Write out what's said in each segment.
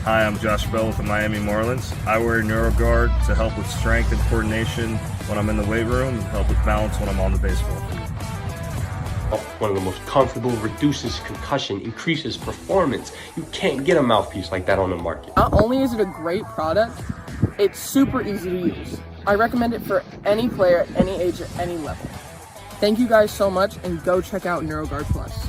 Hi, I'm Josh Bell with the Miami Marlins. I wear NeuroGuard to help with strength and coordination when I'm in the weight room and help with balance when I'm on the baseball field. One of the most comfortable, reduces concussion, increases performance. You can't get a mouthpiece like that on the market. Not only is it a great product, it's super easy to use. I recommend it for any player at any age or any level. Thank you guys so much, and go check out NeuroGuard Plus.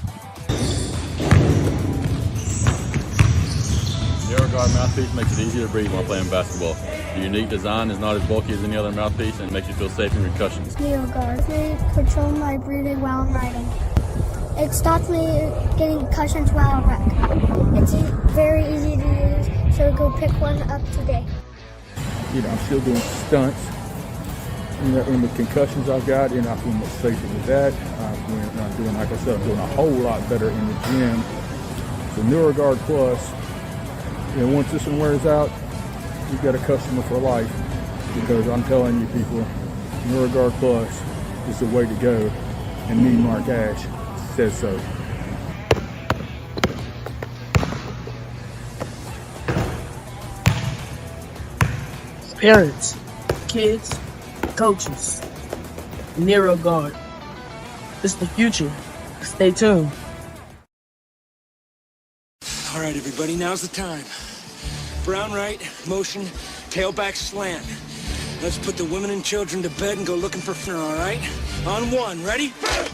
NeuroGuard mouthpiece makes it easier to breathe while playing basketball. The unique design is not as bulky as any other mouthpiece and makes you feel safe from concussions. NeuroGuard. They control my breathing while I'm riding. It stops me getting concussions while I ride. It's very easy to use, so go pick one up today. You know, I'm still doing stunts. In the concussions I've got, I feel much safer with that. I'm doing, like I said, I'm doing a whole lot better in the gym. So NeuroGuard Plus, once this one wears out, you've got a customer for life, because I'm telling you people, NeuroGuard Plus is the way to go, and me, Mark Ash, says so. Parents, kids, coaches, NeuroGuard. It's the future. Stay tuned. All right, everybody, now's the time. Brown right, motion, tailback slant. Let's put the women and children to bed and go looking for fun, all right? On one, ready? Go,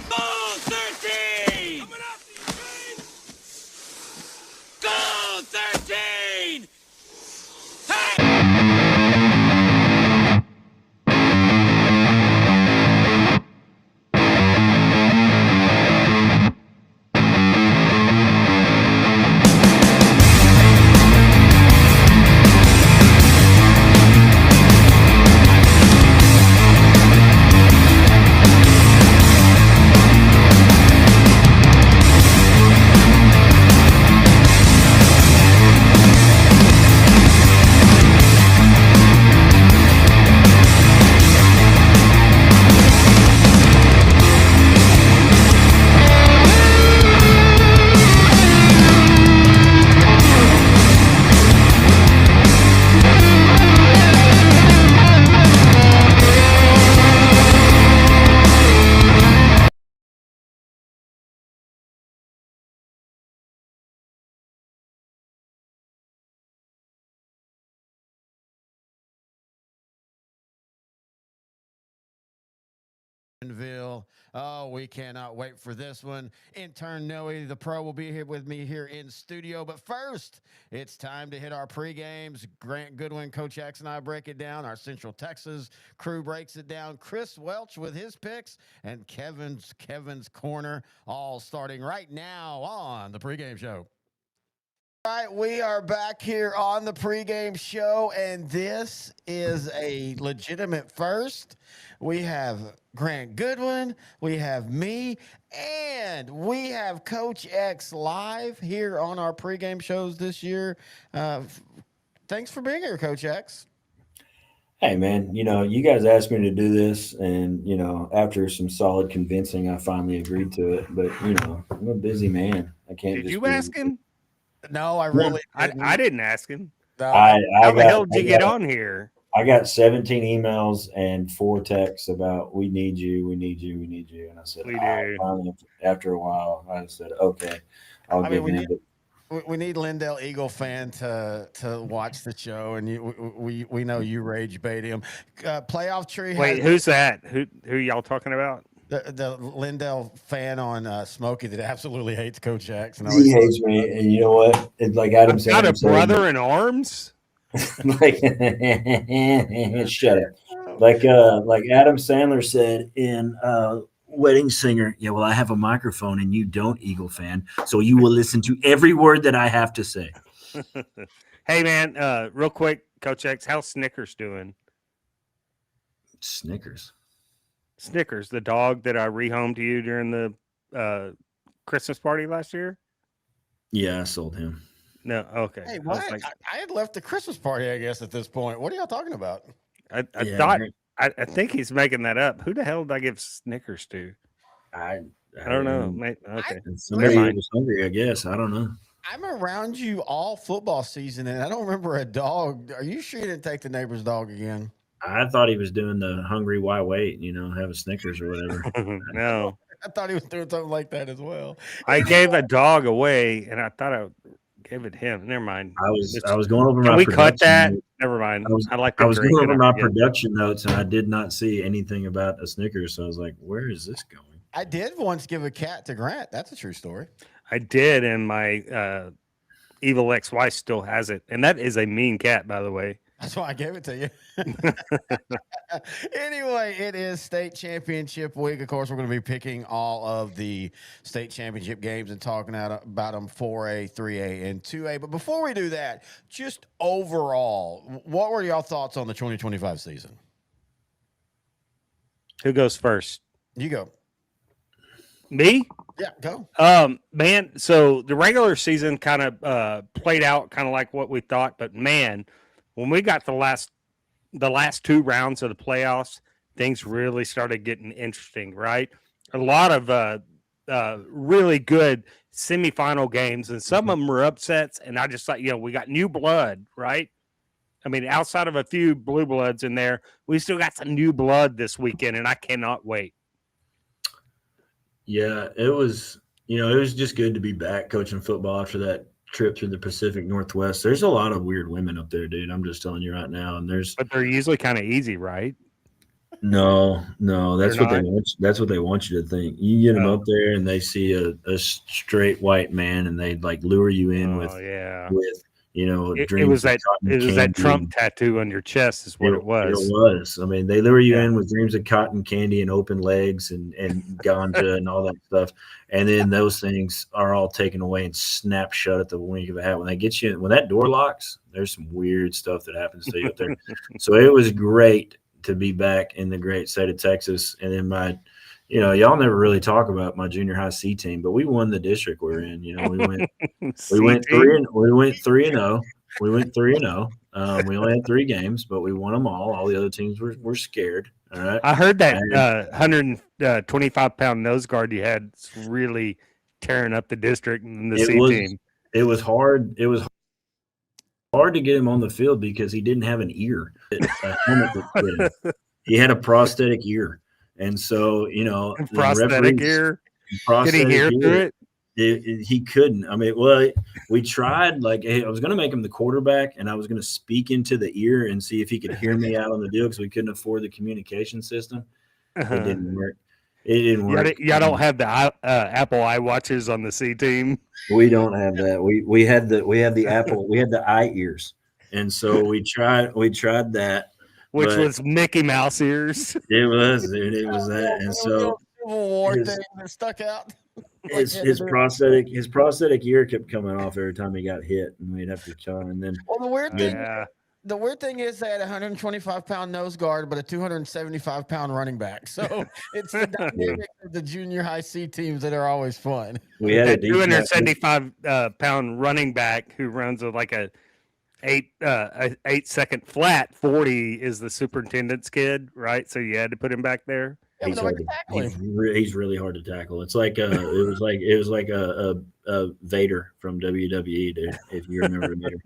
13! Coming up, go, 13! Hey! Oh, we cannot wait for this one. Intern Noe, the pro, will be here with me here in studio. But first, it's time to hit our pre-games. Grant Goodwin, Coach X, and I break it down. Our Central Texas crew breaks it down. Chris Welch with his picks, and Kevin's Corner, all starting right now on the pregame show. All right, we are back here on the pregame show, and this is a legitimate first. We have Grant Goodwin, we have me, and we have Coach X live here on our pregame shows this year. Thanks for being here, Coach X. Hey, man, you guys asked me to do this, and, after some solid convincing, I finally agreed to it. But, I'm a busy man. I can't. Did you ask him? No, I really didn't. I didn't ask him. How the hell did you get on here? I got 17 emails and 4 texts about we need you. And I said, we do. Finally, after a while, I said, okay, I'll give in. We need Lindell Eagle fan to watch the show, and we know you rage bait him. Playoff tree. Wait, who's that? Who y'all talking about? The Lindell fan on Smokey that absolutely hates Coach Jackson. He hates me, and you know what? It's like Adam Sandler. Got a brother in arms. Like, shut up. Like Adam Sandler said in Wedding Singer. Yeah, well, I have a microphone, and you don't, Eagle fan, so you will listen to every word that I have to say. Hey, man, real quick, Coach X, how's Snickers doing? Snickers, the dog that I rehomed to you during the Christmas party last year. Yeah, I sold him. No, okay. Hey, what? I had left the Christmas party, I guess, at this point. What are y'all talking about? I thought I think he's making that up. Who the hell did I give Snickers to? I don't know. Mate, okay. Somebody was hungry, I guess. I don't know. I'm around you all football season, and I don't remember a dog. Are you sure you didn't take the neighbor's dog again? I thought he was doing the hungry, why wait? Have a Snickers or whatever. No, I thought he was doing something like that as well. I gave a dog away, and I thought I gave it him. Never mind. I was going over Can my we cut production that? notes. Never mind. I like was drink going over and my I forget. production notes, and I did not see anything about a Snickers. So I was like, where is this going? I did once give a cat to Grant. That's a true story. I did, and my evil ex-wife still has it, and that is a mean cat, by the way. That's why I gave it to you. Anyway, it is state championship week. Of course, we're going to be picking all of the state championship games and talking about them 4A, 3A, and 2A. But before we do that, just overall, what were y'all thoughts on the 2025 season? Who goes first? You go. Me? Yeah, go. Man, so the regular season kind of played out kind of like what we thought, but man, when we got the last 2 rounds of the playoffs, things really started getting interesting, right? A lot of really good semifinal games, and some of them were upsets, and I just thought, we got new blood, right? I mean, outside of a few blue bloods in there, we still got some new blood this weekend, and I cannot wait. Yeah, it was just good to be back coaching football after that trip through the Pacific Northwest. There's a lot of weird women up there, dude. I'm just telling you right now. But they're usually kind of easy, right? No, that's They're what they not? want. That's what they want you to think. You get them up there and they see a straight white man and they like lure you in with it dreams was of that cotton it was that candy. Trump tattoo on your chest is what it was. It was. I mean, they lure you in with dreams of cotton candy and open legs and ganja and all that stuff. And then those things are all taken away and snap shut at the wink of a hat. When they get you, when that door locks, there's some weird stuff that happens to you up there. So it was great to be back in the great state of Texas. And then y'all never really talk about my junior high C team, but we won the district we're in. We went 3-0. We went 3-0. We only had 3 games, but we won them all. All the other teams were scared. All right. I heard that 125-pound nose guard you had is really tearing up the district and the C team. It was hard. It was hard to get him on the field because he didn't have an ear. A helmet that fit him. He had a prosthetic ear. And so, prosthetic ear. Did he hear through it? He couldn't. I mean, we tried. Like, I was going to make him the quarterback, and I was going to speak into the ear and see if he could hear me out on the deal because we couldn't afford the communication system. It didn't work. It didn't work. Y'all don't have the Apple iWatches on the C team. We don't have that. We had the Apple. We had the eye ears, and so we tried that. Which was Mickey Mouse ears. It was, dude. It was that, and so Civil War thing that stuck out. His prosthetic ear kept coming off every time he got hit, and we'd have to tell him. And then, the weird thing is they had a 125-pound nose guard, but a 275-pound running back. So it's the dynamic of the junior high C teams that are always fun. We had a 275-pound running back who runs like a 8-second flat 40 is the superintendent's kid, right? So you had to put him back there. He's really hard to tackle. It's like it was like a Vader from WWE, dude, if you remember Vader.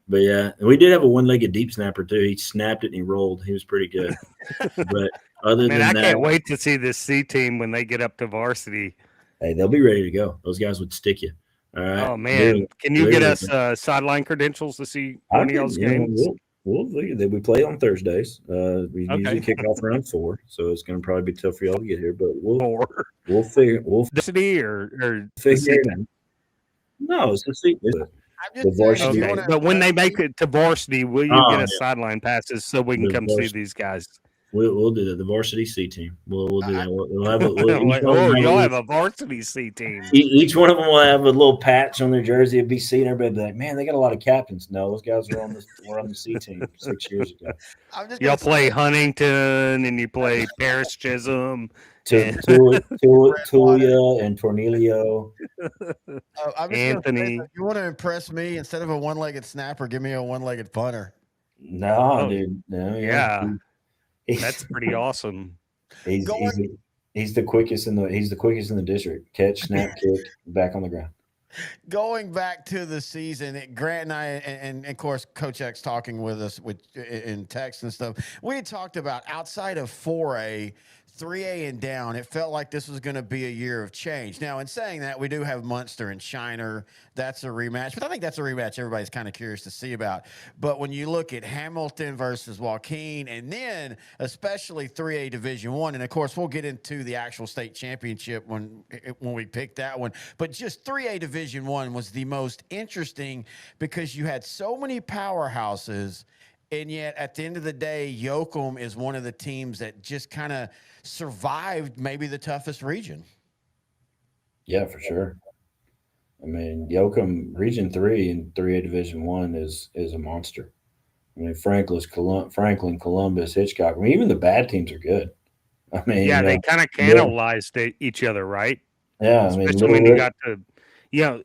But yeah, we did have a one-legged deep snapper too. He snapped it and he rolled. He was pretty good. But other than that, I can't wait to see this C team when they get up to varsity. Hey, they'll be ready to go. Those guys would stick you. All right. Oh man, can you get us sideline credentials to see one of y'all's games? We play on Thursdays. We usually kick off around 4, so it's going to probably be tough for y'all to get here. But we'll figure or figure it out. No, it's the seat. But when they make it to varsity, will you get us sideline passes so we can come see these guys? We'll do that. The varsity C team. We'll do that. Y'all have a varsity C team. Each one of them will have a little patch on their jersey of BC, and everybody will be like, "Man, they got a lot of captains." No, those guys were on the C team 6 years ago. Y'all play Huntington, and you play Paris Chisholm, Tulia and Tornilio. Anthony. If you want to impress me, instead of a one-legged snapper, give me a one-legged punter. No, dude. No, yeah. That's pretty awesome. He's the quickest in the district. Catch, snap, kick, back on the ground. Going back to the season, Grant and I, and of course, Coach X talking with us in text and stuff, we had talked about outside of 4A, 3A and down, it felt like this was going to be a year of change. Now, in saying that, we do have Munster and Shiner. That's a rematch, but I think that's a rematch everybody's kind of curious to see about. But when you look at Hamilton versus Joaquin, and then especially 3A Division I, and of course, we'll get into the actual state championship when we pick that one. But just 3A Division I was the most interesting because you had so many powerhouses. And yet, at the end of the day, Yoakum is one of the teams that just kind of survived maybe the toughest region. Yeah, for sure. I mean, Yoakum Region 3 and 3A Division 1 is a monster. I mean, Franklin, Columbus, Hitchcock. I mean, even the bad teams are good. I mean, yeah, they kind of cannibalized each other, right? Yeah, especially when you got to,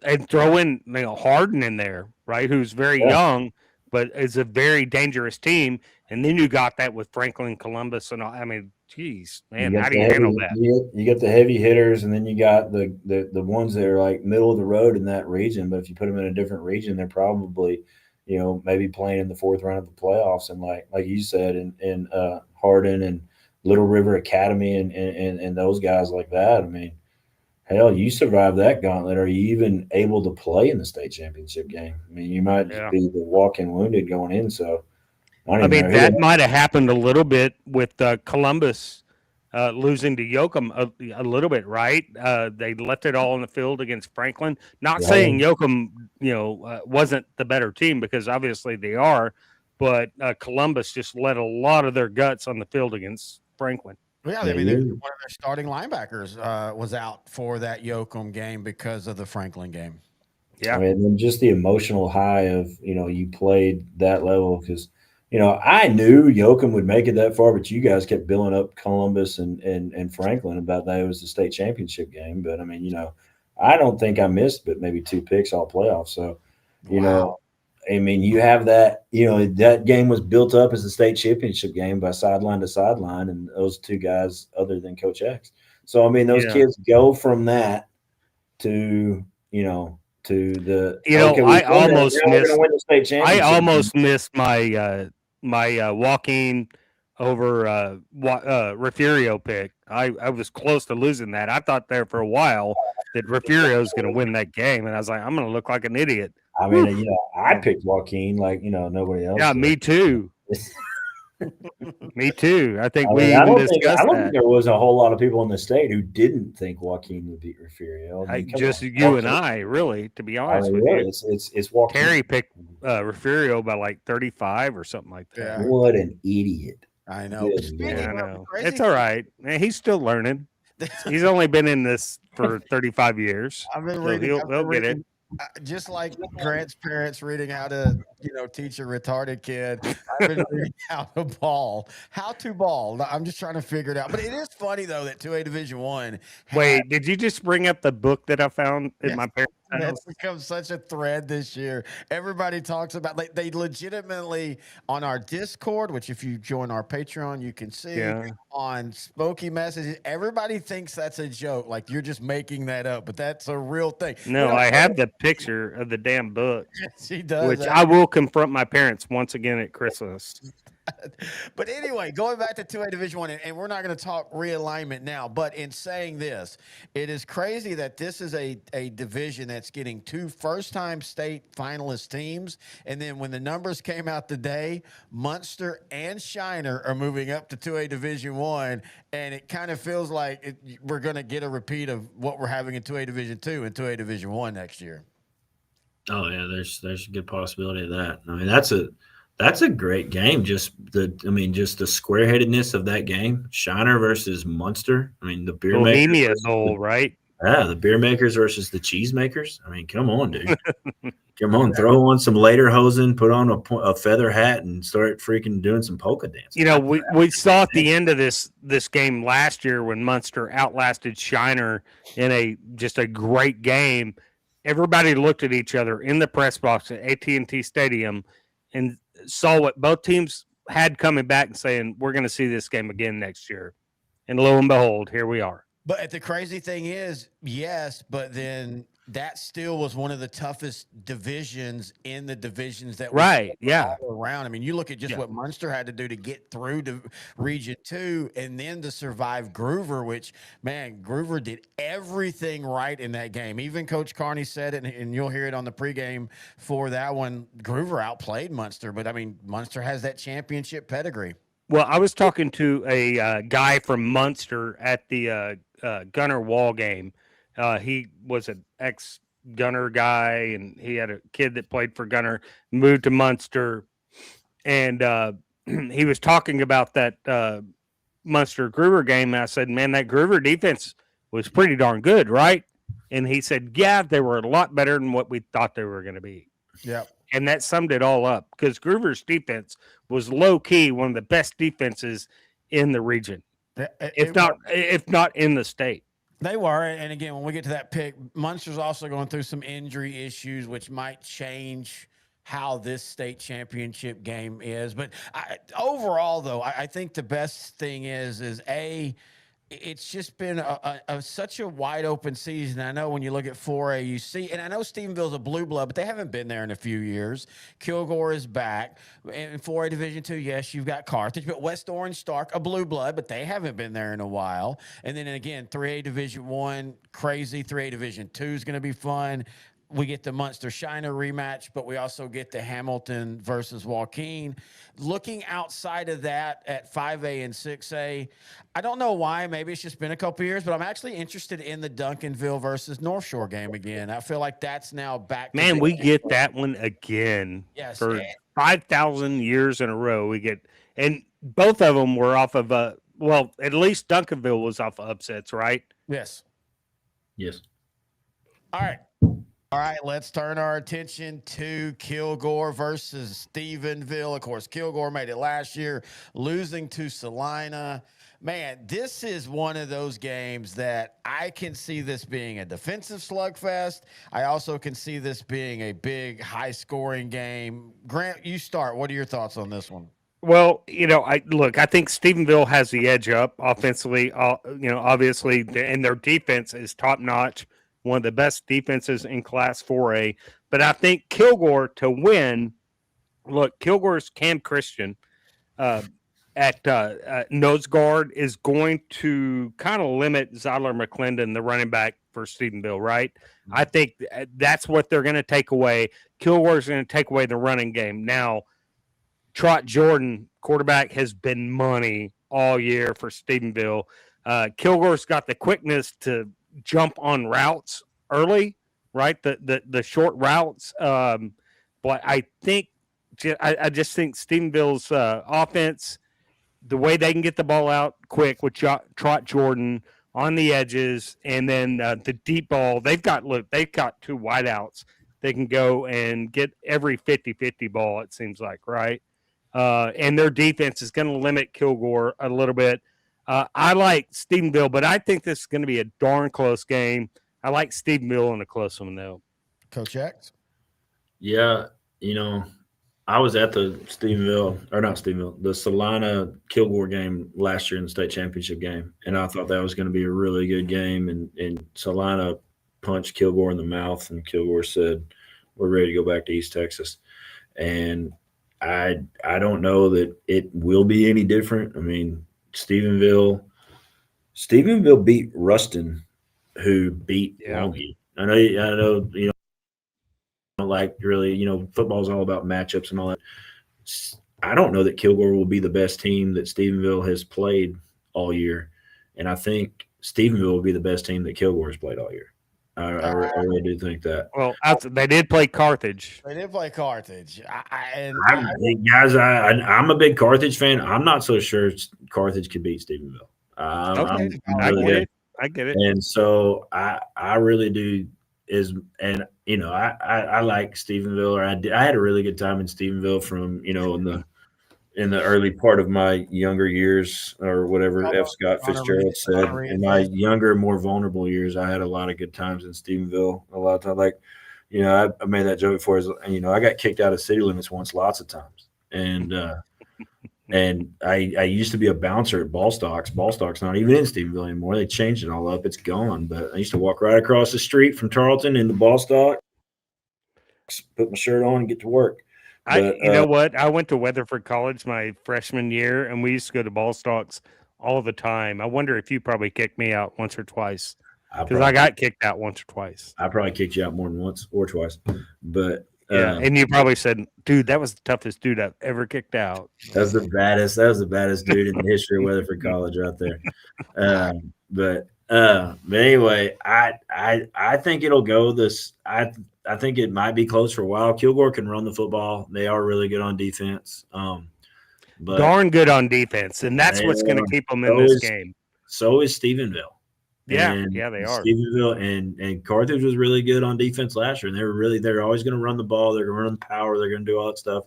and throw in Hardin in there, right? Who's very young, but is a very dangerous team. And then you got that with Franklin, Columbus, and all. I mean, geez, man, how do you handle that? You get the heavy hitters, and then you got the ones that are like middle of the road in that region. But if you put them in a different region, they're probably, maybe playing in the fourth round of the playoffs. And like you said, in Hardin and Little River Academy and those guys like that. I mean, hell, you survive that gauntlet. Are you even able to play in the state championship game? I mean, you might just be the walk-in wounded going in. So, I mean, that might have happened a little bit with Columbus losing to Yoakum a little bit, right? They left it all on the field against Franklin. Not saying Yoakum, wasn't the better team, because obviously they are, but Columbus just let a lot of their guts on the field against Franklin. Yeah, I mean, one of their starting linebackers was out for that Yoakum game because of the Franklin game. Yeah, I mean, and just the emotional high of you played that level, because I knew Yoakum would make it that far, but you guys kept billing up Columbus and Franklin about that it was the state championship game. But I mean, I don't think I missed but maybe 2 picks all playoffs. So, I mean, you have that, that game was built up as the state championship game by sideline to sideline, and those 2 guys other than Coach X. So, I mean, those kids go from that to, to the I almost missed my my Joaquin over Refugio pick. I was close to losing that. I thought there for a while that Refugio was going to win that game, and I was like, I'm going to look like an idiot. I mean, I picked Joaquin like nobody else. Yeah, did. Me too. Me too. I think I don't discussed that. I don't think there was a whole lot of people in the state who didn't think Joaquin would beat Refugio. I mean, just you and I, really, to be honest with you. It's Joaquin. Terry picked Refugio by like 35 or something like that. Yeah. What an idiot! I know. Yeah, I know. It's all right. Man, he's still learning. He's only been in this for 35 years. I've been so reading. He'll get it. Just like Grant's parents reading how to, teach a retarded kid, I've been reading how to ball. I'm just trying to figure it out. But it is funny though that 2A Division I. Wait, did you just bring up the book that I found in my parents' house? That's become such a thread this year. Everybody talks about, like, they legitimately on our Discord, which if you join our Patreon, you can see on Spooky Messages. Everybody thinks that's a joke, like you're just making that up, but that's a real thing. No, I have the picture of the damn book. Yes, he does. Which I will confront my parents once again at Christmas. But anyway, going back to 2A Division I, and we're not going to talk realignment now, but in saying this, it is crazy that this is a division that's getting 2 first-time state finalist teams, and then when the numbers came out today, Munster and Shiner are moving up to 2A Division I, and it kind of feels like we're going to get a repeat of what we're having in 2A Division II and 2A Division I next year. Oh yeah, there's a good possibility of that. I mean, that's a great game. Just the square-headedness of that game. Shiner versus Munster. I mean, the beer makers, Bowl, right? Yeah, the beer makers versus the cheese makers. I mean, come on, dude. Come on, throw on some lederhosen, put on a feather hat, and start freaking doing some polka dance. We saw at the end of this game last year when Munster outlasted Shiner in a great game. Everybody looked at each other in the press box at AT&T Stadium and saw what both teams had coming back and saying, we're going to see this game again next year. And lo and behold, here we are. But the crazy thing is, yes, but then that still was one of the toughest divisions in the divisions that Right, we yeah. all around. I mean, you look at just Yeah. what Munster had to do to get through to Region 2 and then to survive Groover, which, man, Groover did everything right in that game. Even Coach Carney said it, and you'll hear it on the pregame for that one. Groover outplayed Munster, but, I mean, Munster has that championship pedigree. Well, I was talking to a guy from Munster at the Gunner Wall game. He was an ex-Gunner guy, and he had a kid that played for Gunner, moved to Munster, and he was talking about that Munster Groover game. And I said, man, that Groover defense was pretty darn good, right? And he said, yeah, they were a lot better than what we thought they were going to be. Yeah. And that summed it all up because Groover's defense was low-key one of the best defenses in the region, if not in the state. They were, and again, when we get to that pick, Munster's also going through some injury issues, which might change how this state championship game is. But overall, though, I think the best thing is it's just been such a wide open season. I know when you look at 4A, you see, and I know Stephenville's a blue blood, but they haven't been there in a few years. Kilgore is back. In 4A Division 2, yes, you've got Carthage, but West Orange Stark, a blue blood, but they haven't been there in a while. And then again, 3A Division 1, crazy. 3A Division 2 is going to be fun. We get the Munster Shiner rematch, but we also get the Hamilton versus Joaquin. Looking outside of that at 5A and 6A, I don't know why. Maybe it's just been a couple years, but I'm actually interested in the Duncanville versus North Shore game again. I feel like that's now back. Man, we get that one again. Yes, for 5,000 years in a row. We get, and both of them were off of at least Duncanville was off of upsets, right? Yes. Yes. All right, let's turn our attention to Kilgore versus Stephenville. Of course, Kilgore made it last year, losing to Salina. Man, this is one of those games that I can see this being a defensive slugfest. I also can see this being a big, high-scoring game. Grant, you start. What are your thoughts on this one? Well, I think Stephenville has the edge up offensively. Obviously, and their defense is top-notch. One of the best defenses in Class 4A. But I think Kilgore to win, Kilgore's Cam Christian at nose guard is going to kind of limit Zyler McClendon, the running back for Stephenville, right? Mm-hmm. I think that's what they're going to take away. Kilgore's going to take away the running game. Now, Trot Jordan, quarterback, has been money all year for Stephenville. Kilgore's got the quickness to jump on routes early, right? The short routes. But I think I just think Stephenville's offense, the way they can get the ball out quick with Trot Jordan on the edges, and then the deep ball. They've got two wideouts. They can go and get every 50-50 ball, it seems like, right? And their defense is going to limit Kilgore a little bit. I like Stephenville, but I think this is going to be a darn close game. I like Stephenville in a close one, though. Coach X? Yeah, I was at the the Salina Kilgore game last year in the state championship game, and I thought that was going to be a really good game. And Salina punched Kilgore in the mouth, and Kilgore said, "We're ready to go back to East Texas." And I don't know that it will be any different. I mean, Stephenville beat Ruston, who beat Longview. I know, like really, football's all about matchups and all that. I don't know that Kilgore will be the best team that Stephenville has played all year, and I think Stephenville will be the best team that Kilgore has played all year. I really do think that. Well, they did play Carthage. They did play Carthage. I'm a big Carthage fan. I'm not so sure Carthage could beat Stephenville. I get it. And so I really do I like Stephenville, or I had a really good time in Stephenville from, in the early part of my younger years, or whatever F. Scott Fitzgerald said. In my younger, more vulnerable years, I had a lot of good times in Stephenville. A lot of times, like, I made that joke before. I got kicked out of city limits once, lots of times, and And I used to be a bouncer at Ball Stocks. Ball Stocks not even in Stephenville anymore. They changed it all up. It's gone. But I used to walk right across the street from Tarleton into Ball Stocks, put my shirt on, and get to work. But You know what? I went to Weatherford College my freshman year, and we used to go to ball stalks all the time. I wonder if you probably kicked me out once or twice, because I got kicked out once or twice. I probably kicked you out more than once or twice. But yeah, and you probably said, "Dude, that was the toughest dude I've ever kicked out." That was the baddest dude in the history of Weatherford College right there. But anyway, I think it'll go this. I think it might be close for a while. Kilgore can run the football. They are really good on defense. But darn good on defense, and that's what's going to keep them in this game. So is Stephenville. Yeah, they are. Stephenville and Carthage was really good on defense last year, and they're always going to run the ball. They're going to run the power. They're going to do all that stuff.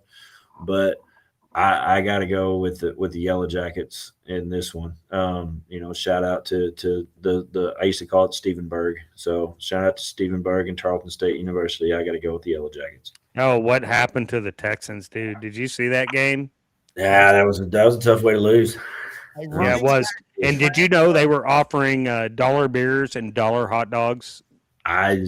But I got to go with the Yellow Jackets in this one. Shout out to the I used to call it Stephenburg. So shout out to Stephenburg and Tarleton State University. I got to go with the Yellow Jackets. Oh, what happened to the Texans, dude? Did you see that game? Yeah, that was a tough way to lose. Yeah, it was. And did you know they were offering dollar beers and dollar hot dogs? And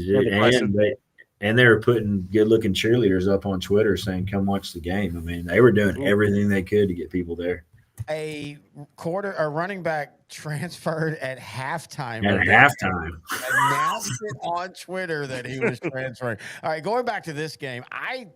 they were putting good-looking cheerleaders up on Twitter saying, "Come watch the game." I mean, they were doing everything they could to get people there. A running back transferred at halftime. Announced it on Twitter that he was transferring. All right, going back to this game, I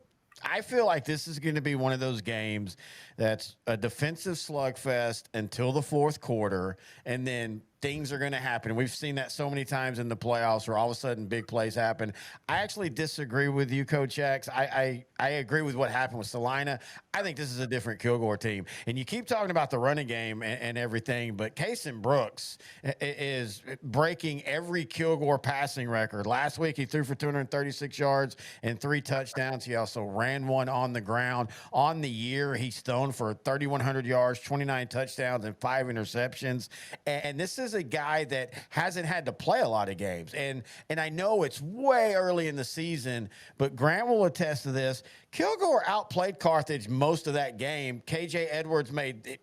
feel like this is going to be one of those games that's a defensive slugfest until the fourth quarter, and then things are going to happen. We've seen that so many times in the playoffs where all of a sudden big plays happen. I actually disagree with you, Coach X. I agree with what happened with Salina. I think this is a different Kilgore team. And you keep talking about the running game and everything, but Kason Brooks is breaking every Kilgore passing record. Last week, he threw for 236 yards and 3 touchdowns. He also ran one on the ground. On the year, he's thrown for 3,100 yards, 29 touchdowns, and 5 interceptions. And this is a guy that hasn't had to play a lot of games. And I know it's way early in the season, but Grant will attest to this. Kilgore outplayed Carthage most of that game. KJ Edwards made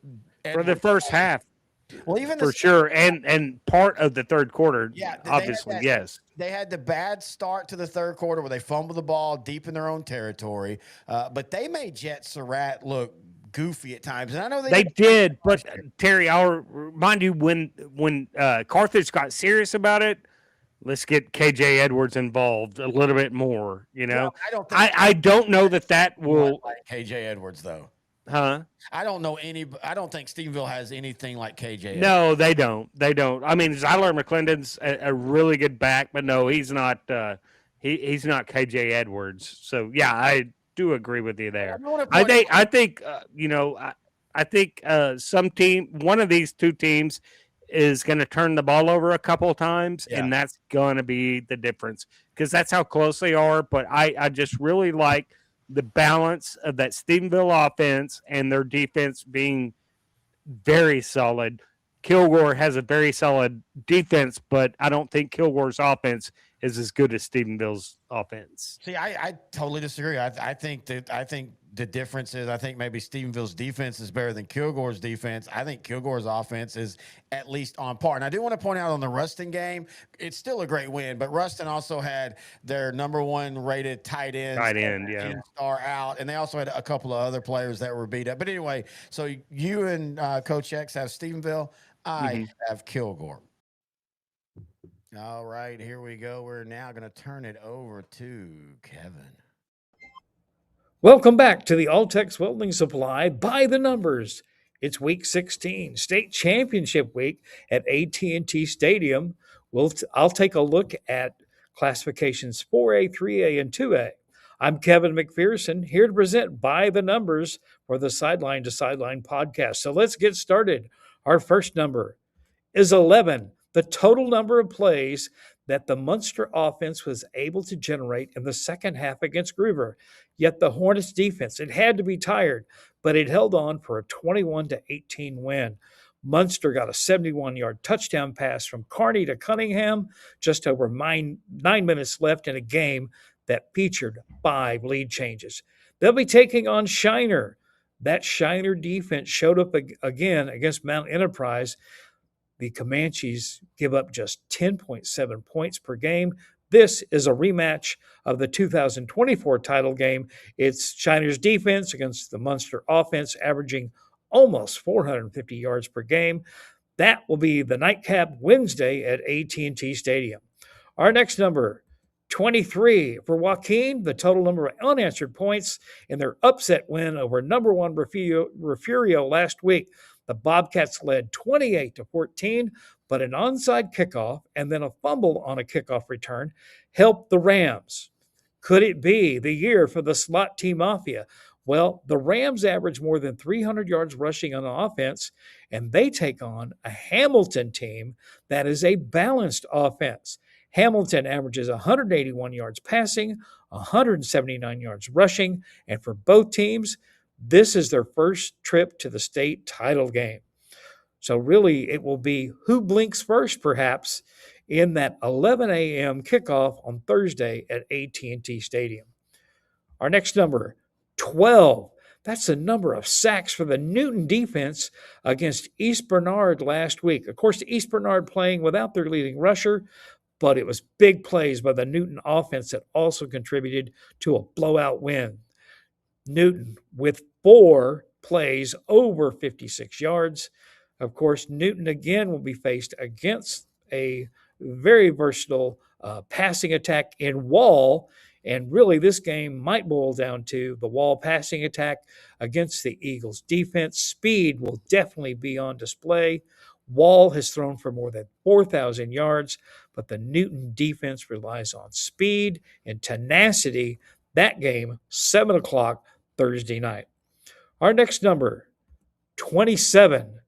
for the first half. Well, even for sure, and part of the third quarter. Yeah, obviously, yes. They had the bad start to the third quarter where they fumbled the ball deep in their own territory, but they made Jet Surratt look goofy at times, and I know they did. But Terry, I'll remind you when Carthage got serious about it. Let's get KJ Edwards involved a little bit more. Well, I don't know that will like KJ Edwards though. Huh? I don't think Stephenville has anything like KJ. No, they don't. I mean, Zyler McClendon's a really good back, but no, he's not. He's not KJ Edwards. So yeah, I do agree with you there. I think some team, one of these two teams, is going to turn the ball over a couple of times, and that's going to be the difference because that's how close they are. But I just really like the balance of that Stephenville offense and their defense being very solid. Kilgore has a very solid defense, but I don't think Kilgore's offense is as good as Stephenville's offense. See, I totally disagree. I think the difference is I think maybe Stephenville's defense is better than Kilgore's defense. I think Kilgore's offense is at least on par. And I do want to point out on the Ruston game, it's still a great win, but Ruston also had their number 1 rated tight end, star out, and they also had a couple of other players that were beat up. But anyway, so you and Coach X have Stephenville. I have Kilgore. All right, here we go. We're now going to turn it over to Kevin. Welcome back to the Altex Welding Supply by the numbers. It's week 16, state championship week at AT&T Stadium. I'll take a look at classifications 4A, 3A, and 2A. I'm Kevin McPherson, here to present by the numbers for the Sideline to Sideline podcast. So let's get started. Our first number is 11, the total number of plays that the Munster offense was able to generate in the second half against Groover. Yet the Hornets defense, it had to be tired, but it held on for a 21-18 win. Munster got a 71-yard touchdown pass from Carney to Cunningham, just over 9 minutes left in a game that featured 5 lead changes. They'll be taking on Shiner. That Shiner defense showed up again against Mount Enterprise. The Comanches give up just 10.7 points per game. This is a rematch of the 2024 title game. It's Shiner's defense against the Munster offense, averaging almost 450 yards per game. That will be the nightcap Wednesday at AT&T Stadium. Our next number, 23 for Joaquin, the total number of unanswered points in their upset win over number one Refugio last week. The Bobcats led 28-14, but an onside kickoff and then a fumble on a kickoff return helped the Rams. Could it be the year for the slot T Mafia? Well, the Rams average more than 300 yards rushing on offense, and they take on a Hamilton team that is a balanced offense. Hamilton averages 181 yards passing, 179 yards rushing, and for both teams, this is their first trip to the state title game. So really, it will be who blinks first, perhaps, in that 11 a.m. kickoff on Thursday at AT&T Stadium. Our next number, 12. That's the number of sacks for the Newton defense against East Bernard last week. Of course, East Bernard playing without their leading rusher, but it was big plays by the Newton offense that also contributed to a blowout win. Newton with 4 plays over 56 yards. Of course, Newton again will be faced against a very versatile passing attack in Wall. And really, this game might boil down to the Wall passing attack against the Eagles defense. Speed will definitely be on display. Wall has thrown for more than 4,000 yards, but the Newton defense relies on speed and tenacity. That game, 7 o'clock Thursday night. Our next number, 27.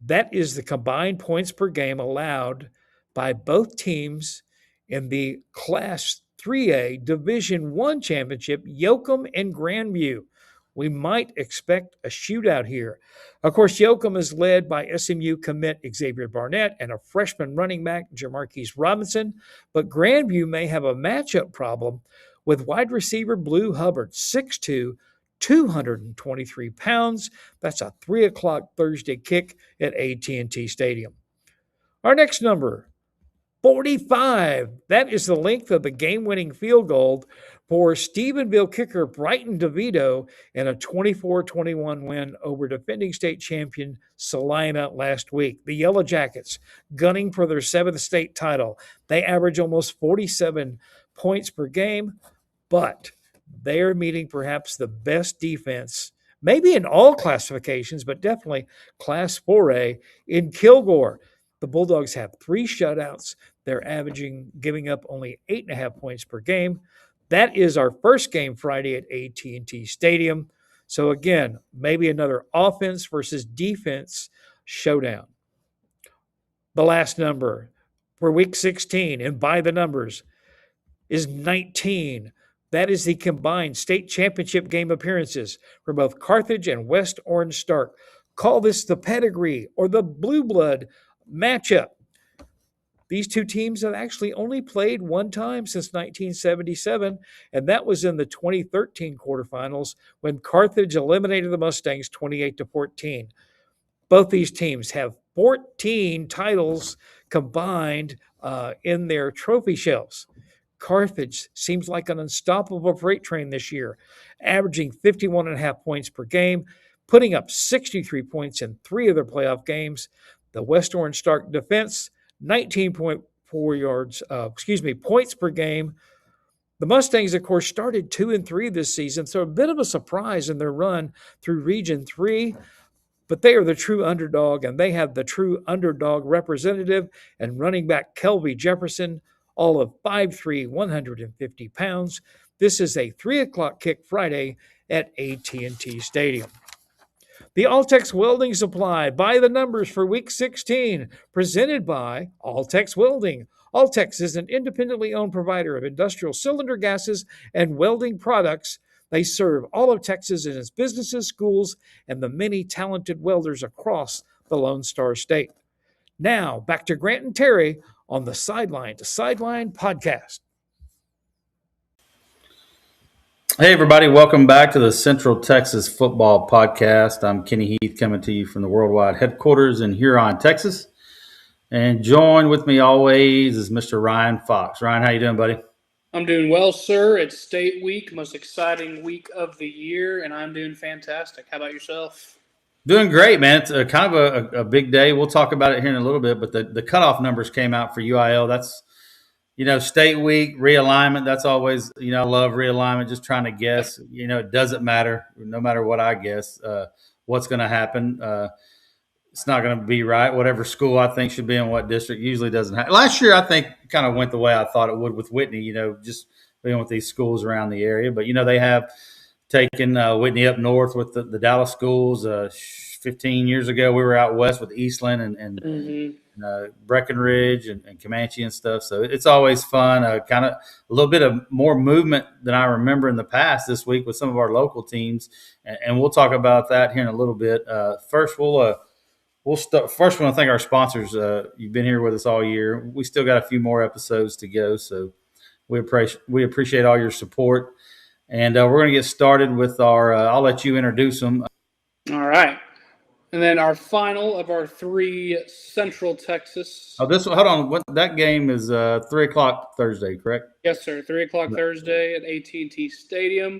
That is the combined points per game allowed by both teams in the Class 3A Division I Championship, Yoakum and Grandview. We might expect a shootout here. Of course, Yoakum is led by SMU commit Xavier Barnett and a freshman running back, Jamarquise Robinson, but Grandview may have a matchup problem with wide receiver Blue Hubbard, 6'2", 223 pounds. That's a 3 o'clock Thursday kick at AT&T Stadium. Our next number, 45. That is the length of the game-winning field goal for Stephenville kicker Brighton DeVito in a 24-21 win over defending state champion Salina last week. The Yellow Jackets gunning for their 7th state title. They average almost 47 points per game, but they are meeting perhaps the best defense, maybe in all classifications, but definitely Class 4A in Kilgore. The Bulldogs have 3 shutouts. They're giving up only 8.5 points per game. That is our first game Friday at AT&T Stadium. So again, maybe another offense versus defense showdown. The last number for Week 16, and by the numbers, is 19. That is the combined state championship game appearances for both Carthage and West Orange Stark. Call this the pedigree or the blue blood matchup. These two teams have actually only played one time since 1977, and that was in the 2013 quarterfinals when Carthage eliminated the Mustangs 28-14. Both these teams have 14 titles combined in their trophy shelves. Carthage seems like an unstoppable freight train this year, averaging 51.5 points per game, putting up 63 points in 3 of their playoff games. The West Orange Stark defense, 19.4 points per game. The Mustangs, of course, started 2-3 this season, so a bit of a surprise in their run through Region 3. But they are the true underdog, and they have the true underdog representative and running back Kelby Jefferson, all of 5'3", 150 pounds. This is a 3 o'clock kick Friday at AT&T Stadium. The Altex Welding Supply, by the numbers for Week 16, presented by Altex Welding. Altex is an independently owned provider of industrial cylinder gases and welding products. They serve all of Texas and its businesses, schools, and the many talented welders across the Lone Star State. Now, back to Grant and Terry on the Sideline to Sideline podcast. Hey, everybody. Welcome back to the Central Texas Football Podcast. I'm Kenny Heath coming to you from the worldwide headquarters in Huron, Texas. And joined with me always is Mr. Ryan Fox. Ryan, how you doing, buddy? I'm doing well, sir. It's state week, most exciting week of the year, and I'm doing fantastic. How about yourself? Doing great, man. It's kind of a big day. We'll talk about it here in a little bit, but the cutoff numbers came out for UIL. That's state week, realignment. That's always, I love realignment, just trying to guess. It doesn't matter, no matter what I guess, what's going to happen. It's not going to be right. Whatever school I think should be in what district usually doesn't happen. Last year, I think kind of went the way I thought it would with Whitney, just being with these schools around the area. But, they have taken Whitney up north with the Dallas schools. 15 years ago, we were out west with Eastland and Breckenridge and Comanche and stuff. So it's always fun. Kind of a little bit of more movement than I remember in the past this week with some of our local teams, and we'll talk about that here in a little bit. First, we'll start. First, we want to thank our sponsors. You've been here with us all year. We still got a few more episodes to go, so we appreciate all your support. And we're going to get started with our. I'll let you introduce them. All right. And then our final of our 3 Central Texas. Oh, hold on. That game is 3:00 Thursday, correct? Yes, sir. 3:00 Thursday at AT&T Stadium.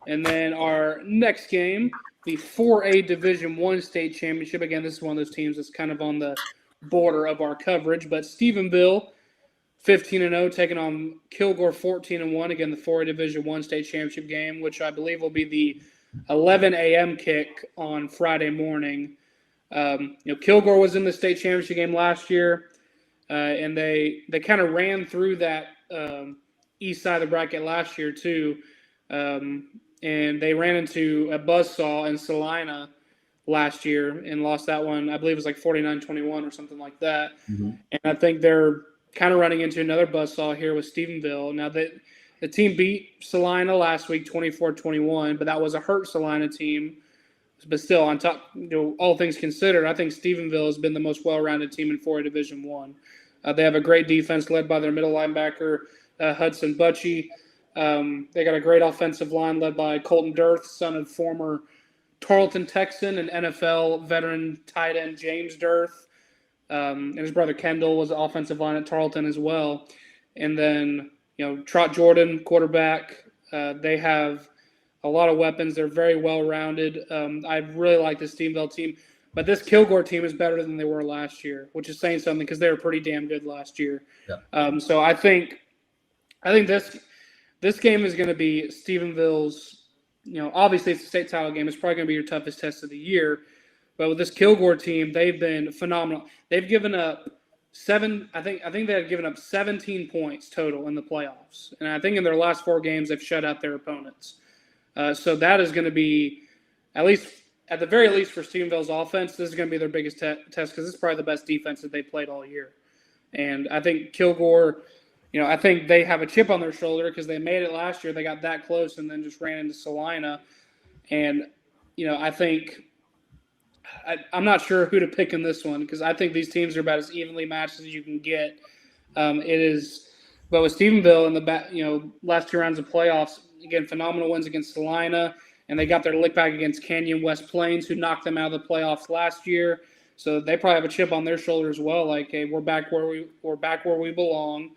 And then our next game, the 4A Division I State Championship. Again, this is one of those teams that's kind of on the border of our coverage. But Stephenville, 15-0, taking on Kilgore, 14-1. Again, the 4A Division I State Championship game, which I believe will be the 11 a.m. kick on Friday morning. Kilgore was in the state championship game last year, and they kind of ran through that east side of the bracket last year too, and they ran into a buzzsaw in Salina last year and lost that one. I believe it was like 49-21 or something like that. Mm-hmm. And I think they're kind of running into another buzzsaw here with Stephenville. Now the team beat Salina last week 24-21, but that was a hurt Salina team. But still, on top, all things considered, I think Stephenville has been the most well-rounded team in 4A Division I. They have a great defense led by their middle linebacker, Hudson Butchie. They got a great offensive line led by Colton Dirth, son of former Tarleton Texan and NFL veteran tight end James Dirth. And his brother Kendall was the offensive line at Tarleton as well. And then, Trot Jordan, quarterback. They have a lot of weapons. They're very well-rounded. I really like this Stephenville team. But this Kilgore team is better than they were last year, which is saying something because they were pretty damn good last year. Yeah. So I think this game is going to be Stephenville's, obviously it's a state title game. It's probably going to be your toughest test of the year. But with this Kilgore team, they've been phenomenal. They've given up I think they have given up 17 points total in the playoffs. And I think in their last 4 games, they've shut out their opponents. So that is going to be, at the very least for Stephenville's offense, this is going to be their biggest test because this is probably the best defense that they played all year. And I think Kilgore, I think they have a chip on their shoulder because they made it last year. They got that close and then just ran into Salina. And, I think I'm not sure who to pick in this one because I think these teams are about as evenly matched as you can get. But with Stephenville in the last 2 rounds of playoffs, again, phenomenal wins against Salina, and they got their lick back against Canyon West Plains, who knocked them out of the playoffs last year. So they probably have a chip on their shoulder as well. Like, hey, we're back where we belong.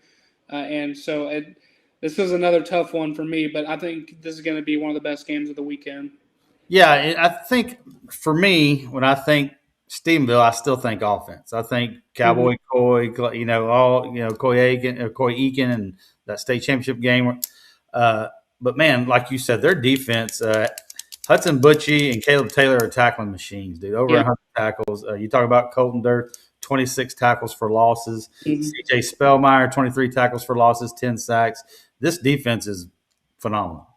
And so this is another tough one for me, but I think this is going to be one of the best games of the weekend. Yeah, I think for me, when I think Stephenville, I still think offense. I think Cowboy Coy, Coy Eakin and that state championship game. But man, like you said, their defense, Hudson Butchie and Caleb Taylor are tackling machines, dude. Over 100 tackles. You talk about Colton Dirth, 26 tackles for losses. CJ Spellmeyer, 23 tackles for losses, 10 sacks. This defense is phenomenal.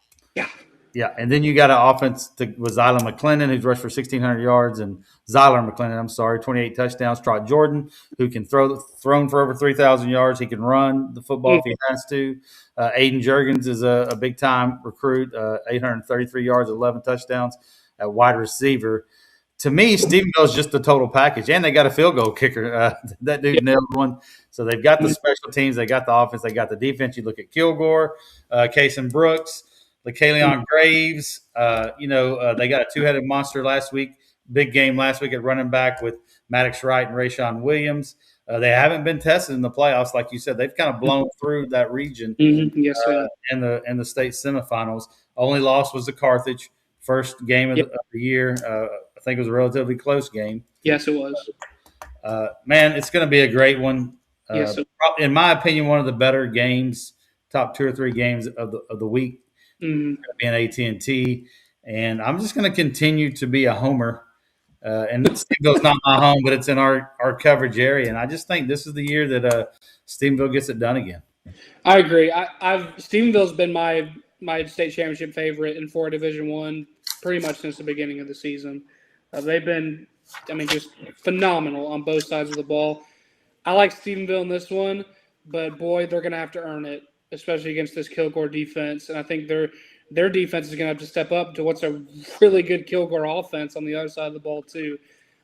Yeah, and then you got an offense with Zyler McClendon, who's rushed for 1,600 yards, and Zyler McClendon, 28 touchdowns. Trot Jordan, who can thrown for over 3,000 yards. He can run the football if he has to. Aiden Juergens is a big-time recruit, 833 yards, 11 touchdowns at wide receiver. To me, Stephenville is just the total package, and they got a field goal kicker. That dude nailed one. So they've got the special teams, they got the offense, they got the defense. You look at Kilgore, Case and Brooks. LaKalion Graves. They got a two-headed monster last week. Big game last week at running back with Maddox Wright and Rayshon Williams. They haven't been tested in the playoffs, like you said. They've kind of blown through that region Yes, in the state semifinals. Only loss was to Carthage, first game of the year. I think it was a relatively close game. Yes, it was. Man, it's going to be a great one. Yes, In my opinion, one of the better games, top 2 or 3 games of the week. Going to be in AT&T, and I'm just going to continue to be a homer. And Stephenville's not my home, but it's in our coverage area, and I just think this is the year that Stephenville gets it done again. I agree. Stephenville's been my state championship favorite in 4 Division I pretty much since the beginning of the season. They've been, just phenomenal on both sides of the ball. I like Stephenville in this one, but boy, they're going to have to earn it, especially against this Kilgore defense. And I think their defense is going to have to step up to what's a really good Kilgore offense on the other side of the ball too.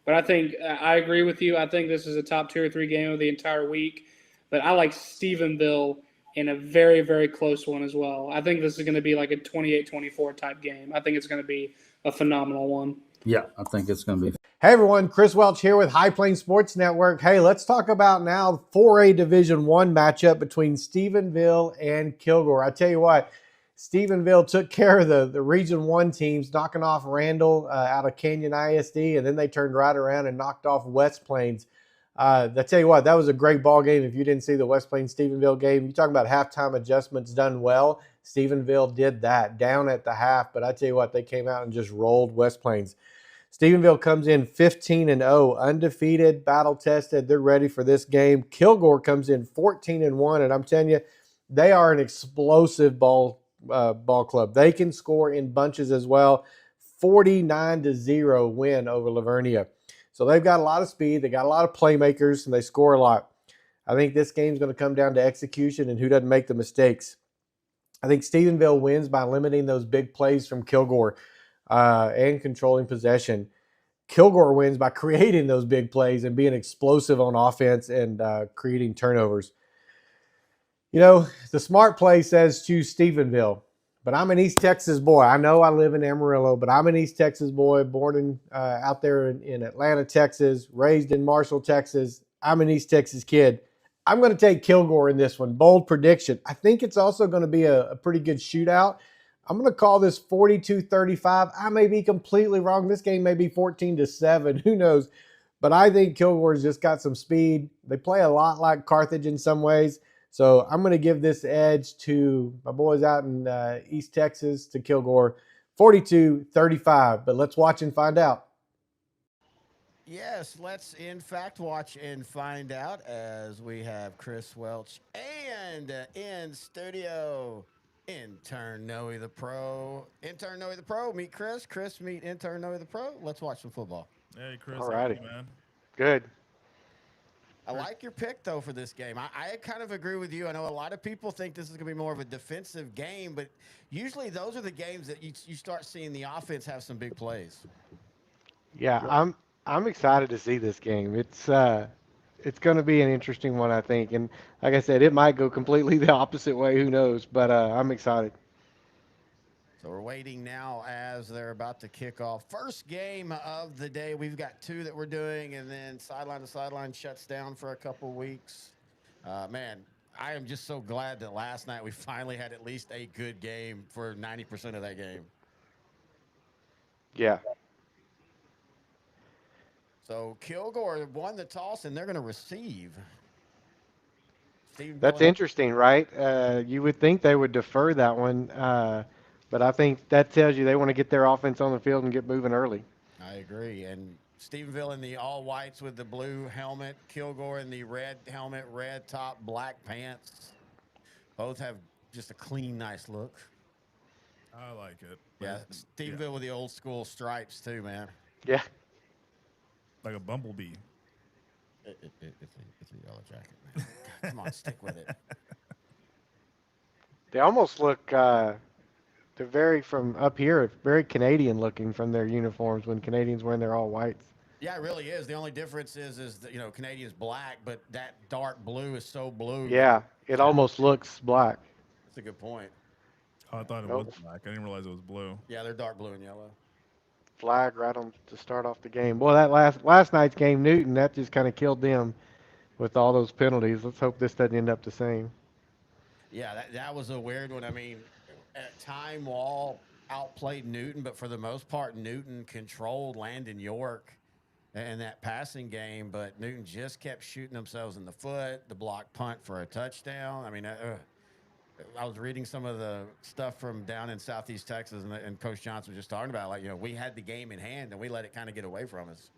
But I agree with you. I think this is a top 2 or 3 game of the entire week. But I like Stephenville in a very, very close one as well. I think this is going to be like a 28-24 type game. I think it's going to be a phenomenal one. Yeah, I think it's going to be. Hey everyone, Chris Welch here with High Plains Sports Network. Hey, let's talk about now 4A Division I matchup between Stephenville and Kilgore. I tell you what, Stephenville took care of the Region 1 teams, knocking off Randall out of Canyon ISD, and then they turned right around and knocked off West Plains. I tell you what, that was a great ball game. If you didn't see the West Plains Stephenville game, you talk about halftime adjustments done well. Stephenville did that down at the half, but I tell you what, they came out and just rolled West Plains. Stephenville comes in 15-0, undefeated, battle-tested. They're ready for this game. Kilgore comes in 14-1, and I'm telling you, they are an explosive ball club. They can score in bunches as well. 49-0 win over Lavernia. So they've got a lot of speed. They got a lot of playmakers, and they score a lot. I think this game's going to come down to execution and who doesn't make the mistakes. I think Stephenville wins by limiting those big plays from Kilgore and controlling possession. Kilgore wins by creating those big plays and being explosive on offense and creating turnovers. You know, the smart play says choose Stephenville, but I'm an East Texas boy. I know I live in Amarillo, but I'm an East Texas boy, born out there in Atlanta, Texas, raised in Marshall, Texas. I'm an East Texas kid. I'm going to take Kilgore in this one. Bold prediction. I think it's also going to be a pretty good shootout. I'm going to call this 42-35. I may be completely wrong. This game may be 14-7. Who knows? But I think Kilgore's just got some speed. They play a lot like Carthage in some ways. So I'm going to give this edge to my boys out in East Texas, to Kilgore, 42-35. But let's watch and find out. Yes, let's in fact watch and find out as we have Chris Welch and in studio, intern Noe the Pro. Intern Noe the Pro, meet Chris. Chris, meet intern Noe the Pro. Let's watch some football. Hey, Chris. All righty. Man. Good. I like your pick, though, for this game. I kind of agree with you. I know a lot of people think this is going to be more of a defensive game, but usually those are the games that you start seeing the offense have some big plays. Yeah, I'm excited to see this game. It's going to be an interesting one, I think. And like I said, it might go completely the opposite way. Who knows? But I'm excited. So we're waiting now as they're about to kick off. First game of the day. We've got 2 that we're doing, and then Sideline to Sideline shuts down for a couple weeks. Man, I am just so glad that last night we finally had at least a good game for 90% of that game. Yeah. So Kilgore won the toss, and they're going to receive. That's interesting, right? You would think they would defer that one, but I think that tells you they want to get their offense on the field and get moving early. I agree. And Stephenville in the all whites with the blue helmet, Kilgore in the red helmet, red top, black pants. Both have just a clean, nice look. I like it. Yeah, Stephenville with the old school stripes too, man. Yeah. Like a bumblebee. It's a yellow jacket, man. God, come on, stick with it. They almost look, they're very, from up here, very Canadian looking from their uniforms when Canadians wearing their all whites. Yeah, it really is. The only difference is that, Canadian's black, but that dark blue is so blue. Yeah, it almost looks black. That's a good point. Oh, I thought it was black. I didn't realize it was blue. Yeah, they're dark blue and yellow. Flag right on to start off the game. Boy, that last night's game, Newton, that just kind of killed them with all those penalties. Let's hope this doesn't end up the same. Yeah, that was a weird one. I mean, at time Wall outplayed Newton, but for the most part, Newton controlled Landon York in that passing game. But Newton just kept shooting themselves in the foot. The block punt for a touchdown. I mean, I was reading some of the stuff from down in Southeast Texas, and Coach Johnson was just talking about, like, we had the game in hand and we let it kind of get away from us.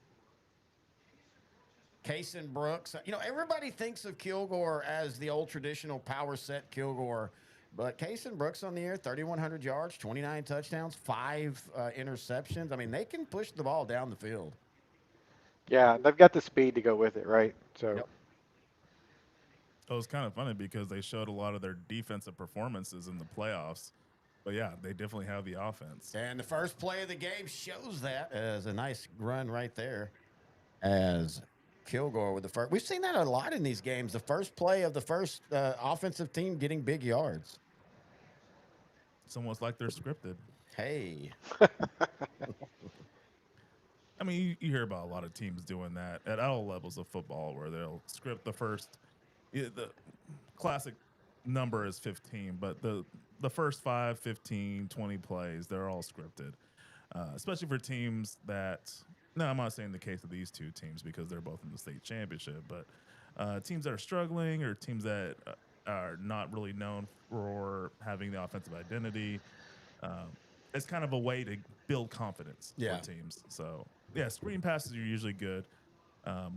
Kason Brooks, everybody thinks of Kilgore as the old traditional power set Kilgore, but Kason Brooks on the air, 3,100 yards, 29 touchdowns, 5 interceptions. I mean, they can push the ball down the field. Yeah, they've got the speed to go with it, right? So. Yep. It was kind of funny because they showed a lot of their defensive performances in the playoffs. But yeah, they definitely have the offense. And the first play of the game shows that as a nice run right there as Kilgore with the first. We've seen that a lot in these games. The first play of the first offensive team getting big yards. It's almost like they're scripted. Hey. I mean, you hear about a lot of teams doing that at all levels of football where they'll script the first. The classic number is 15, but the first 5, 15, 20 plays, they're all scripted, especially for teams that – no, I'm not saying the case of these two teams because they're both in the state championship, but teams that are struggling or teams that are not really known for having the offensive identity, it's kind of a way to build confidence for teams. So, yeah, screen passes are usually good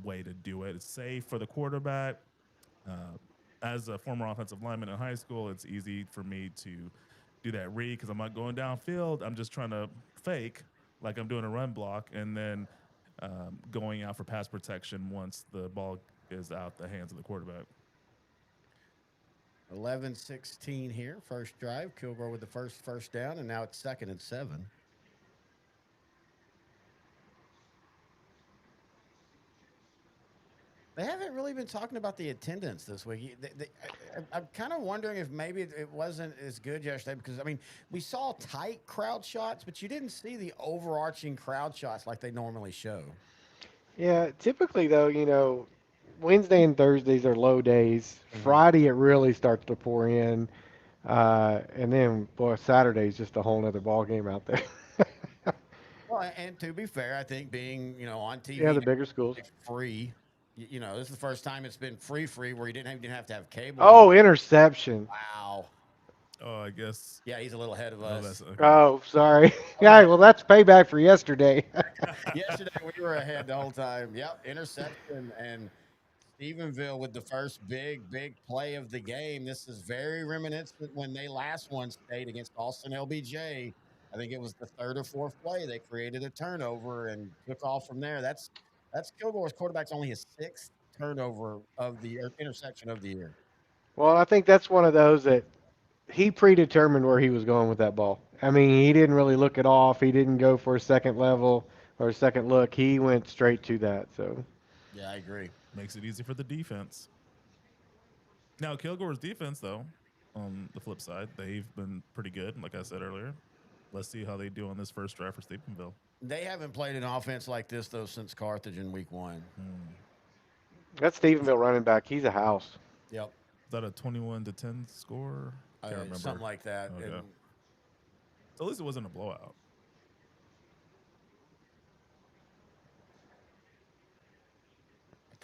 way to do it. It's safe for the quarterback. As a former offensive lineman in high school, it's easy for me to do that read because I'm not going downfield. I'm just trying to fake like I'm doing a run block and then going out for pass protection once the ball is out the hands of the quarterback. 11-16 here, first drive. Kilgore with the first down, and now it's 2nd and 7. They haven't really been talking about the attendance this week. I'm kind of wondering if maybe it wasn't as good yesterday because, I mean, we saw tight crowd shots, but you didn't see the overarching crowd shots like they normally show. Yeah, typically, though, Wednesday and Thursdays are low days. Friday, it really starts to pour in. And then, boy, Saturday's just a whole other ball game out there. Well, and to be fair, I think being, on TV, Yeah, the bigger schools. Free. This is the first time it's been free where you didn't have to have cable. Oh, interception. Wow. Oh, I guess. Yeah, he's a little ahead of us. Okay. Oh, sorry. Yeah, well, that's payback for yesterday. Yesterday, we were ahead the whole time. Yep, interception. And Stephenville with the first big play of the game. This is very reminiscent when they last won state against Austin LBJ. I think it was the 3rd or 4th play. They created a turnover and took off from there. That's Kilgore's quarterback's only his 6th turnover of the interception of the year. Well, I think that's one of those that he predetermined where he was going with that ball. I mean, he didn't really look it off. He didn't go for a second level or a second look. He went straight to that. So. Yeah, I agree. Makes it easy for the defense. Now, Kilgore's defense, though, on the flip side, they've been pretty good, like I said earlier. Let's see how they do on this first drive for Stephenville. They haven't played an offense like this, though, since Carthage in week 1. That Stephenville running back, he's a house. Yep. Is that a 21-10 score? I can't remember. Something like that. Okay. So at least it wasn't a blowout.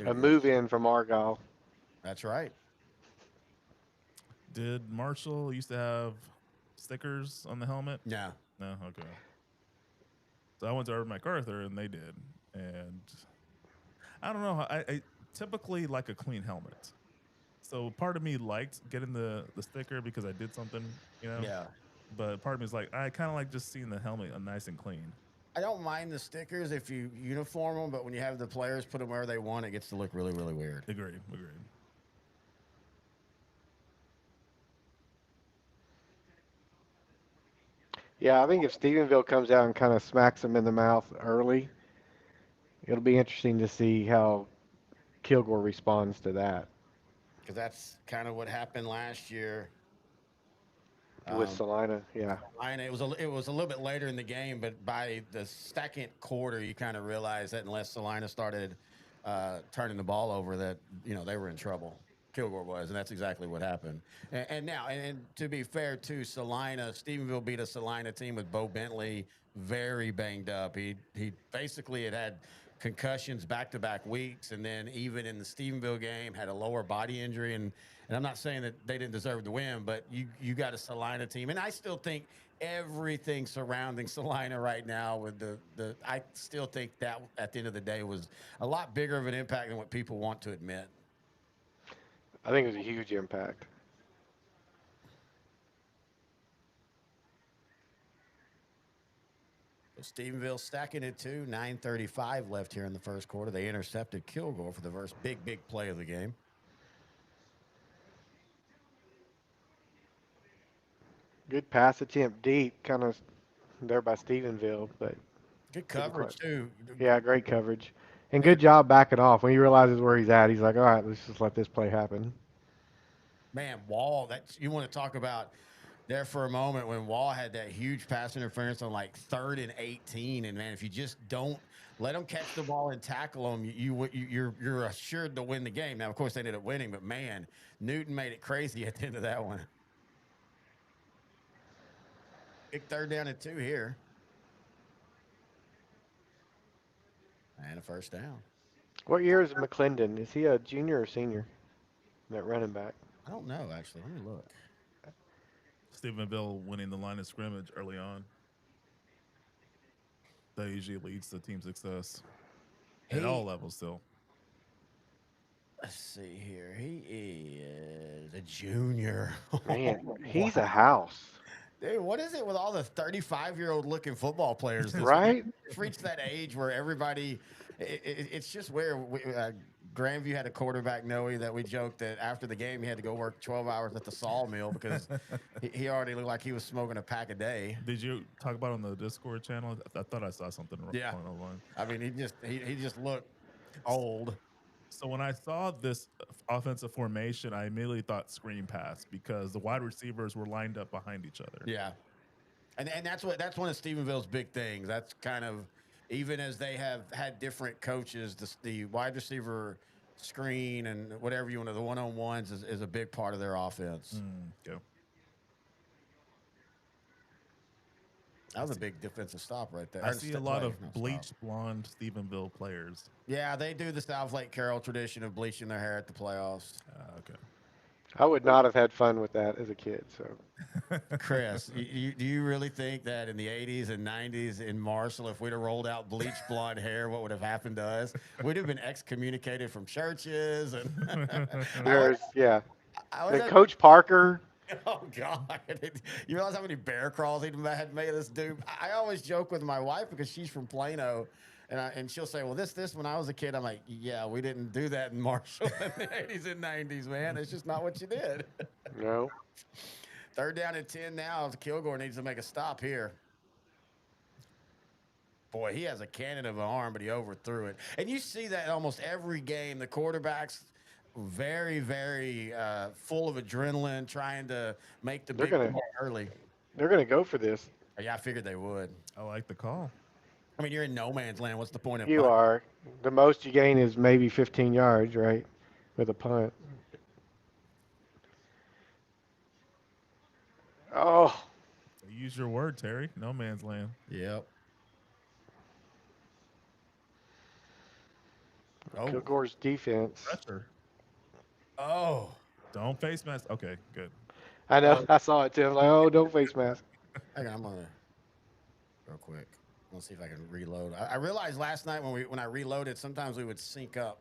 A move in from Argyle. That's right. Did Marshall used to have stickers on the helmet? No. No? Okay. So I went to Urban MacArthur, and they did. And I don't know. I typically like a clean helmet. So part of me liked getting the sticker because I did something, Yeah. But part of me is like, I kind of like just seeing the helmet nice and clean. I don't mind the stickers if you uniform them, but when you have the players put them where they want, it gets to look really, really weird. Agreed. Yeah, I think if Stephenville comes out and kind of smacks them in the mouth early, it'll be interesting to see how Kilgore responds to that. Because that's kind of what happened last year. With Salina, yeah. It was a little bit later in the game, but by the second quarter, you kind of realized that unless Salina started turning the ball over, that they were in trouble. Kilgore was, and that's exactly what happened. And now, and to be fair to Salina, Stephenville beat a Salina team with Bo Bentley very banged up. He basically had concussions back-to-back weeks, and then even in the Stephenville game had a lower body injury. And I'm not saying that they didn't deserve to win, but you got a Salina team, and I still think everything surrounding Salina right now with I still think that at the end of the day was a lot bigger of an impact than what people want to admit. I think it was a huge impact. Stephenville stacking it too. 9:35 left here in the first quarter. They intercepted Kilgore for the first big play of the game. Good pass attempt deep, kind of there by Stephenville, but good coverage too. Yeah, great coverage. And good job backing off. When he realizes where he's at, he's like, all right, let's just let this play happen. Man, Wall, you want to talk about there for a moment when Wall had that huge pass interference on like 3rd and 18. And man, if you just don't let them catch the ball and tackle them, you're assured to win the game. Now, of course, they ended up winning, but man, Newton made it crazy at the end of that one. Big 3rd down and 2 here. And a first down. What year is McClendon? Is he a junior or senior? That running back. I don't know, actually. Let me look. Stephenville winning the line of scrimmage early on. That usually leads to team success at all levels still. Let's see here. He is a junior. Man, he's a house. Dude, what is it with all the 35-year-old looking football players? Right? It's reached that age where everybody, it's just where Grandview had a quarterback, Noe, that we joked that after the game he had to go work 12 hours at the sawmill because he already looked like he was smoking a pack a day. Did you talk about it on the Discord channel? I thought I saw something wrong. Yeah. Online. I mean, he just looked old. So when I saw this offensive formation, I immediately thought screen pass because the wide receivers were lined up behind each other. Yeah. And that's one of Stephenville's big things. That's kind of, even as they have had different coaches, the wide receiver screen and whatever you want to, the one-on-ones is a big part of their offense. Go. That was a big defensive stop right there. I see a lot of bleached blonde Stephenville players. Yeah, they do the South Lake Carroll tradition of bleaching their hair at the playoffs. Okay. I would not have had fun with that as a kid. So, Chris, do you really think that in the 80s and 90s in Marshall, if we'd have rolled out bleached blonde hair, what would have happened to us? We'd have been excommunicated from churches. And And Coach Parker. Oh, God. You realize how many bear crawls he had made of this dude? I always joke with my wife because she's from Plano. And she'll say, well, this when I was a kid, I'm like, yeah, we didn't do that in Marshall in the 80s and 90s, man. It's just not what you did. No. 3rd down and 10 now. Kilgore needs to make a stop here. Boy, he has a cannon of an arm, but he overthrew it. And you see that almost every game. The quarterback's very, very full of adrenaline, trying to make the big play early. They're going to go for this. Yeah, I figured they would. I like the call. I mean, you're in no man's land. What's the point of You punt? are. The most you gain is maybe 15 yards, right, with a punt. Oh. Use your word, Terry. No man's land. Yep. Kilgore's defense. Pressure. Oh. Don't face mask. Okay, good. I know. I saw it too. I'm like, oh, don't face mask. Hang on, I'm gonna real quick. Let's see if I can reload. I realized last night when I reloaded, sometimes we would sync up.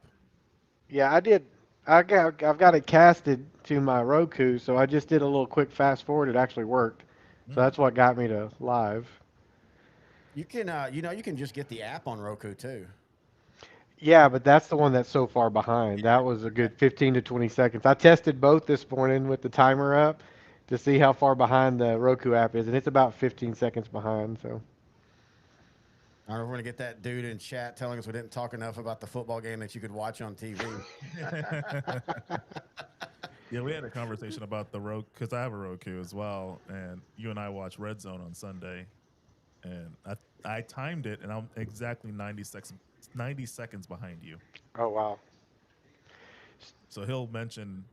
Yeah, I did. I've got it casted to my Roku, so I just did a little quick fast forward. It actually worked. So that's what got me to live. You can, you can just get the app on Roku too. Yeah, but that's the one that's so far behind. That was a good 15 to 20 seconds. I tested both this morning with the timer up to see how far behind the Roku app is, and it's about 15 seconds behind. So. I don't know if we're going to get that dude in chat telling us we didn't talk enough about the football game that you could watch on TV. Yeah, we had a conversation about the Roku because I have a Roku as well, and you and I watched Red Zone on Sunday, and I timed it, and I'm exactly 90 seconds behind you. Oh wow. So he'll mention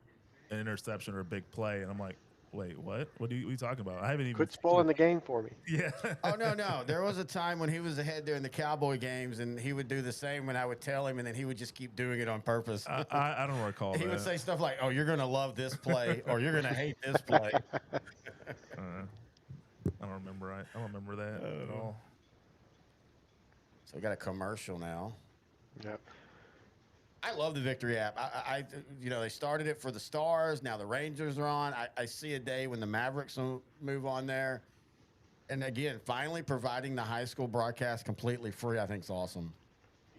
an interception or a big play, and I'm like, wait, what? What are you talking about? I haven't even Quit spoiling the game for me. Yeah. Oh no. There was a time when he was ahead during the Cowboy games, and he would do the same when I would tell him, and then he would just keep doing it on purpose. I don't recall He that. would say stuff like, "Oh, you're gonna love this play, or you're gonna hate this play." I don't remember. I don't remember that at all. So we got a commercial now. Yep. I love the Victory app. I they started it for the Stars. Now the Rangers are on. I see a day when the Mavericks will move on there. And again, finally providing the high school broadcast completely free, I think is awesome.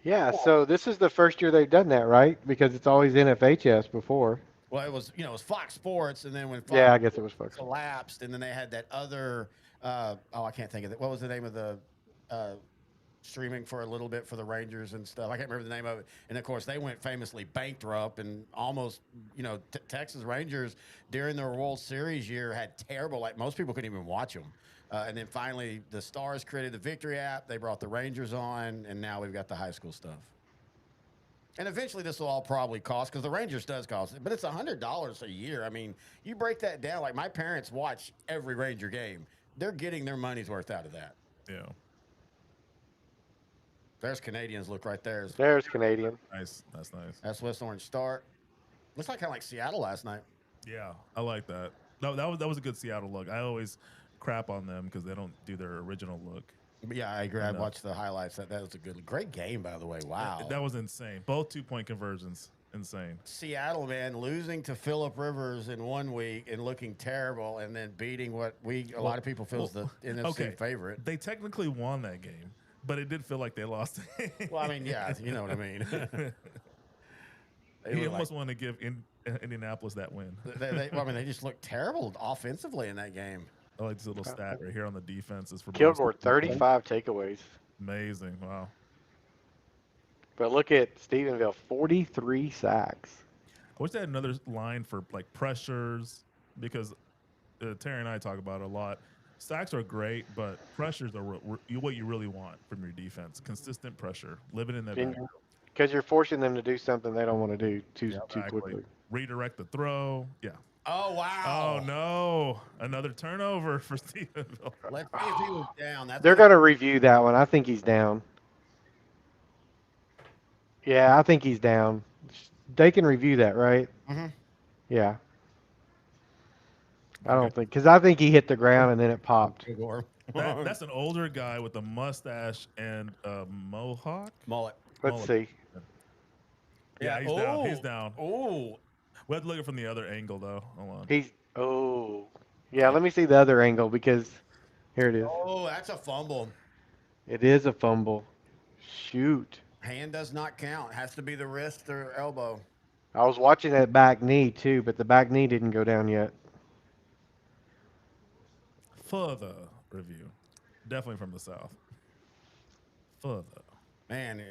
Yeah, so this is the first year they've done that, right? Because it's always NFHS before. Well, it was Fox Sports, and then when Fox Yeah, I guess it was Fox collapsed, and then they had that other. I can't think of it. What was the name of the streaming for a little bit for the Rangers and stuff? I can't remember the name of it. And of course, they went famously bankrupt, and almost, Texas Rangers during their World Series year had terrible. Like most people couldn't even watch them. And then finally, the Stars created the Victory app. They brought the Rangers on, and now we've got the high school stuff. And eventually this will all probably cost, because the Rangers does cost, but it's $100 a year. I mean, you break that down, like my parents watch every Ranger game. They're getting their money's worth out of that. Yeah. There's Canadians look right there. There's Canadian. Nice. That's nice. That's West Orange Start. Looks like kind of like Seattle last night. Yeah, I like that. No, that was a good Seattle look. I always crap on them because they don't do their original look. But yeah, I agree. I watched the highlights. That was a great game, by the way. Wow. That was insane. Both 2-point conversions. Insane. Seattle, man, losing to Phillip Rivers in 1 week and looking terrible, and then beating what a lot of people feel is the NFC favorite. They technically won that game, but it did feel like they lost. Well, I mean, yeah, you know what I mean. He almost wanted to give Indianapolis that win. They just looked terrible offensively in that game. I like this little stat right here on the defenses for Kilgore, 35 takeaways. Amazing. Wow. But look at Stephenville, 43 sacks. I wish they had another line for like pressures, because Terry and I talk about it a lot. Sacks are great, but pressures are what you really want from your defense. Consistent pressure, living in that. Because you're forcing them to do something they don't want to do too quickly. Redirect the throw. Yeah. Oh, wow. Oh, no. Another turnover for Stephenville. Let's see if he was down. They're going to review that one. I think he's down. Yeah, I think he's down. They can review that, right? Mm-hmm. Yeah. I don't think, because I think he hit the ground and then it popped. That's an older guy with a mustache and a mohawk. Mullet. Let's see. Yeah, he's down. He's down. Oh. We have to look at it from the other angle, though. Hold on. Yeah, let me see the other angle, because here it is. Oh, that's a fumble. It is a fumble. Shoot. Hand does not count. It has to be the wrist or elbow. I was watching that back knee too, but the back knee didn't go down yet. Further review. Definitely from the South. Further. Man,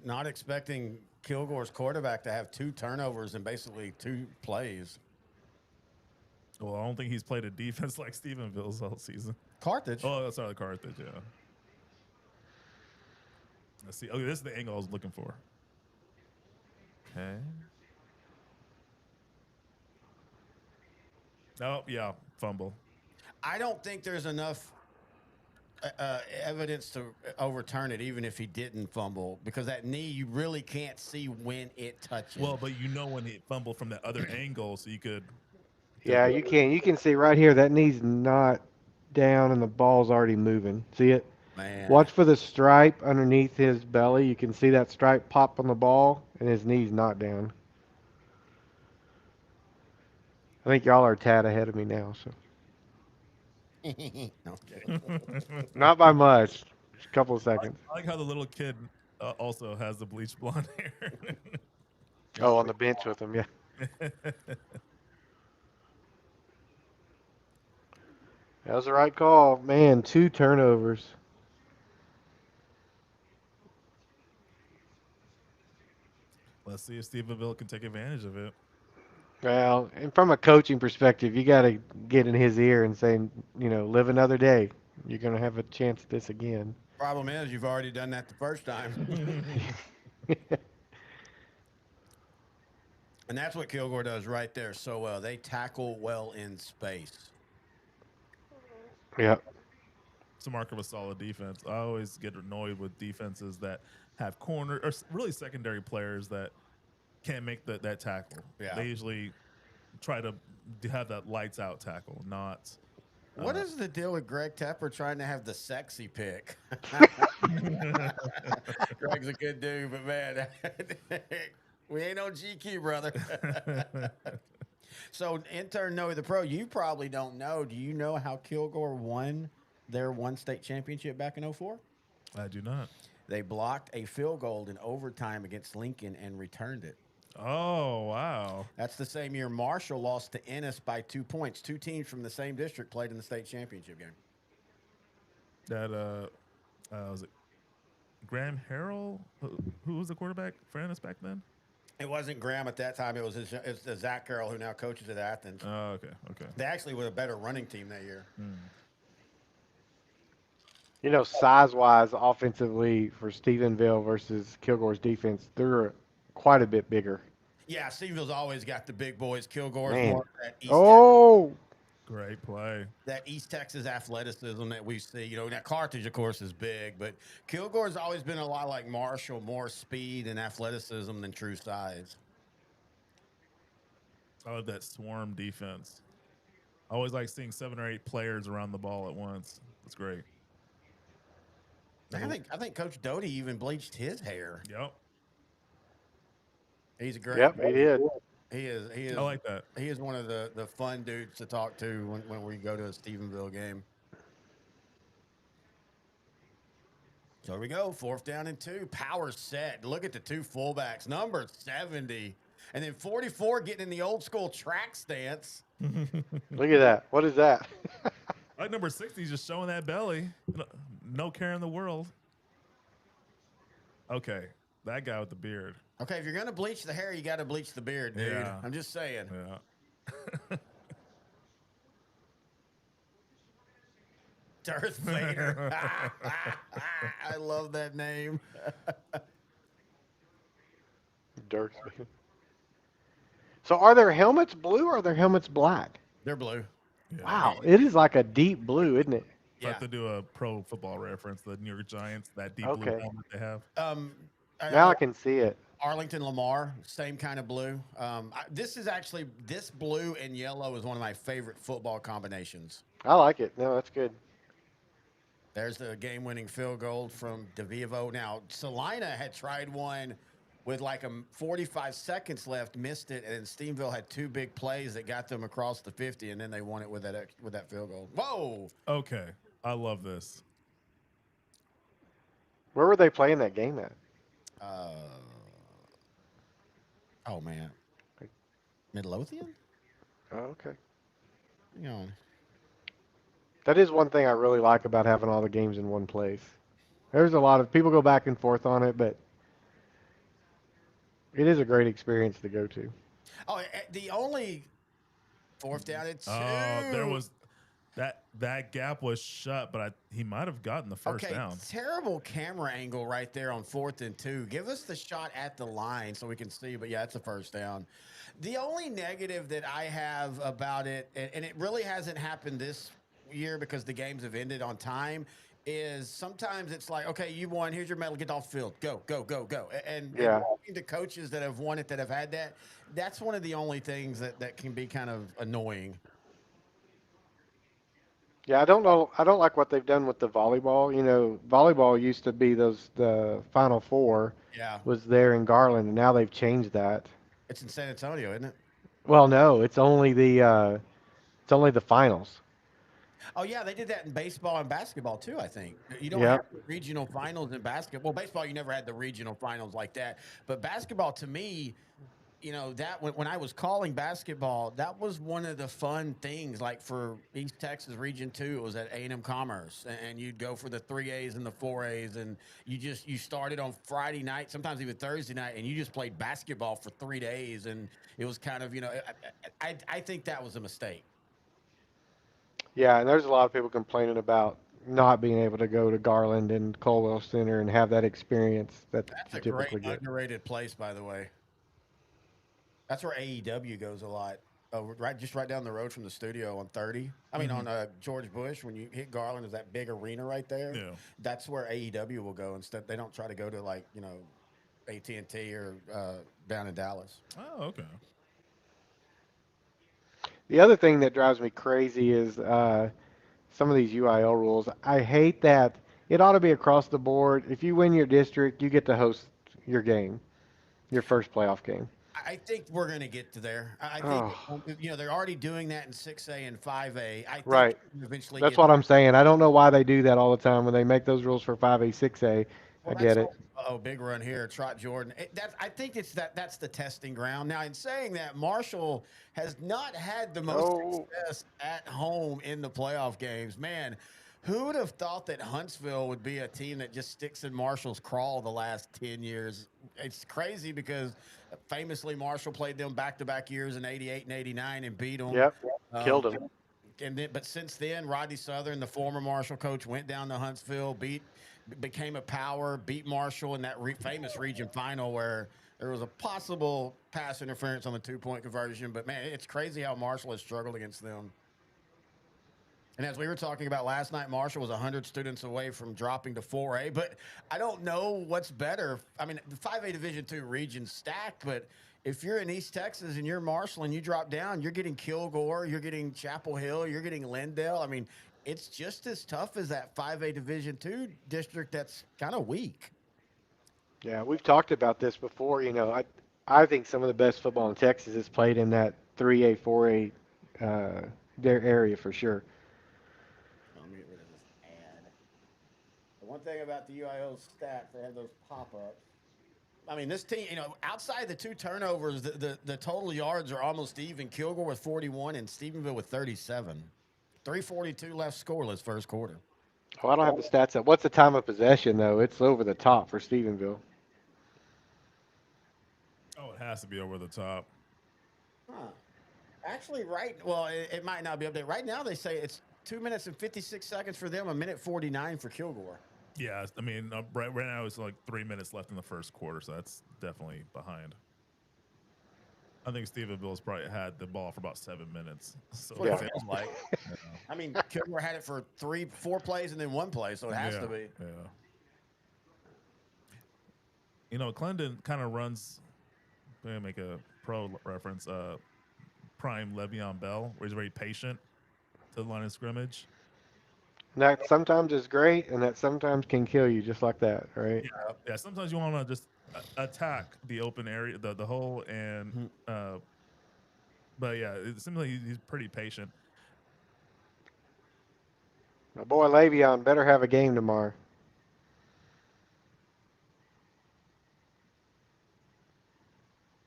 not expecting Kilgore's quarterback to have 2 turnovers in basically 2 plays. Well, I don't think he's played a defense like Stephenville's all season. Carthage. Oh, sorry, Carthage, yeah. Let's see. Okay, this is the angle I was looking for. Okay. Oh, yeah, fumble. I don't think there's enough evidence to overturn it, even if he didn't fumble, because that knee, you really can't see when it touches. Well, but you know when he fumbled from that other angle, so you could. Yeah, you can. You can see right here that knee's not down and the ball's already moving. See it? Man. Watch for the stripe underneath his belly. You can see that stripe pop on the ball, and his knee's not down. I think y'all are a tad ahead of me now, so. Okay. Not by much. Just a couple of seconds. I like how the little kid also has the bleached blonde hair. Oh, on the bench with him, yeah. That was the right call. Man, 2 turnovers. Let's see if Stephenville can take advantage of it. Well, and from a coaching perspective, you got to get in his ear and saying, live another day. You're going to have a chance at this again. Problem is, you've already done that the first time. And that's what Kilgore does right there so well. They tackle well in space. Yep. It's a mark of a solid defense. I always get annoyed with defenses that have corner or really secondary players that can't make that tackle. Yeah. They usually try to have that lights out tackle, not. What is the deal with Greg Tepper trying to have the sexy pick? Greg's a good dude, but man, we ain't on GQ, brother. So, intern Noe the Pro, you probably don't know. Do you know how Kilgore won their one state championship back in 04? I do not. They blocked a field goal in overtime against Lincoln and returned it. Oh, wow. That's the same year Marshall lost to Ennis by 2 points. Two teams from the same district played in the state championship game. That was it Graham Harrell? Who was the quarterback for Ennis back then? It wasn't Graham at that time. It's Zach Carroll, who now coaches at Athens. Oh, okay. They actually were a better running team that year. Size-wise, offensively for Stephenville versus Kilgore's defense, they're quite a bit bigger. Yeah, Stephenville's always got the big boys. Kilgore's Man. more of that Great play. That East Texas athleticism that we see. That Carthage, of course, is big, but Kilgore's always been a lot like Marshall, more speed and athleticism than true size. I love that swarm defense. I always like seeing 7 or 8 players around the ball at once. It's great. I think Coach Doty even bleached his hair. Yep. He's a great. Yep, he did. He is. I like that. He is one of the fun dudes to talk to when we go to a Stephenville game. So here we go. 4th down and 2. Power set. Look at the two fullbacks. Number 70. And then 44 getting in the old school track stance. Look at that. What is that? Like number 60 just showing that belly. No care in the world. Okay. That guy with the beard. Okay, if you're going to bleach the hair, you got to bleach the beard, dude. Yeah. I'm just saying. Yeah. Darth Vader. I love that name. Darth Vader. So are their helmets blue or are their helmets black? They're blue. Yeah. Wow, it is like a deep blue, isn't it? I have to do a pro football reference. The New York Giants, that deep blue Okay. helmet they have. Now I can see it. Arlington Lamar, same kind of blue. This blue and yellow is one of my favorite football combinations. I like it. No, that's good. There's the game-winning field goal from DeVivo. Now, Salina had tried one with 45 seconds left, missed it, and then Stephenville had 2 big plays that got them across the 50, and then they won it with that field goal. Whoa! Okay. I love this. Where were they playing that game at? Oh, man. Midlothian? Oh, okay. Hang on. That is one thing I really like about having all the games in one place. There's a lot of people go back and forth on it, but it is a great experience to go to. Oh, the only 4th down and 2. There was that gap was shut, but he might have gotten the first down. Terrible camera angle right there on 4th and 2. Give us the shot at the line so we can see, but yeah, it's a first down. The only negative that I have about it, and it really hasn't happened this year because the games have ended on time, is sometimes it's like, okay, you won, here's your medal, get off the field, go, go, go, go. And talking to coaches that have won it, that have had that, that's one of the only things that can be kind of annoying. Yeah, I don't know. I don't like what they've done with the volleyball. Volleyball used to be the Final Four. Yeah. Was there in Garland, and now they've changed that. It's in San Antonio, isn't it? Well, no, it's only the finals. Oh, yeah, they did that in baseball and basketball, too, I think. You don't Yep. have regional finals in basketball. Well, baseball, you never had the regional finals like that. But basketball, to me, you know, that when I was calling basketball, that was one of the fun things. Like for East Texas Region 2, it was at A&M Commerce, and you'd go for the 3As and the 4As, and you started on Friday night, sometimes even Thursday night, and you just played basketball for 3 days, and it was kind of, you know, I think that was a mistake. Yeah, and there's a lot of people complaining about not being able to go to Garland and Colwell Center and have that experience that That's you a great typically get. underrated place, by the way. That's where AEW goes a lot. Just right down the road from the studio on 30. I mean, on George Bush, when you hit Garland, there's that big arena right there. Yeah. That's where AEW will go. Instead, they don't try to go to, like, you know, AT&T or down in Dallas. Oh, okay. The other thing that drives me crazy is some of these UIL rules. I hate that it ought to be across the board. If you win your district, you get to host your game, your first playoff game. I think we're going to get to there. I think, you know, they're already doing that in 6A and 5A. I think Right. eventually That's get what I'm saying. I don't know why they do that all the time when they make those rules for 5A, 6A. I get it. Big run here, Trot Jordan. I think that's the testing ground. Now, in saying that, Marshall has not had the most success at home in the playoff games. Man, who would have thought that Huntsville would be a team that just sticks in Marshall's crawl the last 10 years? It's crazy because famously Marshall played them back-to-back years in 88 and 89 and beat them. Yep, killed them. But since then, Rodney Southern, the former Marshall coach, went down to Huntsville, became a power, beat Marshall in that famous region final where there was a possible pass interference on the 2-point conversion. But, man, it's crazy how Marshall has struggled against them. And as we were talking about last night, Marshall was 100 students away from dropping to 4A. But I don't know what's better. I mean, the 5A Division II region's stacked, but if you're in East Texas and you're Marshall and you drop down, you're getting Kilgore, you're getting Chapel Hill, you're getting Lindale. I mean, it's just as tough as that 5A Division II district that's kind of weak. Yeah, we've talked about this before. You know, I think some of the best football in Texas is played in that 3A, 4A their area for sure. Let me get rid of this ad. The one thing about the UIO stats, they have those pop-ups. I mean, this team, you know, outside the 2 turnovers, the total yards are almost even. Kilgore with 41 and Stephenville with 37. 3:42 left scoreless first quarter. Oh, I don't have the stats up. What's the time of possession, though? It's over the top for Stephenville. Oh, it has to be over the top. Huh. Actually, it might not be up there. Right now, they say it's 2 minutes and 56 seconds for them, 1:49 for Kilgore. Yeah, I mean, right now it's like 3 minutes left in the first quarter, so that's definitely behind. I think Stephenville's probably had the ball for about 7 minutes. So That's what it feels like. I mean, Kilgore had it for 4 plays and then 1 play, so it has to be. Yeah. You know, Clendon kind of runs, I'm going to make a pro reference, prime Le'Veon Bell, where he's very patient to the line of scrimmage. And that sometimes is great, and that sometimes can kill you just like that, right? Yeah. Sometimes you want to just attack the open area, the hole, and but yeah, it seems like he's pretty patient. My boy Le'Veon better have a game tomorrow.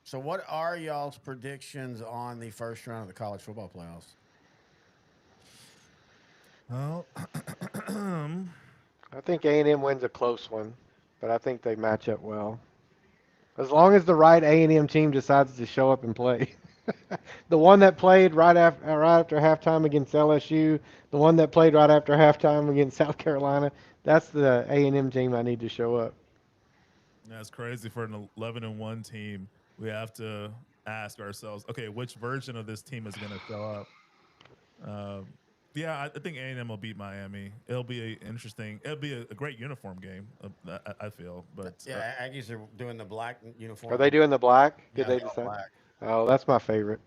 So what are y'all's predictions on the first round of the college football playoffs? Well, I think A&M wins a close one, but I think they match up well. As long as the right A&M team decides to show up and play. The one that played right after halftime against LSU, the one that played right after halftime against South Carolina, that's the A&M team I need to show up. That's crazy for an 11-1 team. We have to ask ourselves, okay, which version of this team is going to show up? Yeah, I think A&M will beat Miami. It'll be It'll be a great uniform game. I feel, but yeah, Aggies are doing the black uniform. Are they doing the black? Did Yeah, they they're decide? black. Oh, that's my favorite.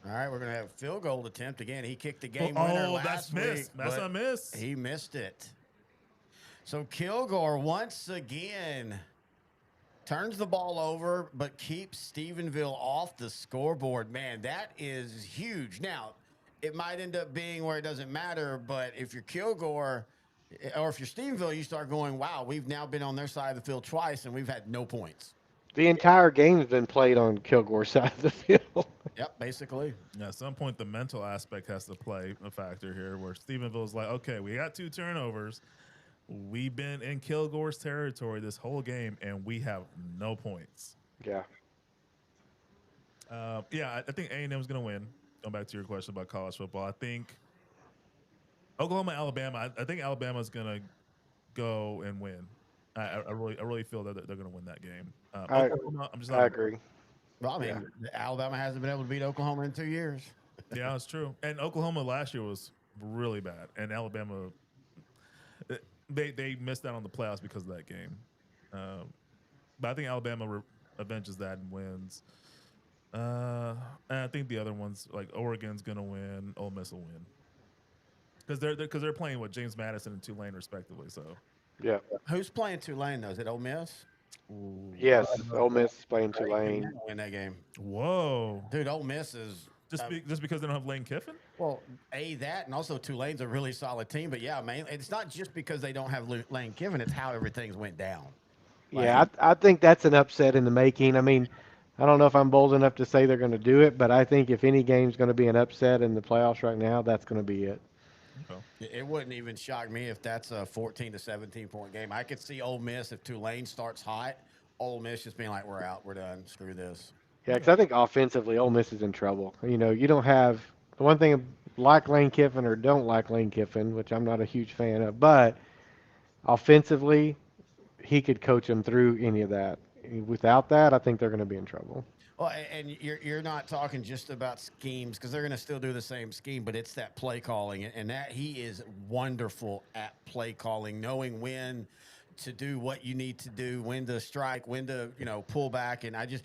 All right, we're gonna have a field goal attempt again. He kicked the game winner last week. That's but a miss. He missed it. So Kilgore once again turns the ball over, but keeps Stephenville off the scoreboard. Man, that is huge. Now, it might end up being where it doesn't matter, but if you're Kilgore or if you're Stephenville, you start going, wow, we've now been on their side of the field twice and we've had no points. The entire game's been played on Kilgore's side of the field. Yep, basically. Yeah, at some point, the mental aspect has to play a factor here where Stephenville's like, okay, we got 2 turnovers. We've been in Kilgore's territory this whole game, and we have no points. Yeah. Yeah, I think A&M's going to win. Going back to your question about college football, I think Oklahoma, Alabama, I think Alabama's going to go and win. I really feel that they're going to win that game. Oklahoma, I'm just not. I agree. Well, I mean, Alabama hasn't been able to beat Oklahoma in 2 years. Yeah, that's true. And Oklahoma last year was really bad, and Alabama, they missed out on the playoffs because of that game. But I think Alabama avenges that and wins. And I think the other ones, like Oregon's gonna win, Ole Miss will win, because they're playing with James Madison and Tulane respectively. So yeah, who's playing Tulane though? Is it Ole Miss? Ooh. Yes, Ole Miss is playing Tulane. Win that game. Whoa, dude! Ole Miss is just because they don't have Lane Kiffin. Well, that and also Tulane's a really solid team. But yeah, man, it's not just because they don't have Lane Kiffin; it's how everything's went down. Yeah, I think that's an upset in the making. I mean, I don't know if I'm bold enough to say they're going to do it, but I think if any game's going to be an upset in the playoffs right now, that's going to be it. Okay. It wouldn't even shock me if that's a 14 to 17 point game. I could see Ole Miss if Tulane starts hot. Ole Miss just being like, "We're out, we're done, screw this." Yeah, because I think offensively, Ole Miss is in trouble. You know, you don't have the one thing like Lane Kiffin or don't like Lane Kiffin, which I'm not a huge fan of, but offensively, he could coach them through any of that. Without that, I think they're going to be in trouble. Well, and you're not talking just about schemes because they're going to still do the same scheme, but it's that play calling, and that he is wonderful at play calling, knowing when to do what you need to do, when to strike, when to pull back, and I just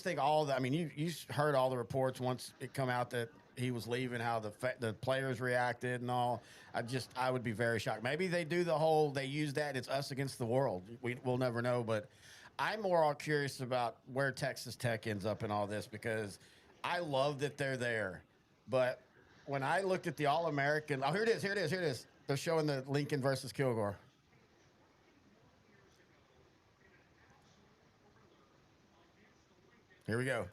think all that. I mean, you heard all the reports once it come out that he was leaving, how the players reacted and all. I would be very shocked. Maybe they do they use that. It's us against the world. We'll never know, but. I'm more all curious about where Texas Tech ends up in all this because I love that they're there. But when I looked at the All-American, here it is. They're showing the Lincoln versus Kilgore. Here we go.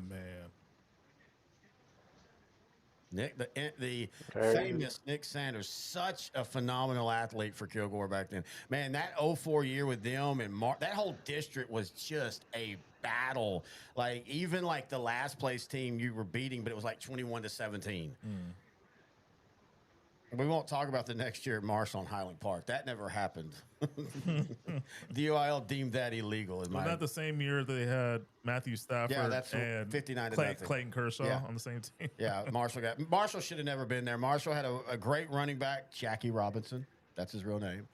Man. Nick, the famous Nick Sanders, such a phenomenal athlete for Kilgore back then. Man, that 04 year with them and that whole district was just a battle. Like even like the last place team you were beating, but it was like 21 to 17. We won't talk about the next year at Marshall and Highland Park. That never happened. DOIL deemed that illegal. Was that the same year they had Matthew Stafford and 59 to Clayton Kershaw on the same team? Yeah, Marshall should have never been there. Marshall had a great running back, Jackie Robinson. That's his real name.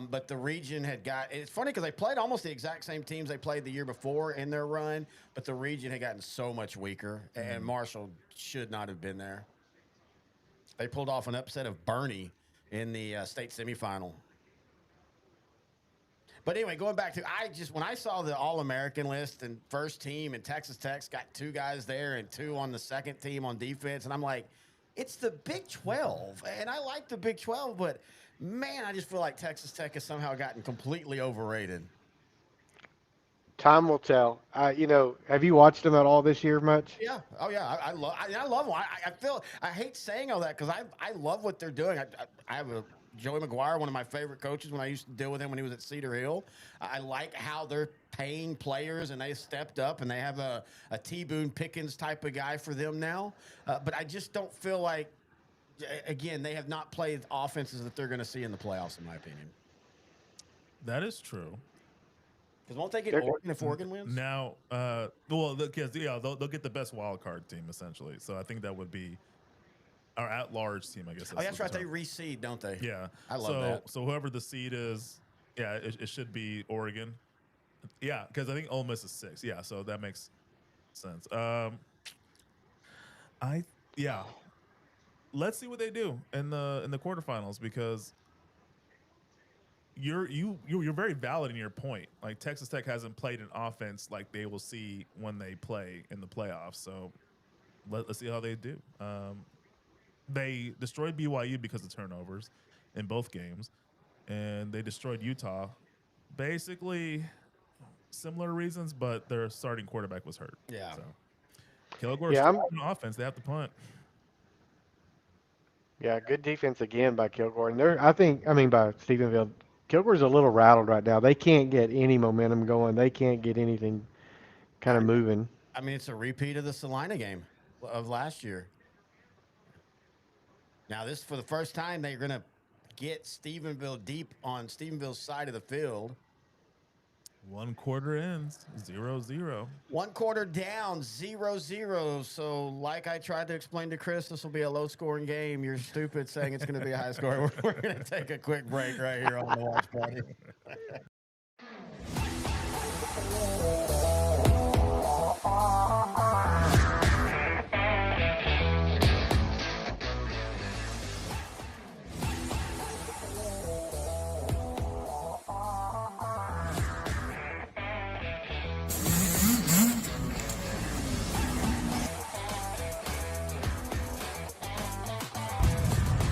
But the region it's funny because they played almost the exact same teams they played the year before in their run, but the region had gotten so much weaker, and Marshall should not have been there. They pulled off an upset of Bernie in the state semifinal. But anyway, going back to when I saw the All-American list and first team and Texas Tech's got 2 guys there and 2 on the second team on defense, and I'm like, it's the Big 12, and I like the Big 12, but man, I just feel like Texas Tech has somehow gotten completely overrated. Time will tell. Have you watched them at all this year much? Yeah. Oh, yeah. I love them. I hate saying all that because I love what they're doing. I have Joey McGuire, one of my favorite coaches when I used to deal with him when he was at Cedar Hill. I like how they're paying players, and they stepped up, and they have a T. Boone Pickens type of guy for them now. But I just don't feel like, again, they have not played offenses that they're going to see in the playoffs, in my opinion. That is true. Because won't they get Oregon if Oregon wins? Now, they'll get the best wild card team essentially. So I think that would be our at-large team, I guess. That's right. They reseed, don't they? Yeah, I love that. So whoever the seed is, it should be Oregon. Yeah, because I think Ole Miss is 6. Yeah, so that makes sense. Let's see what they do in the quarterfinals because. You're very valid in your point. Like Texas Tech hasn't played an offense like they will see when they play in the playoffs. So let's see how they do. They destroyed BYU because of turnovers in both games. and they destroyed Utah. Basically, similar reasons, but their starting quarterback was hurt. Yeah. So Kilgore's Yeah, on offense. They have to punt. Yeah, good defense again by Kilgore. And by Stephenville. Kilgore's a little rattled right now. They can't get any momentum going. They can't get anything kind of moving. I mean, it's a repeat of the Salina game of last year. Now, this for the first time, they're going to get Stephenville deep on Stephenville's side of the field. 1 quarter ends 0-0. 1 quarter down 0-0. So, like I tried to explain to Chris, this will be a low-scoring game. You're stupid saying it's going to be a high score. We're going to take a quick break right here on the Watch Party.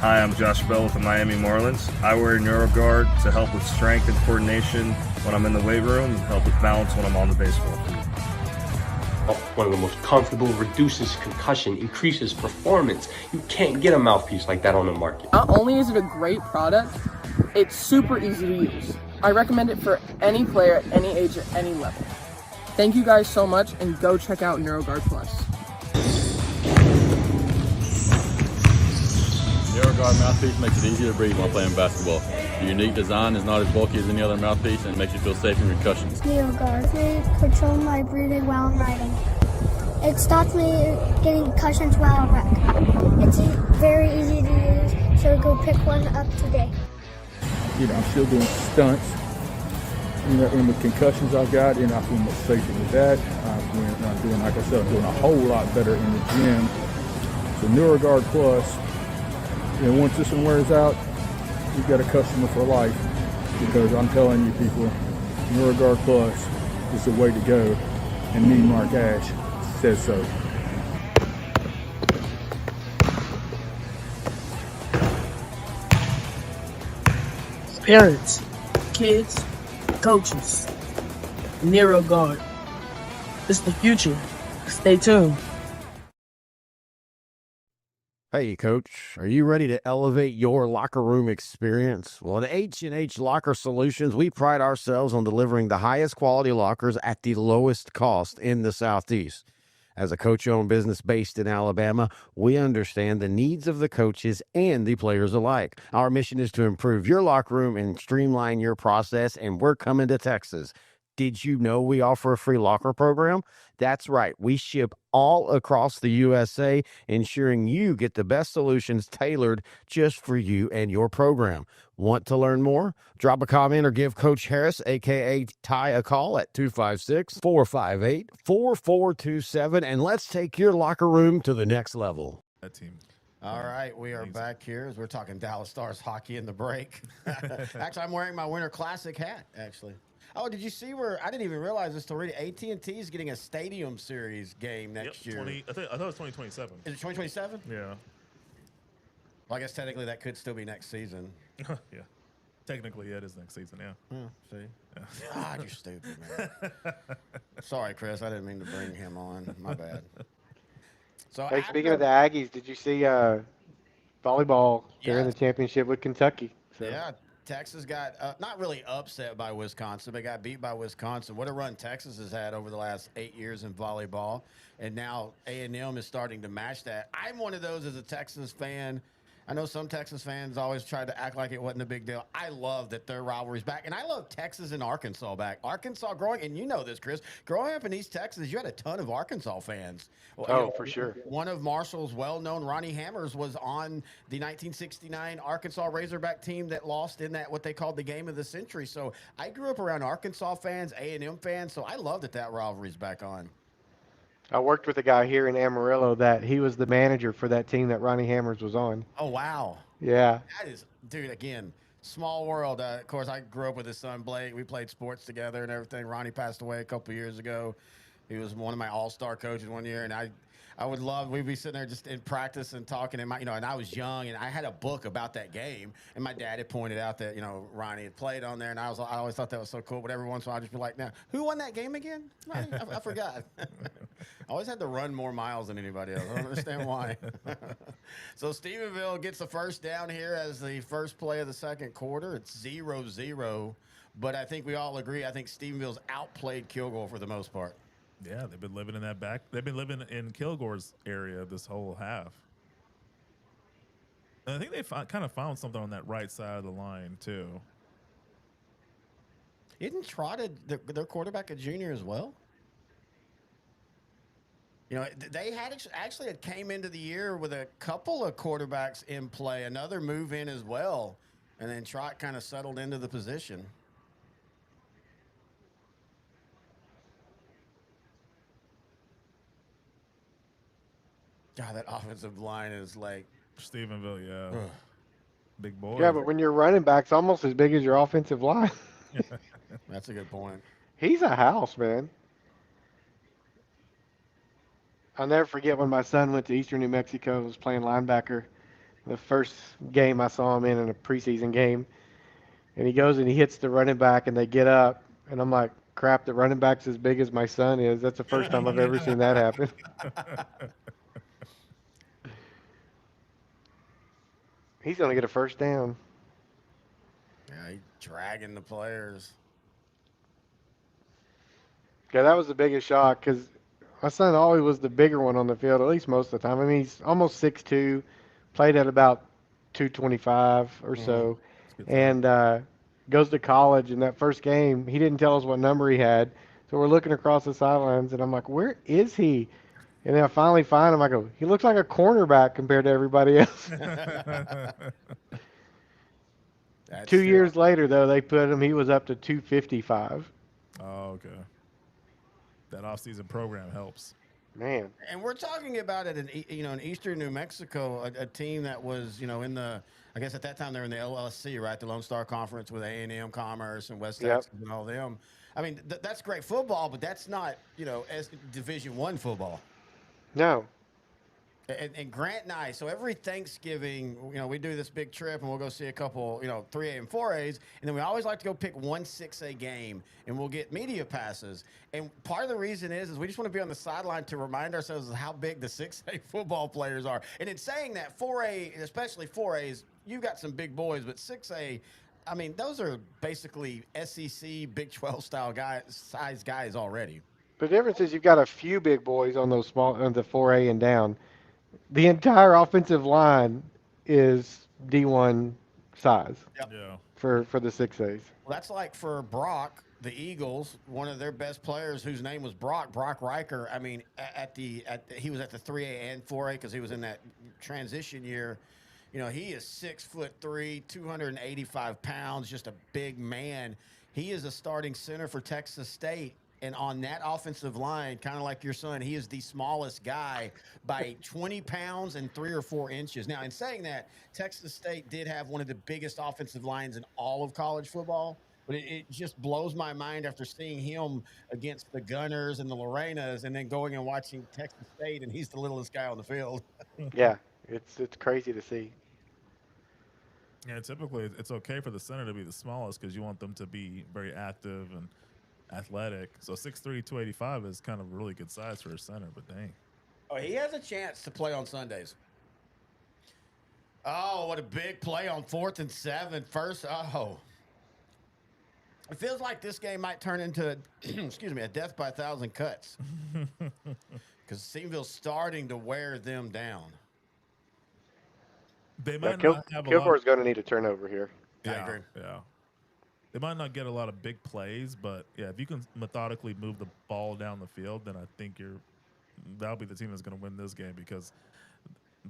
Hi, I'm Josh Bell with the Miami Marlins. I wear NeuroGuard to help with strength and coordination when I'm in the weight room and help with balance when I'm on the baseball field. One of the most comfortable, reduces concussion, increases performance. You can't get a mouthpiece like that on the market. Not only is it a great product, it's super easy to use. I recommend it for any player at any age at any level. Thank you guys so much, and go check out NeuroGuard Plus. NeuroGuard mouthpiece makes it easier to breathe while playing basketball. The unique design is not as bulky as any other mouthpiece and makes you feel safe from concussions. NeuroGuard. They control my breathing while I'm riding. It stops me getting concussions while I wreck. It's very easy to use, so go pick one up today. I'm still doing stunts. And with concussions I've got, I feel much safer with that. I'm doing, like I said, I'm doing a whole lot better in the gym. So NeuroGuard Plus, once this one wears out, you've got a customer for life, because I'm telling you people, NeuroGuard Plus is the way to go, and me, Mark Ash, says so. Parents, kids, coaches, NeuroGuard. It's the future. Stay tuned. Hey, Coach, are you ready to elevate your locker room experience? Well, at H&H Locker Solutions, we pride ourselves on delivering the highest quality lockers at the lowest cost in the Southeast. As a coach-owned business based in Alabama, we understand the needs of the coaches and the players alike. Our mission is to improve your locker room and streamline your process, and we're coming to Texas. Did you know we offer a free locker program? That's right. We ship all across the USA, ensuring you get the best solutions tailored just for you and your program. Want to learn more? Drop a comment or give Coach Harris, a.k.a. Ty, a call at 256-458-4427, and let's take your locker room to the next level. That team. All right, we are back here as we're talking Dallas Stars hockey in the break. Actually, I'm wearing my Winter Classic hat, actually. Oh, did you see where I didn't even realize this already? AT&T is getting a Stadium Series game next year. I thought it was 2027. Is it 2027? Yeah. Well, I guess technically that could still be next season. Yeah. Technically, it is next season, yeah. See? Yeah. God, you're stupid, man. Sorry, Chris. I didn't mean to bring him on. My bad. So, hey, speaking of the Aggies, did you see volleyball? They're in the championship with Kentucky. So. Yeah. Texas got not really upset by Wisconsin, but got beat by Wisconsin. What a run Texas has had over the last 8 years in volleyball, and now A&M is starting to match that. I'm one of those as a Texas fan. I know some Texas fans always tried to act like it wasn't a big deal. I love that their rivalry's back, and I love Texas and Arkansas back. Arkansas growing, and you know this, Chris, growing up in East Texas, you had a ton of Arkansas fans. Well, for sure. One of Marshall's well-known, Ronnie Hammers, was on the 1969 Arkansas Razorback team that lost in that what they called the game of the century. So I grew up around Arkansas fans, A&M fans, so I love that rivalry's back on. I worked with a guy here in Amarillo that he was the manager for that team that Ronnie Hammers was on. Oh, wow. Yeah. That is, dude, again, small world. Of course, I grew up with his son, Blake. We played sports together and everything. Ronnie passed away a couple years ago. He was one of my all-star coaches one year, and we'd be sitting there just in practice and talking, and and I was young, and I had a book about that game, and my dad had pointed out that Ronnie had played on there, and I always thought that was so cool. But every once in a while, I'd just be like, "Now, who won that game again? Ronnie? I forgot." I always had to run more miles than anybody else. I don't understand why. So Stephenville gets the first down here as the first play of the second quarter. It's 0-0, but I think we all agree. I think Stephenville's outplayed Kilgore for the most part. Yeah, they've been living in that back. They've been living in Kilgore's area this whole half. And I think they kind of found something on that right side of the line too. Isn't Trotted their quarterback a junior as well? They had actually came into the year with a couple of quarterbacks in play, another move in as well, and then Trot kind of settled into the position. God, that offensive line is like Stephenville, yeah. Big boy. Yeah, but when your running back's almost as big as your offensive line. That's a good point. He's a house, man. I'll never forget when my son went to Eastern New Mexico, was playing linebacker. The first game I saw him in a preseason game. And he goes and he hits the running back, and they get up. And I'm like, crap, the running back's as big as my son is. That's the first time I've ever seen that happen. He's going to get a first down. Yeah, he's dragging the players. Yeah, that was the biggest shock because my son always was the bigger one on the field, at least most of the time. I mean, he's almost 6'2", played at about 225 or so, and goes to college. In that first game, he didn't tell us what number he had. So we're looking across the sidelines, and I'm like, where is he? And then I finally find him. I go, he looks like a cornerback compared to everybody else. 2 years later, though, they put him, he was up to 255. Oh, okay. That off-season program helps. Man. And we're talking about it in Eastern New Mexico, a team that was, in the, I guess at that time they were in the LLC, right? The Lone Star Conference with A&M Commerce and West Texas and all them. I mean, that's great football, but that's not, as Division I football. No. And Grant and I, so every Thanksgiving, we do this big trip and we'll go see a couple, 3A and 4As. And then we always like to go pick one 6A game and we'll get media passes. And part of the reason is we just want to be on the sideline to remind ourselves of how big the 6A football players are. And in saying that, 4A, especially 4As, you've got some big boys, but 6A, I mean, those are basically SEC, Big 12 style size guys already. The difference is you've got a few big boys on those on the 4A and down. The entire offensive line is D1 size for the 6As. Well, that's like for Brock, the Eagles, one of their best players whose name was Brock Riker. I mean, he was at the 3A and 4A because he was in that transition year. He is 6'3", 285 pounds, just a big man. He is a starting center for Texas State. And on that offensive line, kind of like your son, he is the smallest guy by 20 pounds and 3 or 4 inches. Now, in saying that, Texas State did have one of the biggest offensive lines in all of college football. But it just blows my mind after seeing him against the Gunners and the Lorenas and then going and watching Texas State, and he's the littlest guy on the field. Yeah, it's crazy to see. Yeah, typically it's okay for the center to be the smallest because you want them to be very active and athletic. So 6'3", 285 is kind of a really good size for a center, but dang. Oh, he has a chance to play on Sundays. Oh, what a big play on 4th and 7. First, it feels like this game might turn into, a death by 1,000 cuts. Because Stephenville's starting to wear them down. They might not have Kilgore's going to need a turnover here. I agree. Yeah. They might not get a lot of big plays, but yeah, if you can methodically move the ball down the field, then I think that'll be the team that's going to win this game because